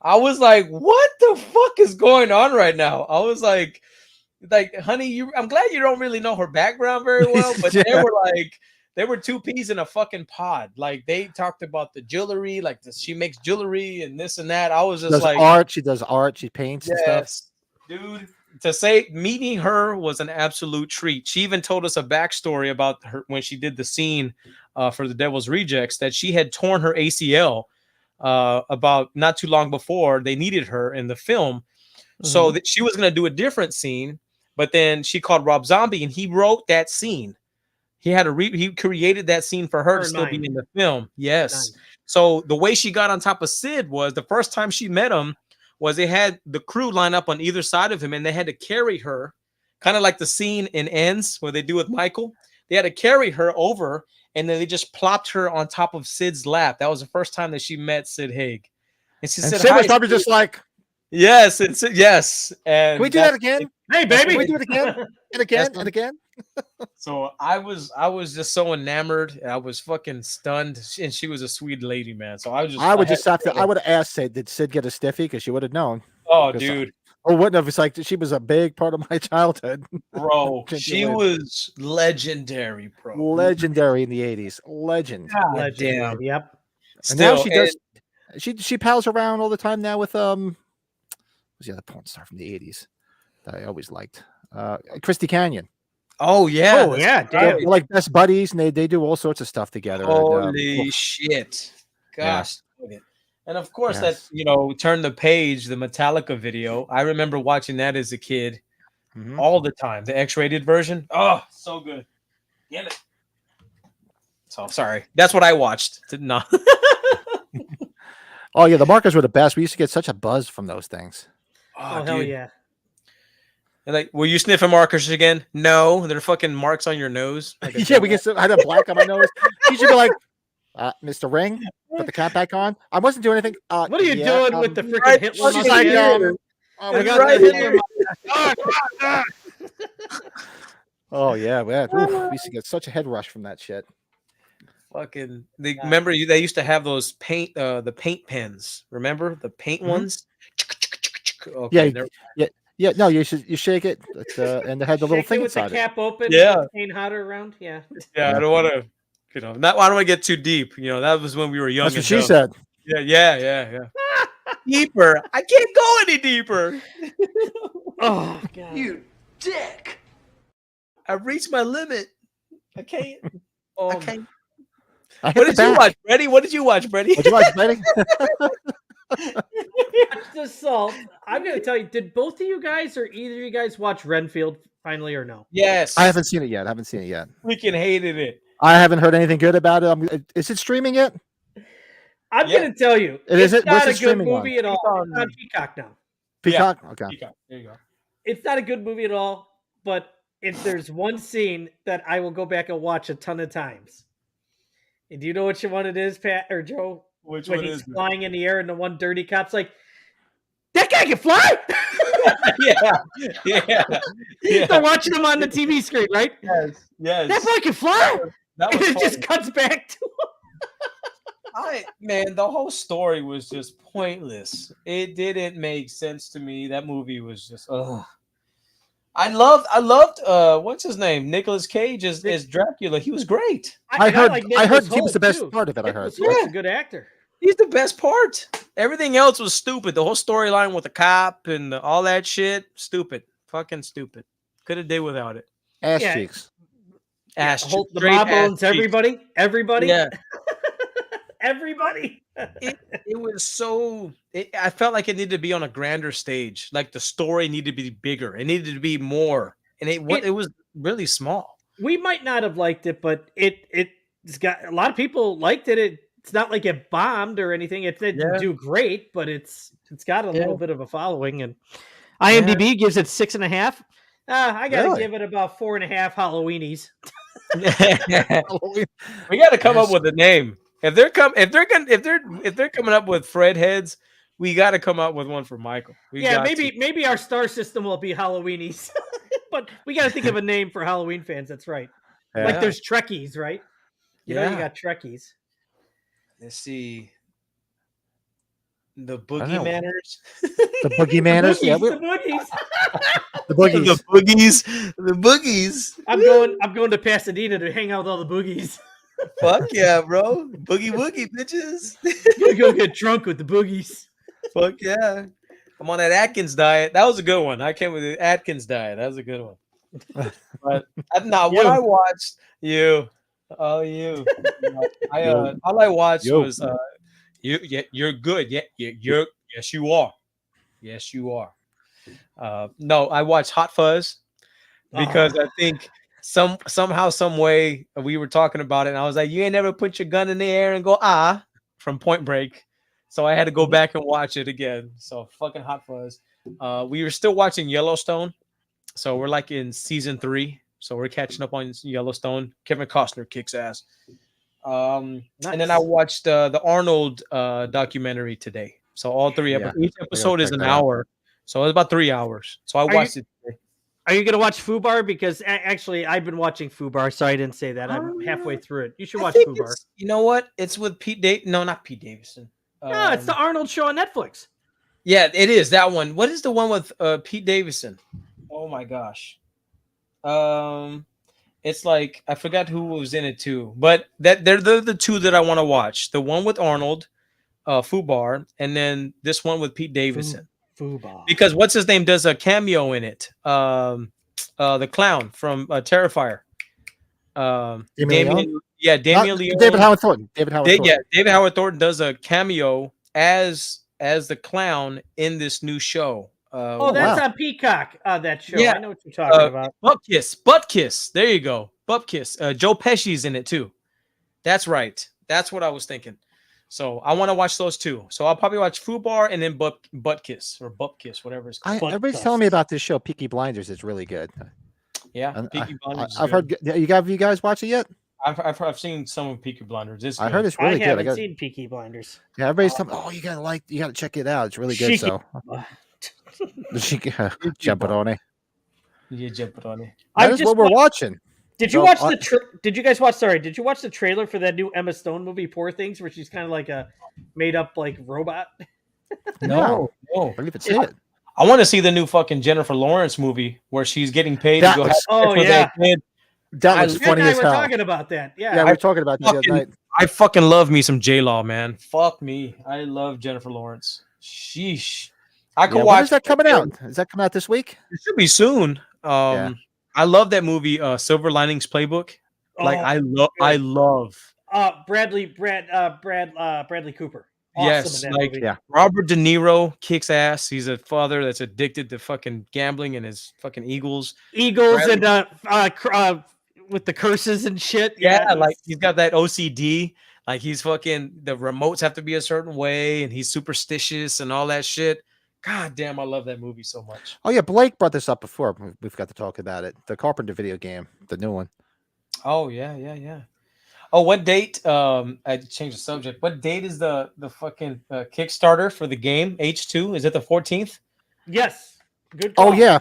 I was like, what the fuck is going on right now? I was like, like, honey, I'm glad you don't really know her background very well, but they were two peas in a fucking pod. Like they talked about the jewelry, like she makes jewelry and this and that. I was just like, she does art, she paints and stuff. Dude. To say meeting her was an absolute treat. She even told us a backstory about her when she did the scene for The Devil's Rejects, that she had torn her ACL about not too long before they needed her in the film. So that she was going to do a different scene, but then she called Rob Zombie and he wrote that scene. He had he created that scene for her to still be in the film. Yes. Nice. So the way she got on top of Sid was the first time she met him was they had the crew line up on either side of him and they had to carry her, kind of like the scene in Ends where they do with Michael. They had to carry her over and then they just plopped her on top of Sid's lap. That was the first time that she met Sid Haig. And she said, Sid was probably just like, yes, it's yes. And can we do that again? Hey, baby, can we do it again and again and again? So I was just so enamored. I was fucking stunned, and she was a sweet lady, man. So I would have asked Sid, did Sid get a stiffy? Because she would have known. Oh, dude. Or wouldn't have. It's like she was a big part of my childhood. Bro, she was legendary, bro. Legendary in the 80s. Legend. Damn. Yep. And now she does. She pals around all the time now with who's the other porn star from the 80s that I always liked? Christy Canyon. Oh yeah. Oh yeah. Damn. They're like best buddies, and they do all sorts of stuff together. Holy shit. Gosh. Yeah. And of course, that Turn the Page, the Metallica video. I remember watching that as a kid all the time. The X-rated version. Oh, so good. Get it. So sorry. That's what I watched. No. Oh yeah, the markers were the best. We used to get such a buzz from those things. Oh hell yeah. And like, were you sniffing markers again? No, they're fucking marks on your nose. Like yeah, I had a black on my nose. You should be like, Mr. Ring, put the cap back on. I wasn't doing anything. What are you doing with the freaking Hitler? Oh yeah, man. Oof, we used to get such a head rush from that shit. Fucking, remember they used to have those the paint pens. Remember the paint ones? Okay, yeah. No, you shake it, and they had the little thing inside the cap open. Yeah, paint hotter around. Yeah. Yeah, I don't want to. I don't want to get too deep. That was when we were young. That's what she said. Yeah. Deeper. I can't go any deeper. Oh God. You dick. I've reached my limit. I can't. I can't. What did you watch, Brady? What did you watch, Brady? What did you watch, Brady? The Salt. I'm gonna tell you. Did both of you guys or either of you guys watch Renfield finally or no? Yes. I haven't seen it yet. Freaking hated it. I haven't heard anything good about it. Is it streaming yet? I'm gonna tell you. It's not a good movie at all. It's on Peacock now. Peacock? Yeah. Okay. Peacock. There you go. It's not a good movie at all, but if there's one scene that I will go back and watch a ton of times. And do you know which one it is, Pat or Joe? Which when one he's is flying in the air and the one dirty cop's like, that guy can fly? Yeah. They're watching him on the TV screen, right? Yes. That boy can fly? That and was it just cuts back to him. The whole story was just pointless. It didn't make sense to me. That movie was just I loved what's his name? Nicolas Cage as Dracula. He was great. I heard he was the best part of it. I heard. He's a good actor. He's the best part. Everything else was stupid. The whole storyline with the cop and all that shit, stupid. Fucking stupid. Could have did without it. Ass cheeks. Ass cheeks. The mob owns everybody. Everybody. Yeah. Everybody. It was so. I felt like it needed to be on a grander stage. Like the story needed to be bigger. It needed to be more, and it was really small. We might not have liked it, but it's got a lot of people liked it. It's not like it bombed or anything. It didn't do great, but it's got a little bit of a following. And IMDb gives it 6.5. I gotta give it about 4.5 Halloweenies. We got to come up with a name. If they're coming up with FredHeads, we got to come up with one for Michael. Maybe our star system will be Halloweenies, but we got to think of a name for Halloween fans. That's right. Yeah. Like there's Trekkies, right? You know, you got Trekkies. Let's see. The Boogie Manners. The Boogie Manners. The Boogies. The boogies. The boogies. The boogies. I'm going to Pasadena to hang out with all the boogies. Fuck yeah, bro. Boogie woogie, bitches. Gonna go get drunk with the boogies. Fuck yeah. I'm on that Atkins diet. That was a good one. I came with the Atkins diet. That was a good one. But what I watched, you. Oh, you. All I watched was you're good. Yes, you are. Yes, you are. No, I watched Hot Fuzz because I think somehow, some way we were talking about it, and I was like, you ain't never put your gun in the air and go from Point Break. So I had to go back and watch it again. So fucking Hot Fuzz. We were still watching Yellowstone. So we're like in season 3. So we're catching up on Yellowstone. Kevin Costner kicks ass. And then I watched the Arnold documentary today. So all 3 episodes. Each episode is an hour. So it's about 3 hours. So I watched it today. Are you going to watch Fubar? Because actually, I've been watching Fubar, so I didn't say that. I'm halfway through it. You should watch Fubar. You know what? It's with No, not Pete Davidson. No, it's the Arnold show on Netflix. Yeah, it is that one. What is the one with Pete Davidson? Oh my gosh. It's like I forgot who was in it too, but they're the 2 that I want to watch. The one with Arnold, Fubar, and then this one with Pete Davidson. Fubar. Because what's his name does a cameo in it. The clown from Terrifier. Damien Leone. David Howard Thornton. David Howard Thornton does a cameo as the clown in this new show. That's on Peacock. That show. I know what you're talking about. Butt Kiss. There you go. Butt Kiss. Joe Pesci's in it too. That's right. That's what I was thinking. So I want to watch those 2. So I'll probably watch Fubar and then Butt Kiss or Butt Kiss, whatever it's called. Everybody's telling me about this show, Peaky Blinders. It's really good. Yeah, Peaky Blinders. I've heard. You guys watch it yet? I've seen some of Peaky Blinders. I heard it's really good. I haven't seen Peaky Blinders. Yeah, everybody's telling me, you gotta check it out. It's really good. So jump it on it. Yeah, jump it on it. That is what we're watching. Did you watch Did you guys watch? Sorry, did you watch the trailer for that new Emma Stone movie, Poor Things, where she's kind of like a made up like robot? No. I didn't even see it. I want to see the new fucking Jennifer Lawrence movie where she's getting paid to go. That looks funny as hell. We're talking about that. Yeah, we're talking about that the other night. I fucking love me some J-Law, man. Fuck me. I love Jennifer Lawrence. Sheesh. I could watch. When is that coming out? Is that coming out this week? It should be soon. I love that movie, Silver Linings Playbook. I love. Bradley Cooper. Awesome Robert De Niro kicks ass. He's a father that's addicted to fucking gambling and his fucking Eagles. And with the curses and shit. Yeah, like he's got that OCD. Like he's fucking the remotes have to be a certain way, and he's superstitious and all that shit. God damn, I love that movie so much. Oh yeah, Blake brought this up before. We've got to talk about it. The Carpenter video game, the new one. Oh yeah. Oh, what date? I changed the subject. What date is the fucking Kickstarter for the game H2? Is it the 14th? Yes. Good call. Oh yeah.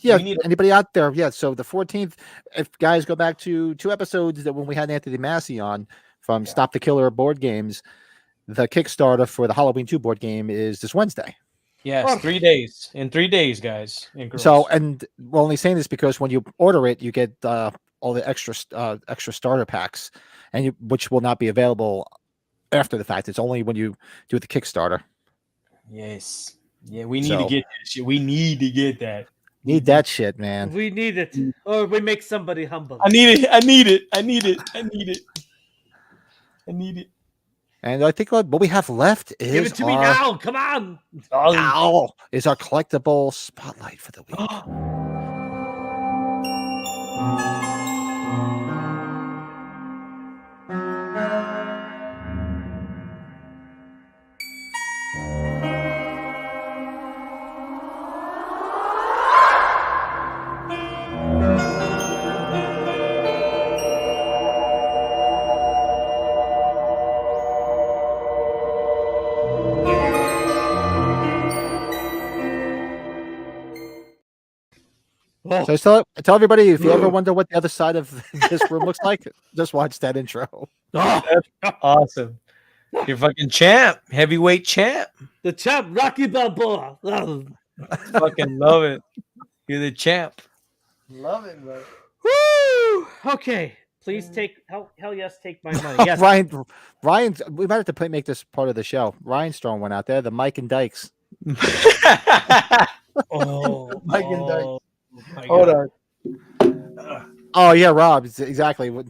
Yeah. Anybody out there? Yeah. So the 14th. If guys go back to 2 episodes that when we had Anthony Massey on from Stop the Killer board games, the Kickstarter for the Halloween 2 board game is this Wednesday. Yes, 3 days. In 3 days, guys. So, and we're only saying this because when you order it, you get all the extra starter packs, and which will not be available after the fact. It's only when you do the Kickstarter. Yes. Yeah, we need to get that shit. We need to get that. Need that shit, man. We need it, or we make somebody humble. I need it. And I think what we have left is give it to me now. Come on. Now is our collectible spotlight for the week. So tell everybody, if you ever wonder what the other side of this room looks like, just watch that intro. Oh, that's awesome. You're fucking champ, heavyweight champ. The champ, Rocky Balboa. Fucking love it. You're the champ. Love it, bro. Woo! Okay. Please take hell yes, take my money. Yes. Ryan, we might have to make this part of the show. Ryan's throwing one out there. The Mike and Dykes. Oh, Mike and Dyke. hold on. Oh yeah, Rob. Exactly. We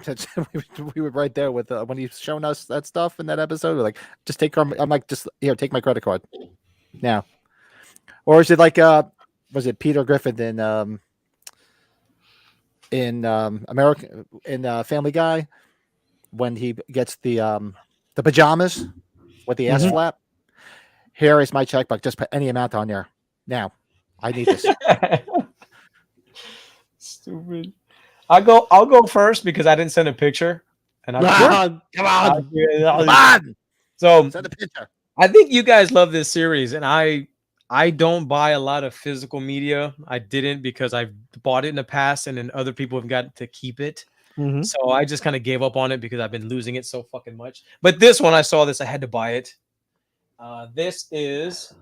were right there with when he's showing us that stuff in that episode. We're like, just take our. I'm like, just here, take my credit card now. Or is it like was it Peter Griffin in American in Family Guy when he gets the pajamas with the ass flap? Here is my checkbook. Just put any amount on there. Now, I need this. Stupid. I'll go first because I didn't send a picture. And come on. So Send a picture. I think you guys love this series, and I don't buy a lot of physical media. I didn't because I've bought it in the past, and then other people have got to keep it. Mm-hmm. So I just kind of gave up on it because I've been losing it so fucking much. But this one, I saw this, I had to buy it. This is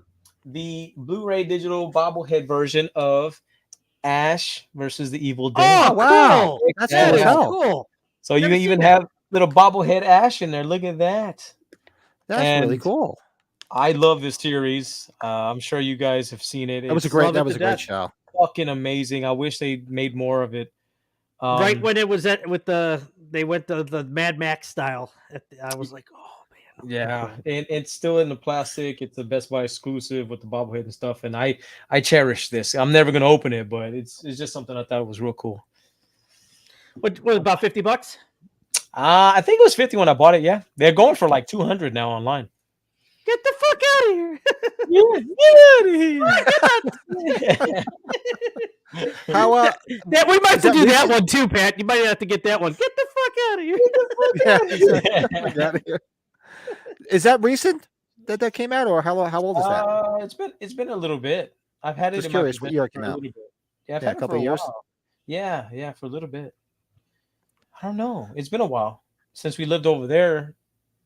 the Blu-ray digital bobblehead version of Ash versus the Evil Dead. Oh wow, That's cool. So you even have little bobblehead Ash in there. Look at that. That's really cool. I love this series. I'm sure you guys have seen it. That was a great show. Fucking amazing. I wish they made more of it. Right when it was they went the Mad Max style. I was like, oh man. Yeah, and it's still in the plastic. It's a Best Buy exclusive with the bobblehead and stuff. And I cherish this. I'm never gonna open it, but it's just something I thought was real cool. What about $50? I think it was 50 when I bought it. Yeah, they're going for like 200 now online. Get the fuck out of here! Get out of here! How we might have to do that one too, Pat. You might have to get that one. Get the fuck out of here! Get out of here. Is that recent that came out, or how old is that? It's been a little bit. I've had it. Just in curious, my what year it for came a out? little bit. Yeah, I've Yeah, had a it couple for of years. while. Yeah, for a little bit. I don't know. It's been a while since we lived over there.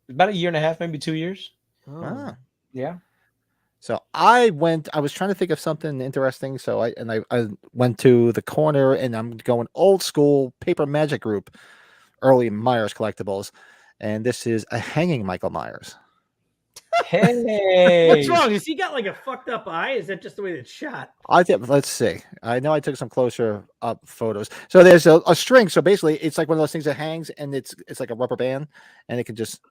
About a year and a half, maybe 2 years. Ah. Yeah. So I was trying to think of something interesting. So I went to the corner, and I'm going old school Paper Magic Group, early Myers collectibles, and this is a hanging Michael Myers. Hey, what's wrong? Is he got like a fucked up eye? Is that just the way it's shot? Let's see. I know I took some closer up photos. So there's a string. So basically, it's like one of those things that hangs, and it's like a rubber band, and it can just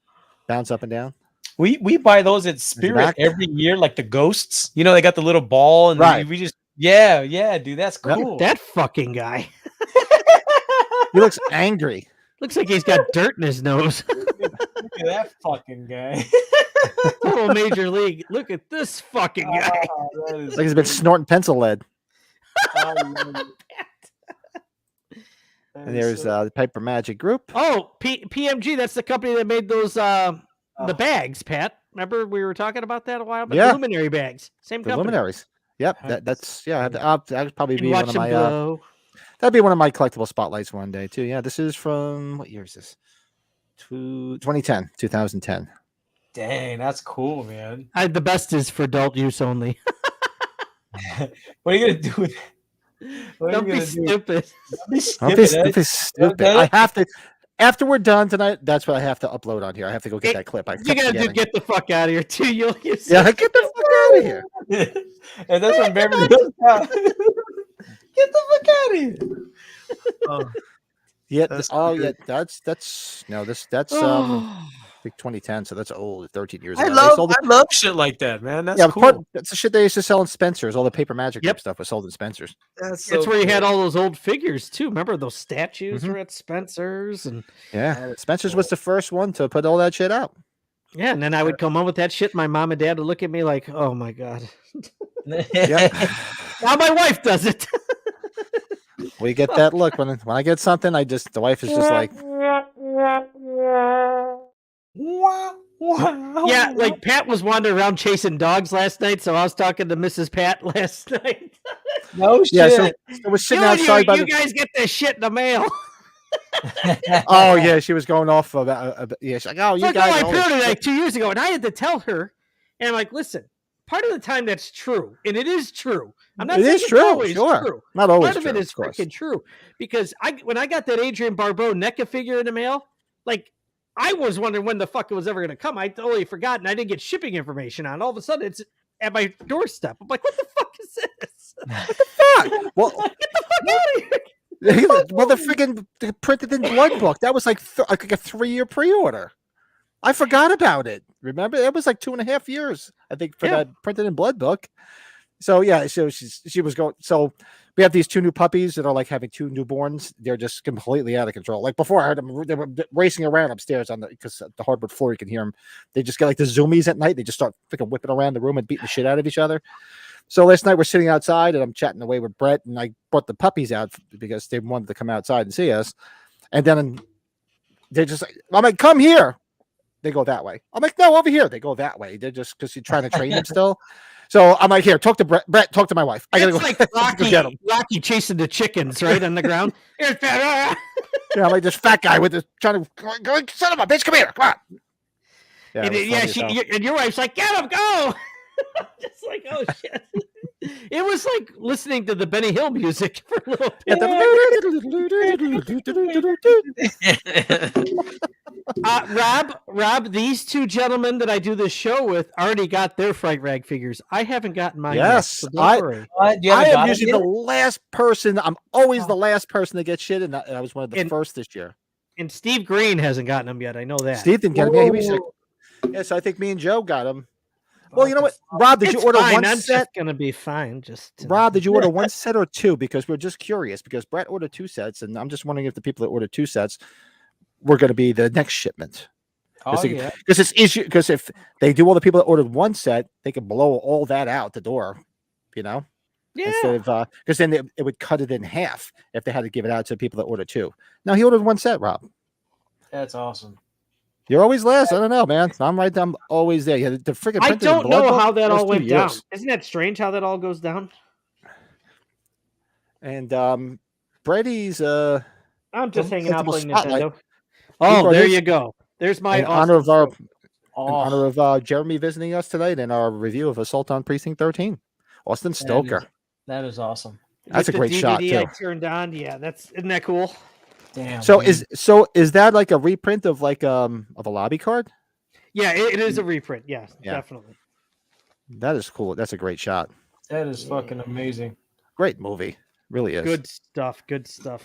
bounce up and down. We buy those at Spirit every year, like the ghosts. You know, they got the little ball, and right. we just dude, that's cool. That fucking guy. He looks angry. Looks like he's got dirt in his nose. Look at that fucking guy. Total major league. Look at this fucking guy. It's like he's been snorting pencil lead. And there's the Paper Magic Group. Oh, PMG. That's the company that made those the bags, Pat. Remember we were talking about that a while back? Yeah. Luminary bags. Same company. Luminaries. Yep. That's that'd probably be one of my that'd be one of my collectible spotlights one day too. Yeah, this is from what year is this? 2010. Dang, that's cool, man. The best is for adult use only. What are you gonna do with it? Don't be stupid. Don't be stupid. I have to. After we're done tonight, that's what I have to upload on here. I have to go get that clip. You gotta get the fuck out of here too. Get the fuck out of here. And that's when Beverly Hills. Get the fuck out of here. Yeah. That's I think 2010. So that's old. 13 years ago. I love shit like that, man. That's cool. That's the shit they used to sell in Spencer's. All the Paper Magic Group stuff was sold in Spencer's. That's where you had all those old figures too. Remember those statues were at Spencer's and Spencer's was the first one to put all that shit out. Yeah, and then I would come home with that shit. My mom and dad would look at me like, "Oh my god." Now my wife does it. We get that look when I get something. The wife is just like, yeah, like Pat was wandering around chasing dogs last night, so I was talking to Mrs. Pat last night. No shit. Yeah, so we're sitting outside. You guys get this shit in the mail. Oh yeah, she was going off about she's like, oh, you guys. I proved it like 2 years ago, and I had to tell her, and I'm like, listen, part of the time that's true, and it is true. I'm not It saying is it's true, always sure. true. Not always Part of true, it is of course. freaking true because when I got that Adrian Barbeau NECA figure in the mail, like I was wondering when the fuck it was ever going to come. I totally forgot, and I didn't get shipping information on. All of a sudden, it's at my doorstep. I'm like, what the fuck is this? What the fuck? Well, Get the fuck out of here! well, the freaking printed in blood book. That was like a 3-year pre-order. I forgot about it. Remember, it was like 2.5 years, I think, for that printed in blood book. So yeah, so she was going. So we have these 2 new puppies that are like having 2 newborns. They're just completely out of control. Like before, I heard them. They were racing around upstairs because the hardwood floor. You can hear them. They just get like the zoomies at night. They just start freaking whipping around the room and beating the shit out of each other. So last night we're sitting outside and I'm chatting away with Brett, and I brought the puppies out because they wanted to come outside and see us. And then they're just like, I'm like, come here. They go that way. I'm like, no, over here. They go that way. They're just because you're trying to train them still. So I'm like, here, talk to Brett. Brett, talk to my wife. I gotta It's go. like Rocky chasing the chickens right on the ground. Here's yeah, I'm like this fat guy with this trying to go, son of a bitch, come here, come on. Yeah, and your wife's like, get him, go. Just like, oh shit. It was like listening to the Benny Hill music for a little bit. Rob, these 2 gentlemen that I do this show with already got their Fright Rag figures. I haven't gotten mine. Yes, yet, so don't worry. I am usually the last person. I'm always the last person to get shit, and I was one of the first this year. And Steve Green hasn't gotten them yet. I know that. Steve didn't get them. Yeah, yes, I think me and Joe got them. Well, you know what, Rob? Did you order one set? Just gonna be fine. Rob, did you order 1 set or 2? Because we're just curious. Because Brett ordered 2 sets, and I'm just wondering if the people that ordered 2 sets were going to be the next shipment. Because it's easier. Because if they do all the people that ordered 1 set, they can blow all that out the door. You know. Yeah. Instead of because then it would cut it in half if they had to give it out to people that ordered 2. Now he ordered 1 set, Rob. That's awesome. You're always last. I don't know, man. I'm right. I'm always there. Yeah, the freaking. I don't know how that all went down. Years. Isn't that strange how that all goes down? And Brady's. I'm just hanging out playing Nintendo. Oh, there you go. There's my in honor of Jeremy visiting us tonight and our review of Assault on Precinct 13. Austin Stoker. That is awesome. That's a great shot too. I turned on. Yeah, isn't that cool? Damn. So is that like a reprint of like of a lobby card? Yeah, it is a reprint. Yeah, definitely. That is cool. That's a great shot. That is fucking amazing. Great movie. Really is. Good stuff. Good stuff.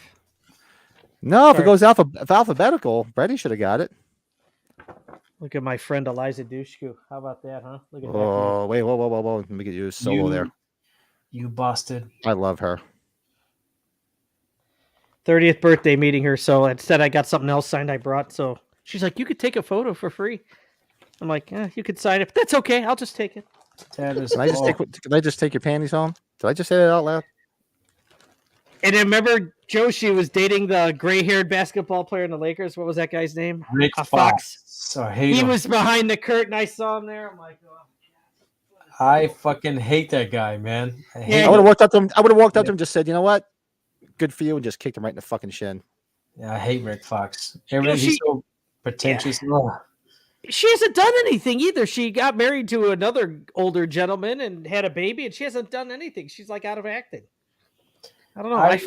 No, if it goes alphabetical, Brady should have got it. Look at my friend Eliza Dushku. How about that, huh? Look at that. Oh, wait, whoa. Let me get you a solo there. You busted. I love her. 30th birthday meeting her. So instead I got something else signed I brought. So she's like, you could take a photo for free. I'm like, you could sign it. But that's okay. I'll just take it. That is can I just take your panties home? Did I just say that out loud? And then remember Joshi was dating the gray-haired basketball player in the Lakers. What was that guy's name? Rick Fox. So I hate he him. was behind the curtain. I saw him there. I'm like, oh. I fucking hate that guy, man. I would have walked up to him. I would have walked up to him and just said, you know what? Good for you, and just kicked him right in the fucking shin. Yeah, I hate Rick Fox. He's so pretentious. Yeah. She hasn't done anything either. She got married to another older gentleman and had a baby, and she hasn't done anything. She's like out of acting. I don't know.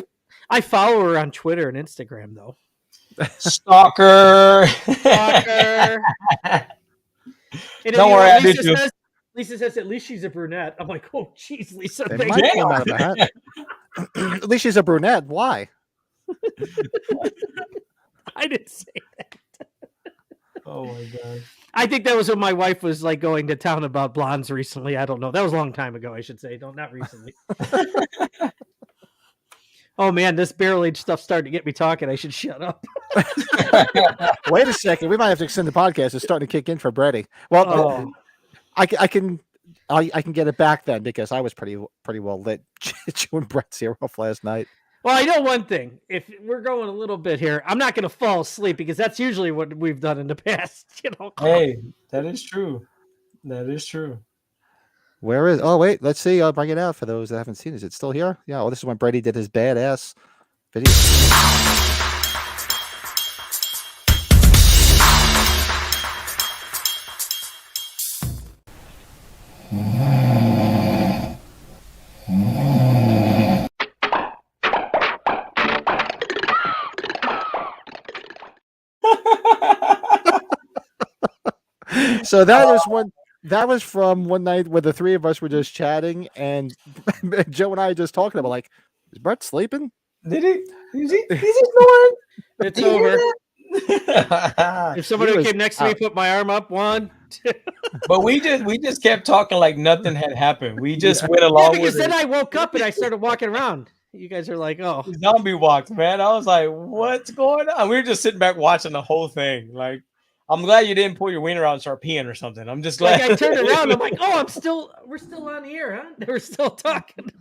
I follow her on Twitter and Instagram though. Stalker. Don't worry, Lisa says at least she's a brunette. I'm like, oh jeez, Lisa. At least she's a brunette. Why? I didn't say that. Oh my god. I think that was when my wife was like going to town about blondes recently. I don't know. That was a long time ago, I should say. Not recently. Oh man, this barrel-aged stuff started to get me talking. I should shut up. Wait a second. We might have to extend the podcast. It's starting to kick in for Brady. Well, I can get it back then because I was pretty well lit chewing Brett's ear off last night. Well, I know one thing. If we're going a little bit here, I'm not going to fall asleep because that's usually what we've done in the past. Hey, that is true. That is true. Where is? Oh wait, let's see. I'll bring it out for those that haven't seen it. Is it still here? Yeah. Oh, this is when Brady did his badass video. So that was one. That was from one night where the three of us were just chatting, and Joe and I just talking about like, is Brett sleeping? Did he? Is he snoring? It's over. If somebody came next to me, put my arm up, one. But we just kept talking like nothing had happened. We just went along because with then it. I woke up and I started walking around. You guys are like, oh, Zombie walked, man. I was like, what's going on? We were just sitting back watching the whole thing. Like, I'm glad you didn't pull your wiener out and start peeing or something. I'm just glad. Like I turned around. I'm like, oh, we're still on the air, huh? We're still talking.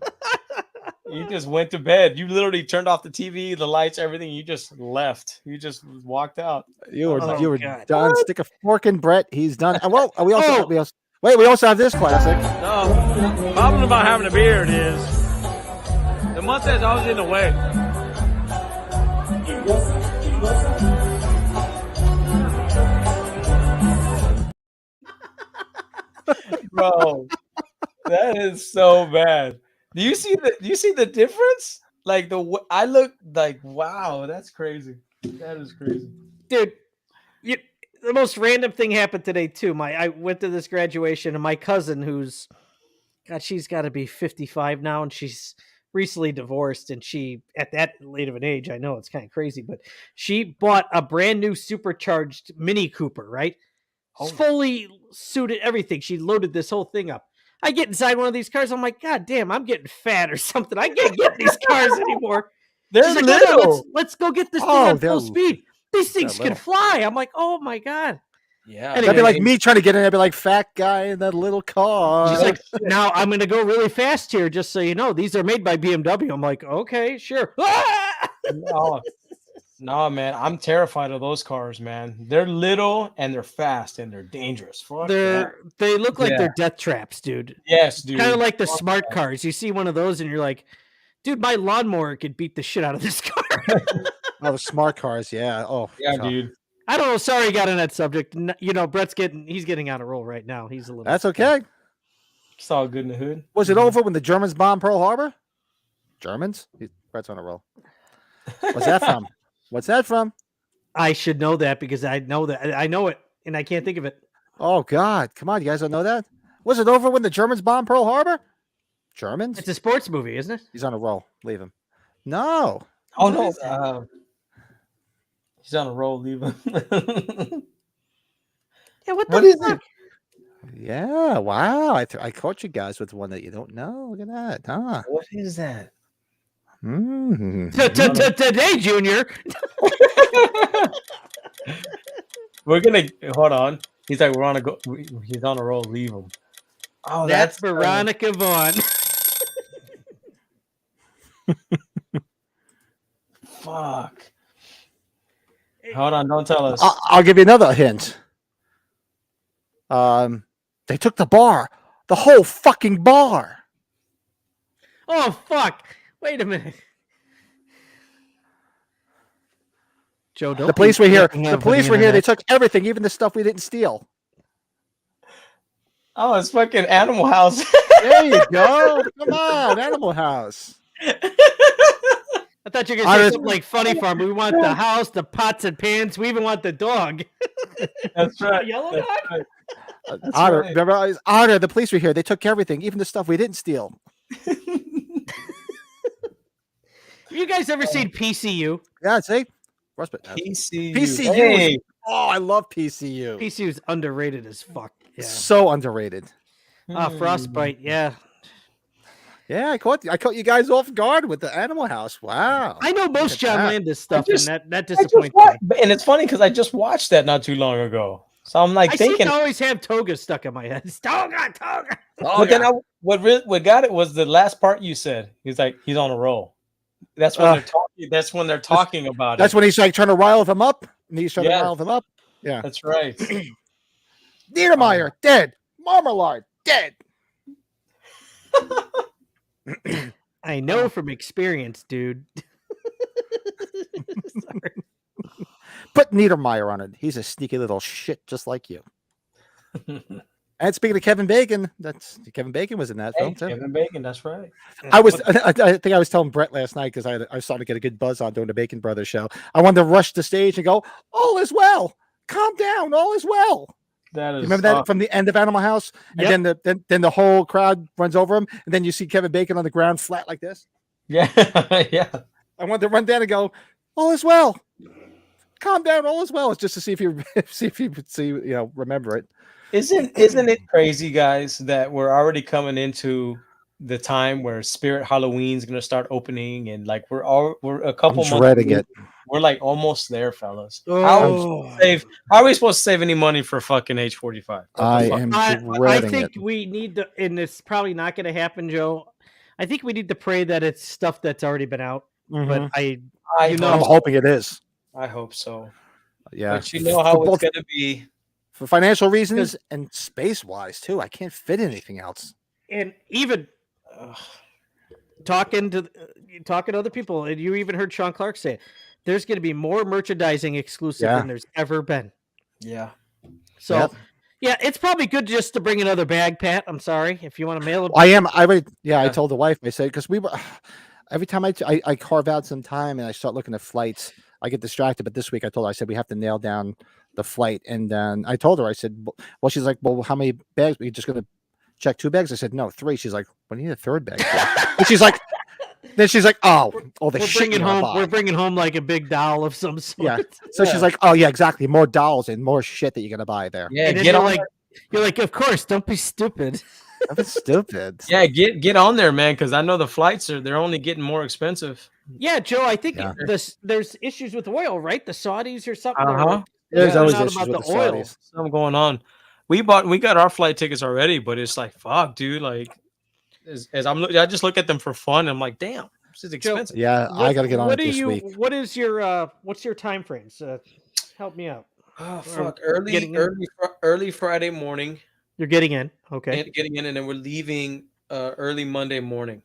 You just went to bed. You literally turned off the TV, the lights, everything. You just left. You just walked out. You were God. done. What? Stick a fork in Brett. He's done. Well, we also have this classic. No, the problem about having a beard is the mustache always in the way. Bro, that is so bad. Do you see the difference? Like I look like, wow, that's crazy. That is crazy. Dude, the most random thing happened today too. I went to this graduation and my cousin she's got to be 55 now and she's recently divorced, and she at that late of an age, I know it's kind of crazy, but she bought a brand new supercharged Mini Cooper, right? Fully suited, everything. She loaded this whole thing up. I get inside one of these cars. I'm like, God damn, I'm getting fat or something. I can't get these cars anymore. They're like, little. No, let's go get this thing on full speed. These things can fly. I'm like, oh my God. Yeah. Anyway, that'd be like me trying to get in. I'd be like, fat guy in that little car. She's like, now I'm going to go really fast here, just so you know. These are made by BMW. I'm like, okay, sure. No, man, I'm terrified of those cars, man. They're little and they're fast and they're dangerous. They look like they're death traps, dude. Yes, dude. Kind of like the smart cars. You see one of those and you're like, dude, my lawnmower could beat the shit out of this car. Oh, the smart cars, yeah. Oh, yeah, dude. I don't know. Sorry, I got on that subject. You know, Brett's getting on a roll right now. He's a little. That's okay. It's all good in the hood. Was it over when the Germans bombed Pearl Harbor? Germans? Brett's on a roll. What's that from? What's that from? I should know that because I know it, and I can't think of it. Oh God! Come on, you guys don't know that? Was it over when the Germans bombed Pearl Harbor? Germans? It's a sports movie, isn't it? He's on a roll. Leave him. No. Oh no. He's on a roll. Leave him. Yeah. What is it? Yeah. Wow. I caught you guys with one that you don't know. Look at that. Huh? What is that? Today, Junior. We're gonna hold on. He's like, he's on a roll. Leave him. Oh, that's Veronica Vaughn. Fuck. Hold on, don't tell us. I'll give you another hint. They took the bar, the whole fucking bar. Oh fuck! Wait a minute. Joe, the police were here. The police were here. They took everything, even the stuff we didn't steal. Oh, it's fucking Animal House. There you go. Come on, Animal House. I thought you were going to say something like Funny Farm. We want the house, the pots and pans. We even want the dog. That's right. Yellow dog? Right. Otter, right. Remember, Otter, the police were here. They took everything, even the stuff we didn't steal. Have you guys ever seen PCU? Yeah, see? PCU. Hey. Oh, I love PCU. PCU is underrated as fuck. Yeah. So underrated. Frostbite, yeah. Yeah, I caught you guys off guard with the Animal House. Wow. I know most John Landis stuff, and that disappoints me. And it's funny because I just watched that not too long ago. So I'm like thinking. I seem to always have Toga stuck in my head. Toga. But then what got it was the last part you said. He's like, he's on a roll. That's when they're talking. That's when they're talking about it. That's when he's like trying to rile them up. And he's trying to rile them up. Yeah, that's right. Niedermeyer dead. Marmalade dead. I know from experience, dude. Sorry. Put Niedermeyer on it. He's a sneaky little shit, just like you. And speaking of Kevin Bacon, Kevin Bacon was in that film too. Kevin Bacon, that's right. I think I was telling Brett last night because I was starting to get a good buzz on doing the Bacon Brothers show. I wanted to rush the stage and go, "All is well. Calm down. All is well." That is. You remember that from the end of Animal House, and then the whole crowd runs over him, and then you see Kevin Bacon on the ground flat like this. Yeah, yeah. I wanted to run down and go, all is well. Calm down, all is well. It's just to see if you remember it. Isn't it crazy, guys, that we're already coming into the time where Spirit Halloween's gonna start opening, and like we're a couple months. Dreading it. We're like almost there, fellas. How are we supposed to save any money for fucking H45? I think we need to, and it's probably not going to happen, Joe. I think we need to pray that it's stuff that's already been out. But I'm hoping it is. I hope so. Yeah, but you know how it's going to be for financial reasons and space wise too. I can't fit anything else. And even talking to other people, and you even heard Sean Clark say it, there's going to be more merchandising exclusive than there's ever been. Yeah. So, it's probably good just to bring another bag, Pat. I'm sorry if you want to mail it. I told the wife. I said because we were every time I carve out some time and I start looking at flights, I get distracted. But this week I told her, I said we have to nail down the flight, and then I told her, I said, well, she's like, well, how many bags? Are you just going to check 2 bags? I said, no, 3. She's like, what do you need a 3rd bag for? And she's like. Then she's like, we're bringing home like a big doll of some sort. Yeah. So she's like, oh yeah, exactly. More dolls and more shit that you're gonna buy there. Yeah. You're like, of course, don't be stupid. Don't be stupid. Yeah. Get on there, man. Cause I know the flights they're only getting more expensive. Yeah. Joe, I think there's issues with oil, right? The Saudis or something. There's always issues with the oil. Something going on. We got our flight tickets already, but it's like, fuck, dude. Like, I just look at them for fun. I'm like, damn, this is expensive. Yeah, I got to get on it this week. What is your what's your time frames? Help me out. Oh fuck! Early Friday morning. You're getting in, okay? Getting in, and then we're leaving early Monday morning.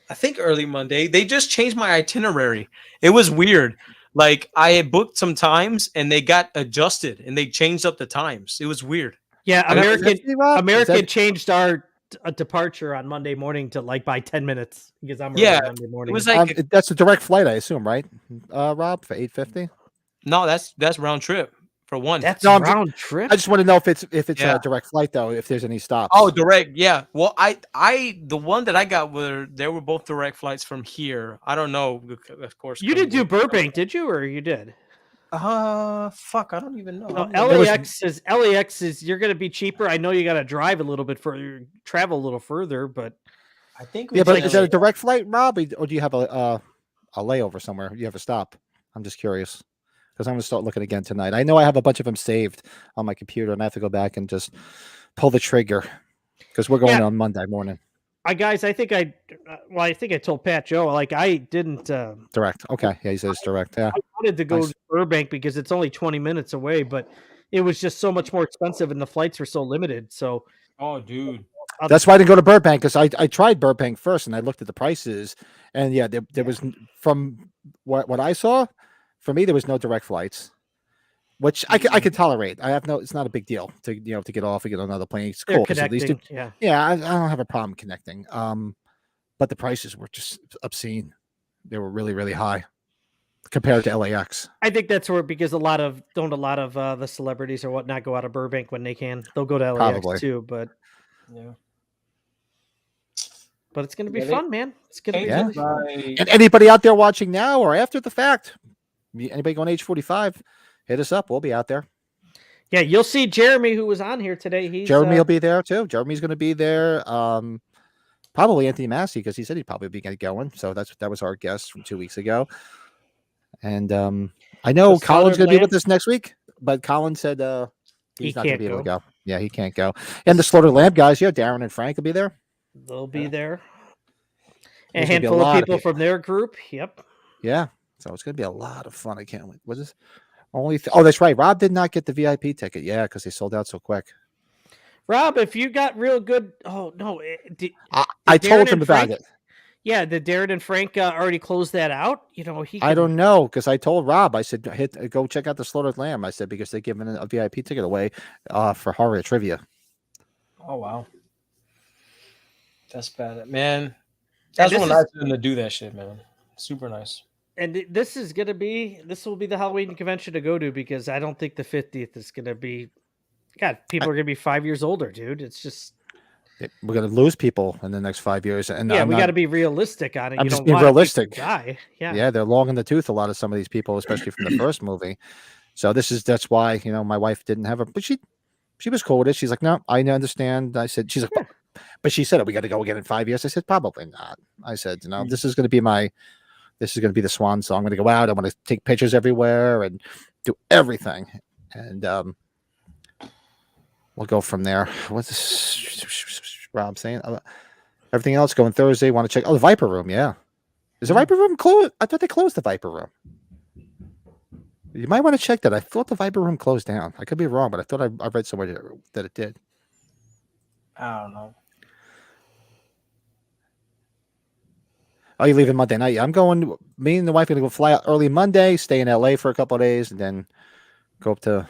I think early Monday. They just changed my itinerary. It was weird. Like I had booked some times, and they got adjusted, and they changed up the times. It was weird. Yeah, American changed our departure on Monday morning to like by 10 minutes because I'm Monday morning. It was like that's a direct flight, I assume, right? Rob, for $850. No, that's round trip for one. That's round trip. I just want to know if it's a direct flight though, if there's any stops. Oh, direct, yeah. Well, I the one that I got were both direct flights from here. I don't know, of course. You didn't do Burbank, did you, or you did? Fuck, I don't even know. No, LAX is you're gonna be cheaper. I know you gotta drive a little bit further, travel a little further, but I think but is that a direct flight, Rob, or do you have a layover somewhere? You have a stop? I'm just curious because I'm gonna start looking again tonight. I know I have a bunch of them saved on my computer, and I have to go back and just pull the trigger because we're going on Monday morning. I think I told Pat Joe, like I didn't direct. Okay. Yeah, he says direct. Yeah. I wanted to go to Burbank because it's only 20 minutes away, but it was just so much more expensive and the flights were so limited. So dude. That's why I didn't go to Burbank because I tried Burbank first and I looked at the prices and there was from what I saw, for me there was no direct flights. Which I could tolerate. It's not a big deal to get off and get on another plane. It's cool. At least I don't have a problem connecting. But the prices were just obscene. They were really, really high compared to LAX. I think that's where because a lot of the celebrities or whatnot go out of Burbank when they can. They'll go to LAX too, but but it's gonna be fun, man. It's gonna be really fun. And anybody out there watching now or after the fact, anybody going H45? Hit us up. We'll be out there. Yeah, you'll see Jeremy, who was on here today. Jeremy will be there too. Jeremy's going to be there. Probably Anthony Massey because he said he'd probably be going. So that was our guest from 2 weeks ago. And I know Colin's going to be with us next week, but Colin said he's not going to be able to go. Yeah, he can't go. And the Slaughtered Lamb guys, Darren and Frank will be there. They'll be there. A handful of people from their group. Yep. Yeah. So it's going to be a lot of fun. I can't wait. What is this? That's right. Rob did not get the VIP ticket. Yeah, because they sold out so quick. Rob, if you got real good, I told him about it. Yeah, the Darren and Frank already closed that out. I don't know because I told Rob. I said, go check out the Slaughtered Lamb. I said because they're giving a VIP ticket away for horror trivia. Oh wow, that's bad, man. That's one nice of them to do that shit, man. Super nice. And this will be the Halloween convention to go to because I don't think the 50th is going to be God, people are gonna be 5 years older, dude. It's just we're gonna lose people in the next 5 years, and we got to be realistic on it. I'm you just don't being want realistic. people to die. Yeah, they're long in the tooth. A lot of some of these people, especially from the first movie. So that's why my wife didn't have but she was cool with it. She's like, no, I understand. I said, she's like, but she said, we got to go again in 5 years. I said, probably not. I said, this is going to be the swan song. I'm going to go out. I want to take pictures everywhere and do everything. And we'll go from there. What's this, Rob saying? Everything else going Thursday. Want to check? Oh, the Viper Room. Yeah. Is the Viper Room closed? I thought they closed the Viper Room. You might want to check that. I thought the Viper Room closed down. I could be wrong, but I thought I read somewhere that it did. I don't know. Oh, you're leaving Monday night? Yeah, I'm going. Me and the wife are going to go fly out early Monday, stay in LA for a couple of days, and then go up to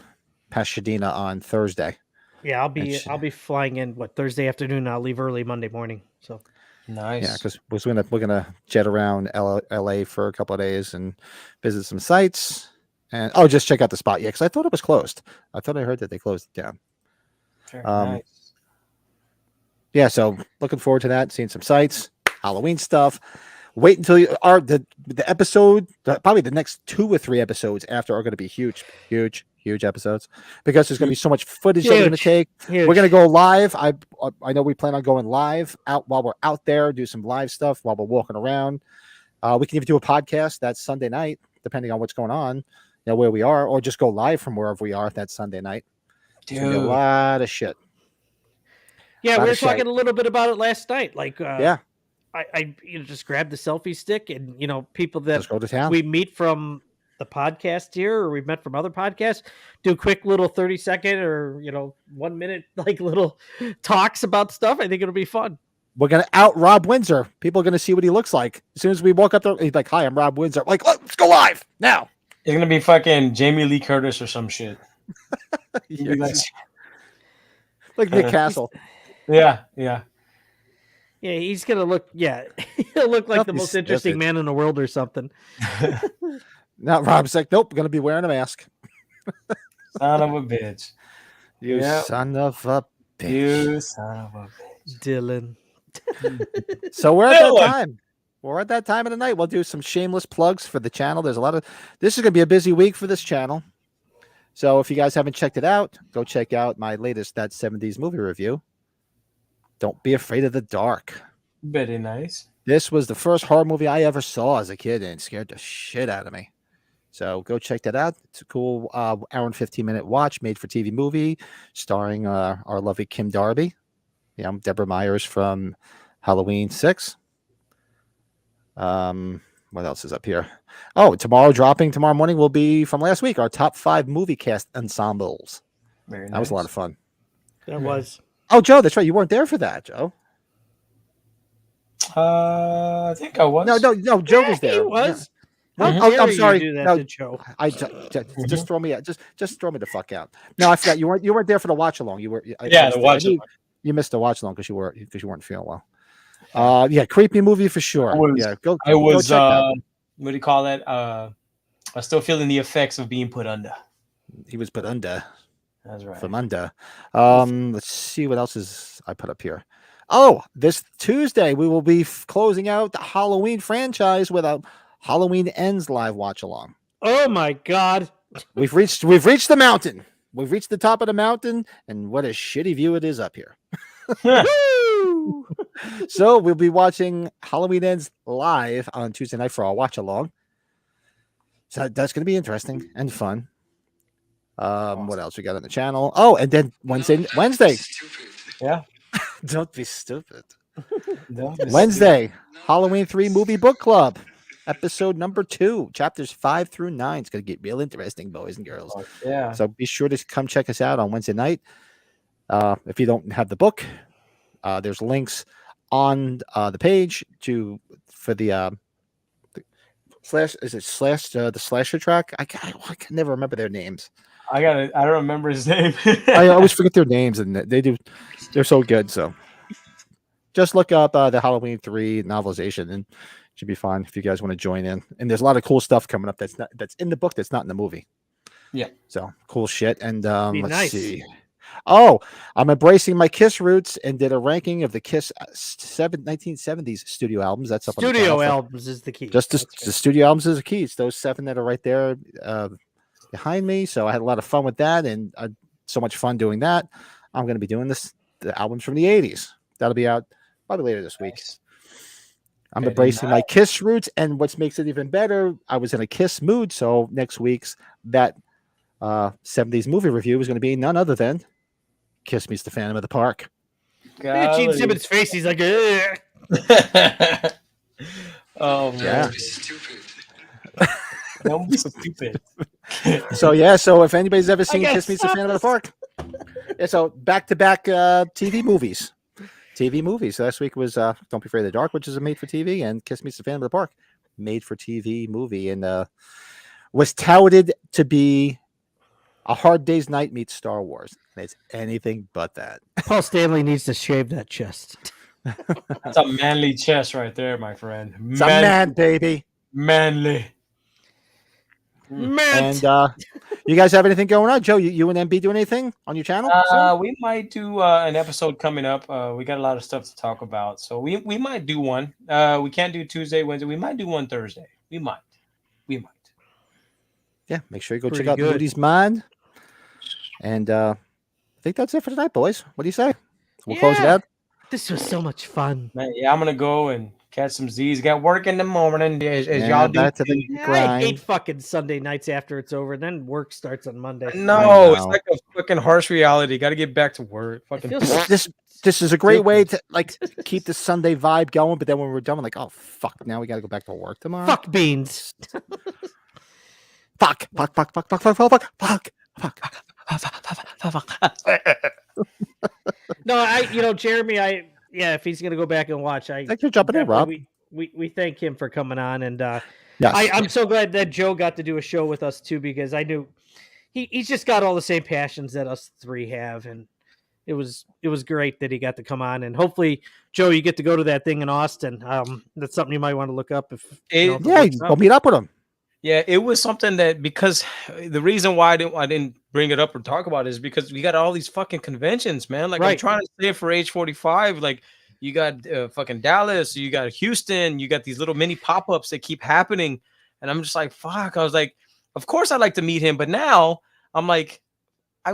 Pasadena on Thursday. Yeah, I'll be flying in Thursday afternoon. I'll leave early Monday morning. So nice. Yeah, because we're gonna jet around LA for a couple of days and visit some sites. And just check out the spot. Yeah, because I thought it was closed. I thought I heard that they closed it down. Very nice. Yeah, so looking forward to that. Seeing some sites, Halloween stuff. Wait until the episode. Probably the next 2 or 3 episodes after are going to be huge episodes because there's going to be so much footage that we're going to take. Huge. We're going to go live. I know we plan on going live out while we're out there. Do some live stuff while we're walking around. We can even do a podcast that Sunday night, depending on what's going on. Where we are, or just go live from wherever we are that Sunday night. Dude. A lot of shit. Yeah, we were talking a little bit about it last night. Like, I just grab the selfie stick and people that just go to town. We meet from the podcast here, or we've met from other podcasts, do a quick little 30-second or 1 minute little talks about stuff. I think it'll be fun. We're gonna out Rob Windsor. People are gonna see what he looks like as soon as we walk up there. He's like, "Hi, I'm Rob Windsor." I'm like, let's go live now. It's gonna be fucking Jamie Lee Curtis or some shit. Like Nick Castle. Yeah. Yeah, he's gonna look. Yeah, he'll look like the most interesting man in the world or something. Now Rob's like, nope, gonna be wearing a mask. Son of a bitch. You son of a bitch. You son of a bitch. Dylan. So we're at that time. We're at that time of the night. We'll do some shameless plugs for the channel. This is going to be a busy week for this channel. So if you guys haven't checked it out, go check out my latest That 70s movie review. Don't Be Afraid of the Dark. Very nice. This was the first horror movie I ever saw as a kid, and it scared the shit out of me. So go check that out. It's a cool hour and 15-minute watch, made for TV movie, starring our lovely Kim Darby. Yeah, I'm Deborah Myers from Halloween 6. What else is up here? Tomorrow morning will be from last week, our top 5 movie cast ensembles. Very nice. That was a lot of fun. That was. Oh, Joe, that's right. You weren't there for that, Joe. I think I was. No, Joe was there. He was. Yeah. I'm sorry. No, Joe. Just throw me out. Just throw me the fuck out. No, I forgot. You weren't there for the watch along. You were. The watch along. You missed the watch along because you weren't feeling well. Creepy movie for sure. Go check that. What do you call that? I'm still feeling the effects of being put under. He was put under. That's right. From under. Let's see what else I put up here. This Tuesday we will be closing out the Halloween franchise with a Halloween Ends live watch along. Oh my God. We've reached the mountain. We've reached the top of the mountain, and what a shitty view it is up here. So we'll be watching Halloween Ends live on Tuesday night for our watch along. So that's going to be interesting and fun. What else we got on the channel? And then Wednesday. Yeah. Don't be stupid. Wednesday, Halloween 3 movie book club, episode number 2, chapters 5 through 9. It's going to get real interesting, boys and girls. Yeah. So be sure to come check us out on Wednesday night. If you don't have the book, there's links on the page for the slasher track. I can never remember their names. I don't remember his name. I always forget their names, and they're so good. So just look up the Halloween 3 novelization, and it should be fun if you guys want to join in. And there's a lot of cool stuff coming up that's in the book that's not in the movie. Yeah. So cool shit. And let's see. Oh, I'm embracing my Kiss roots and did a ranking of the Kiss 1970s studio albums. That's up on the Studio channel. albums is the key. Just the studio albums is the key. It's those 7 that are right there behind me. So I had a lot of fun with that, and so much fun doing that. I'm going to be doing the albums from the 80s. That'll be out probably later this week. I'm embracing my Kiss roots, and what makes it even better, I was in a Kiss mood. So next week's that 70s movie review is going to be none other than Kiss Meets the Phantom of the Park. Look at Gene Simmons' face. He's like, ugh. Oh man, Yeah. Stupid. don't be so stupid. So yeah, so if anybody's ever seen gotta Kiss Meets the stop Phantom of the Park, yeah, so back-to-back TV movies. Last week was Don't Be Afraid of the Dark, which is a made-for-TV, and Kiss Meets the Phantom of the Park, made-for-TV movie, and was touted to be A Hard Day's Night meets Star Wars. And it's anything but that. Paul Stanley needs to shave that chest. That's a manly chest right there, my friend. It's a man, baby. Manly. Man. And you guys have anything going on? Joe, you and MB doing anything on your channel? We might do an episode coming up. We got a lot of stuff to talk about, so we might do one. We can't do Tuesday, Wednesday. We might do one Thursday. We might. Yeah, make sure you go Pretty check out good. Moody's Mind. And I think that's it for tonight, boys. What do you say? We'll close it Yeah. out. This was so much fun. Man, yeah, I'm gonna go and catch some Z's. Got work in the morning as Yeah, y'all do. back to the I grind. hate fucking Sunday nights after it's over. Then work starts on Monday. No, it's know. like a fucking harsh reality. Got to get back to work. It Fucking feels so This is a great way to like keep the Sunday vibe going, but then when we're done, we're like, oh fuck, now we got to go back to work tomorrow. fuck beans. Fuck. No, Jeremy, if he's gonna go back and watch, Thanks for jumping in, Rob. We thank him for coming on, and Yes. I'm so glad that Joe got to do a show with us too, because I knew he's just got all the same passions that us three have, and it was great that he got to come on, and hopefully, Joe, you get to go to that thing in Austin. That's something you might want to look up if Yeah, works go out. meet up with him. Yeah, it was something that, because the reason why I didn't bring it up or talk about it is because we got all these fucking conventions, man. Like I'm Right. trying to save for age 45. Like you got fucking Dallas, you got Houston, you got these little mini pop-ups that keep happening, and I'm just like, fuck. I was like, of course I'd like to meet him, but now I'm like,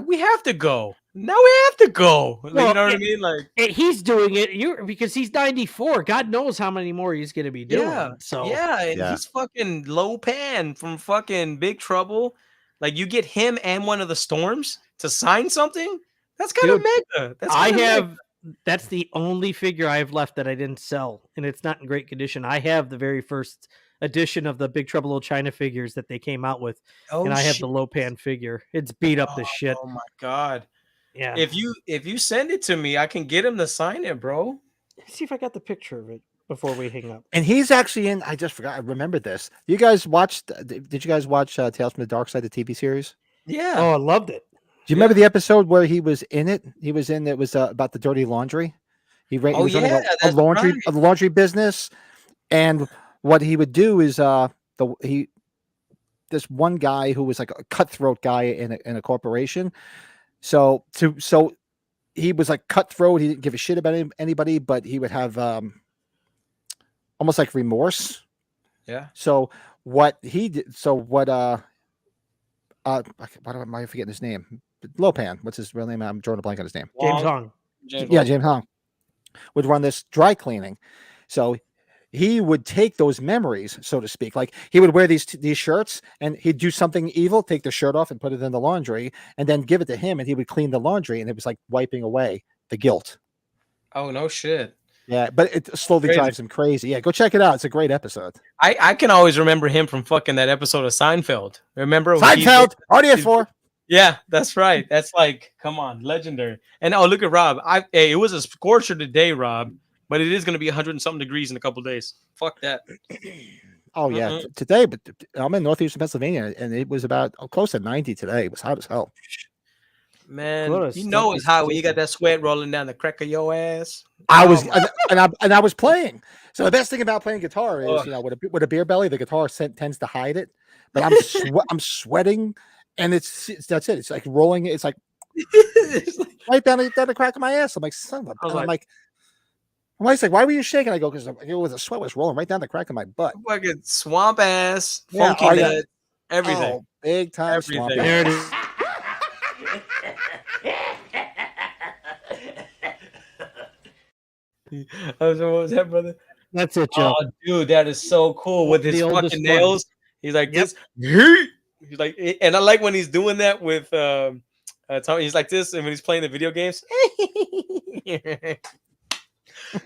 we have to go. Now we have to go. Like, Well, you know what I mean? Like, he's doing it because he's 94. God knows how many more he's going to be doing. yeah, So yeah, and Yeah. he's fucking Low Pan from fucking Big Trouble. Like you get him and one of the Storms to sign something. That's kind of Dude, mega. That's I kinda have. mega. That's the only figure I have left that I didn't sell, and it's not in great condition. I have the very first edition of the Big Trouble Little China figures that they came out with, and I have the Low Pan figure. It's beat up as shit. Oh my god! Yeah. If you send it to me, I can get him to sign it, bro. Let's see if I got the picture of it before we hang up. And he's actually in. I just forgot. I remembered this. You guys watched? Did you guys watch Tales from the Dark Side, the TV series? Yeah. Oh, I loved it. Do you remember the episode where he was in it? He was in. It was about the dirty laundry. He was running a that's laundry right. a laundry business, and what he would do is this one guy who was like a cutthroat guy in a corporation. So he was like cutthroat. He didn't give a shit about anybody, but he would have almost like remorse. Yeah. So what he did? So what? Why am I forgetting his name? Lopan. What's his real name? I'm drawing a blank on his name. James Hong. James Hong would run this dry cleaning. So he would take those memories, so to speak. Like he would wear these shirts and he'd do something evil, take the shirt off and put it in the laundry and then give it to him and he would clean the laundry and it was like wiping away the guilt. Oh no shit. Yeah, but it slowly Crazy. drives him crazy. Yeah, go check it out. It's a great episode. I can always remember him from fucking that episode of Seinfeld. Remember when Seinfeld, RDS4. Yeah, that's right. That's like, come on, legendary. And oh, look at Rob. It was a scorcher today, Rob, but it is going to be 100 and something degrees in a couple days. Fuck that. Oh yeah, today, but I'm in northeastern Pennsylvania and it was about close to 90 today. It was hot as hell. Man, What a you know it's hot when you stupid- got that sweat rolling down the crack of your ass. I was, my- and I was playing. So the best thing about playing guitar is, Ugh. with a beer belly, the guitar tends to hide it. But I'm sweating, and that's it. It's like rolling. It's like right down the crack of my ass. I'm like, son of a. I'm like, my wife's like, why were you shaking? I go, because it was a sweat was rolling right down the crack of my butt. Fucking swamp ass, Yeah, funky nut, everything. Oh, big time swamp ass. There it is. What was that, brother? That's it, Joe. Oh, dude, that is so cool with his fucking nails. He's like this. He's like, and I like when he's doing that with he's like this, and when he's playing the video games.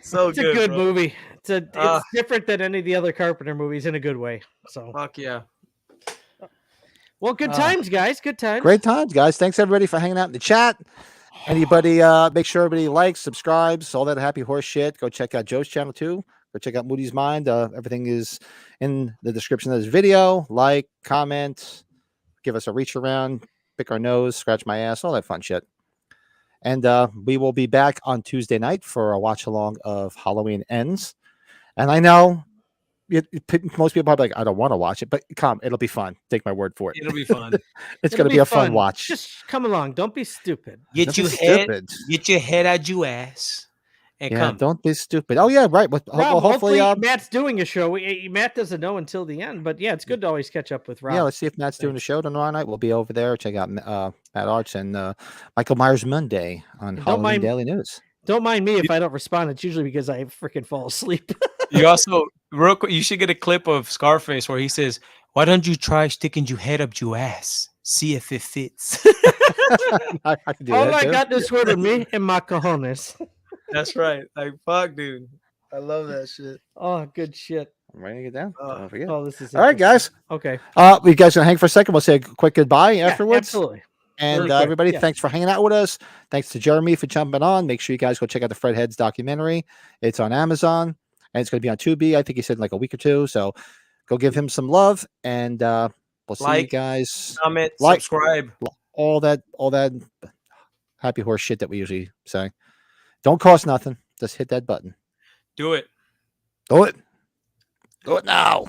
So It's a good bro. movie. It's different than any of the other Carpenter movies in a good way. So fuck yeah. Well, good times, guys. Good times. Great times, guys. Thanks everybody for hanging out in the chat. Anybody, make sure everybody likes, subscribes, all that happy horse shit. Go check out Joe's channel too. Go check out Moody's Mind. Everything is in the description of this video. Like, comment, give us a reach around, pick our nose, scratch my ass, all that fun shit. And we will be back on Tuesday night for a watch along of Halloween Ends. And I know most people are like, I don't want to watch it, but come, it'll be fun. Take my word for it. It'll be fun. It's going to be a fun watch. Just come along. Don't be stupid. Get your head out your ass. And come. Don't be stupid. Oh yeah, right. But Rob, hopefully Matt's doing a show. Matt doesn't know until the end, but yeah, it's good to always catch up with Rob. Yeah, let's see if Matt's doing a show tomorrow night. We'll be over there. Check out Matt Arts and Michael Myers Monday on Halloween Daily News. Don't mind me if I don't respond. It's usually because I freaking fall asleep. You also, real quick, you should get a clip of Scarface where he says, "Why don't you try sticking your head up your ass? See if it fits." I can do All that I too. got this word with me and my cojones. That's right. Like, fuck, dude. I love that shit. Oh, good shit. I'm ready to get down. Don't forget. Oh, this is all right, guys. Okay. We guys gonna hang for a second. We'll say a quick goodbye afterwards. Absolutely. And everybody, thanks for hanging out with us. Thanks to Jeremy for jumping on. Make sure you guys go check out the FredHeads documentary. It's on Amazon and it's going to be on Tubi. I think he said in like a week or two. So go give him some love, and we'll see you guys. Comment, subscribe, all that happy horse shit that we usually say. Don't cost nothing. Just hit that button. Do it. Do it. Do it now.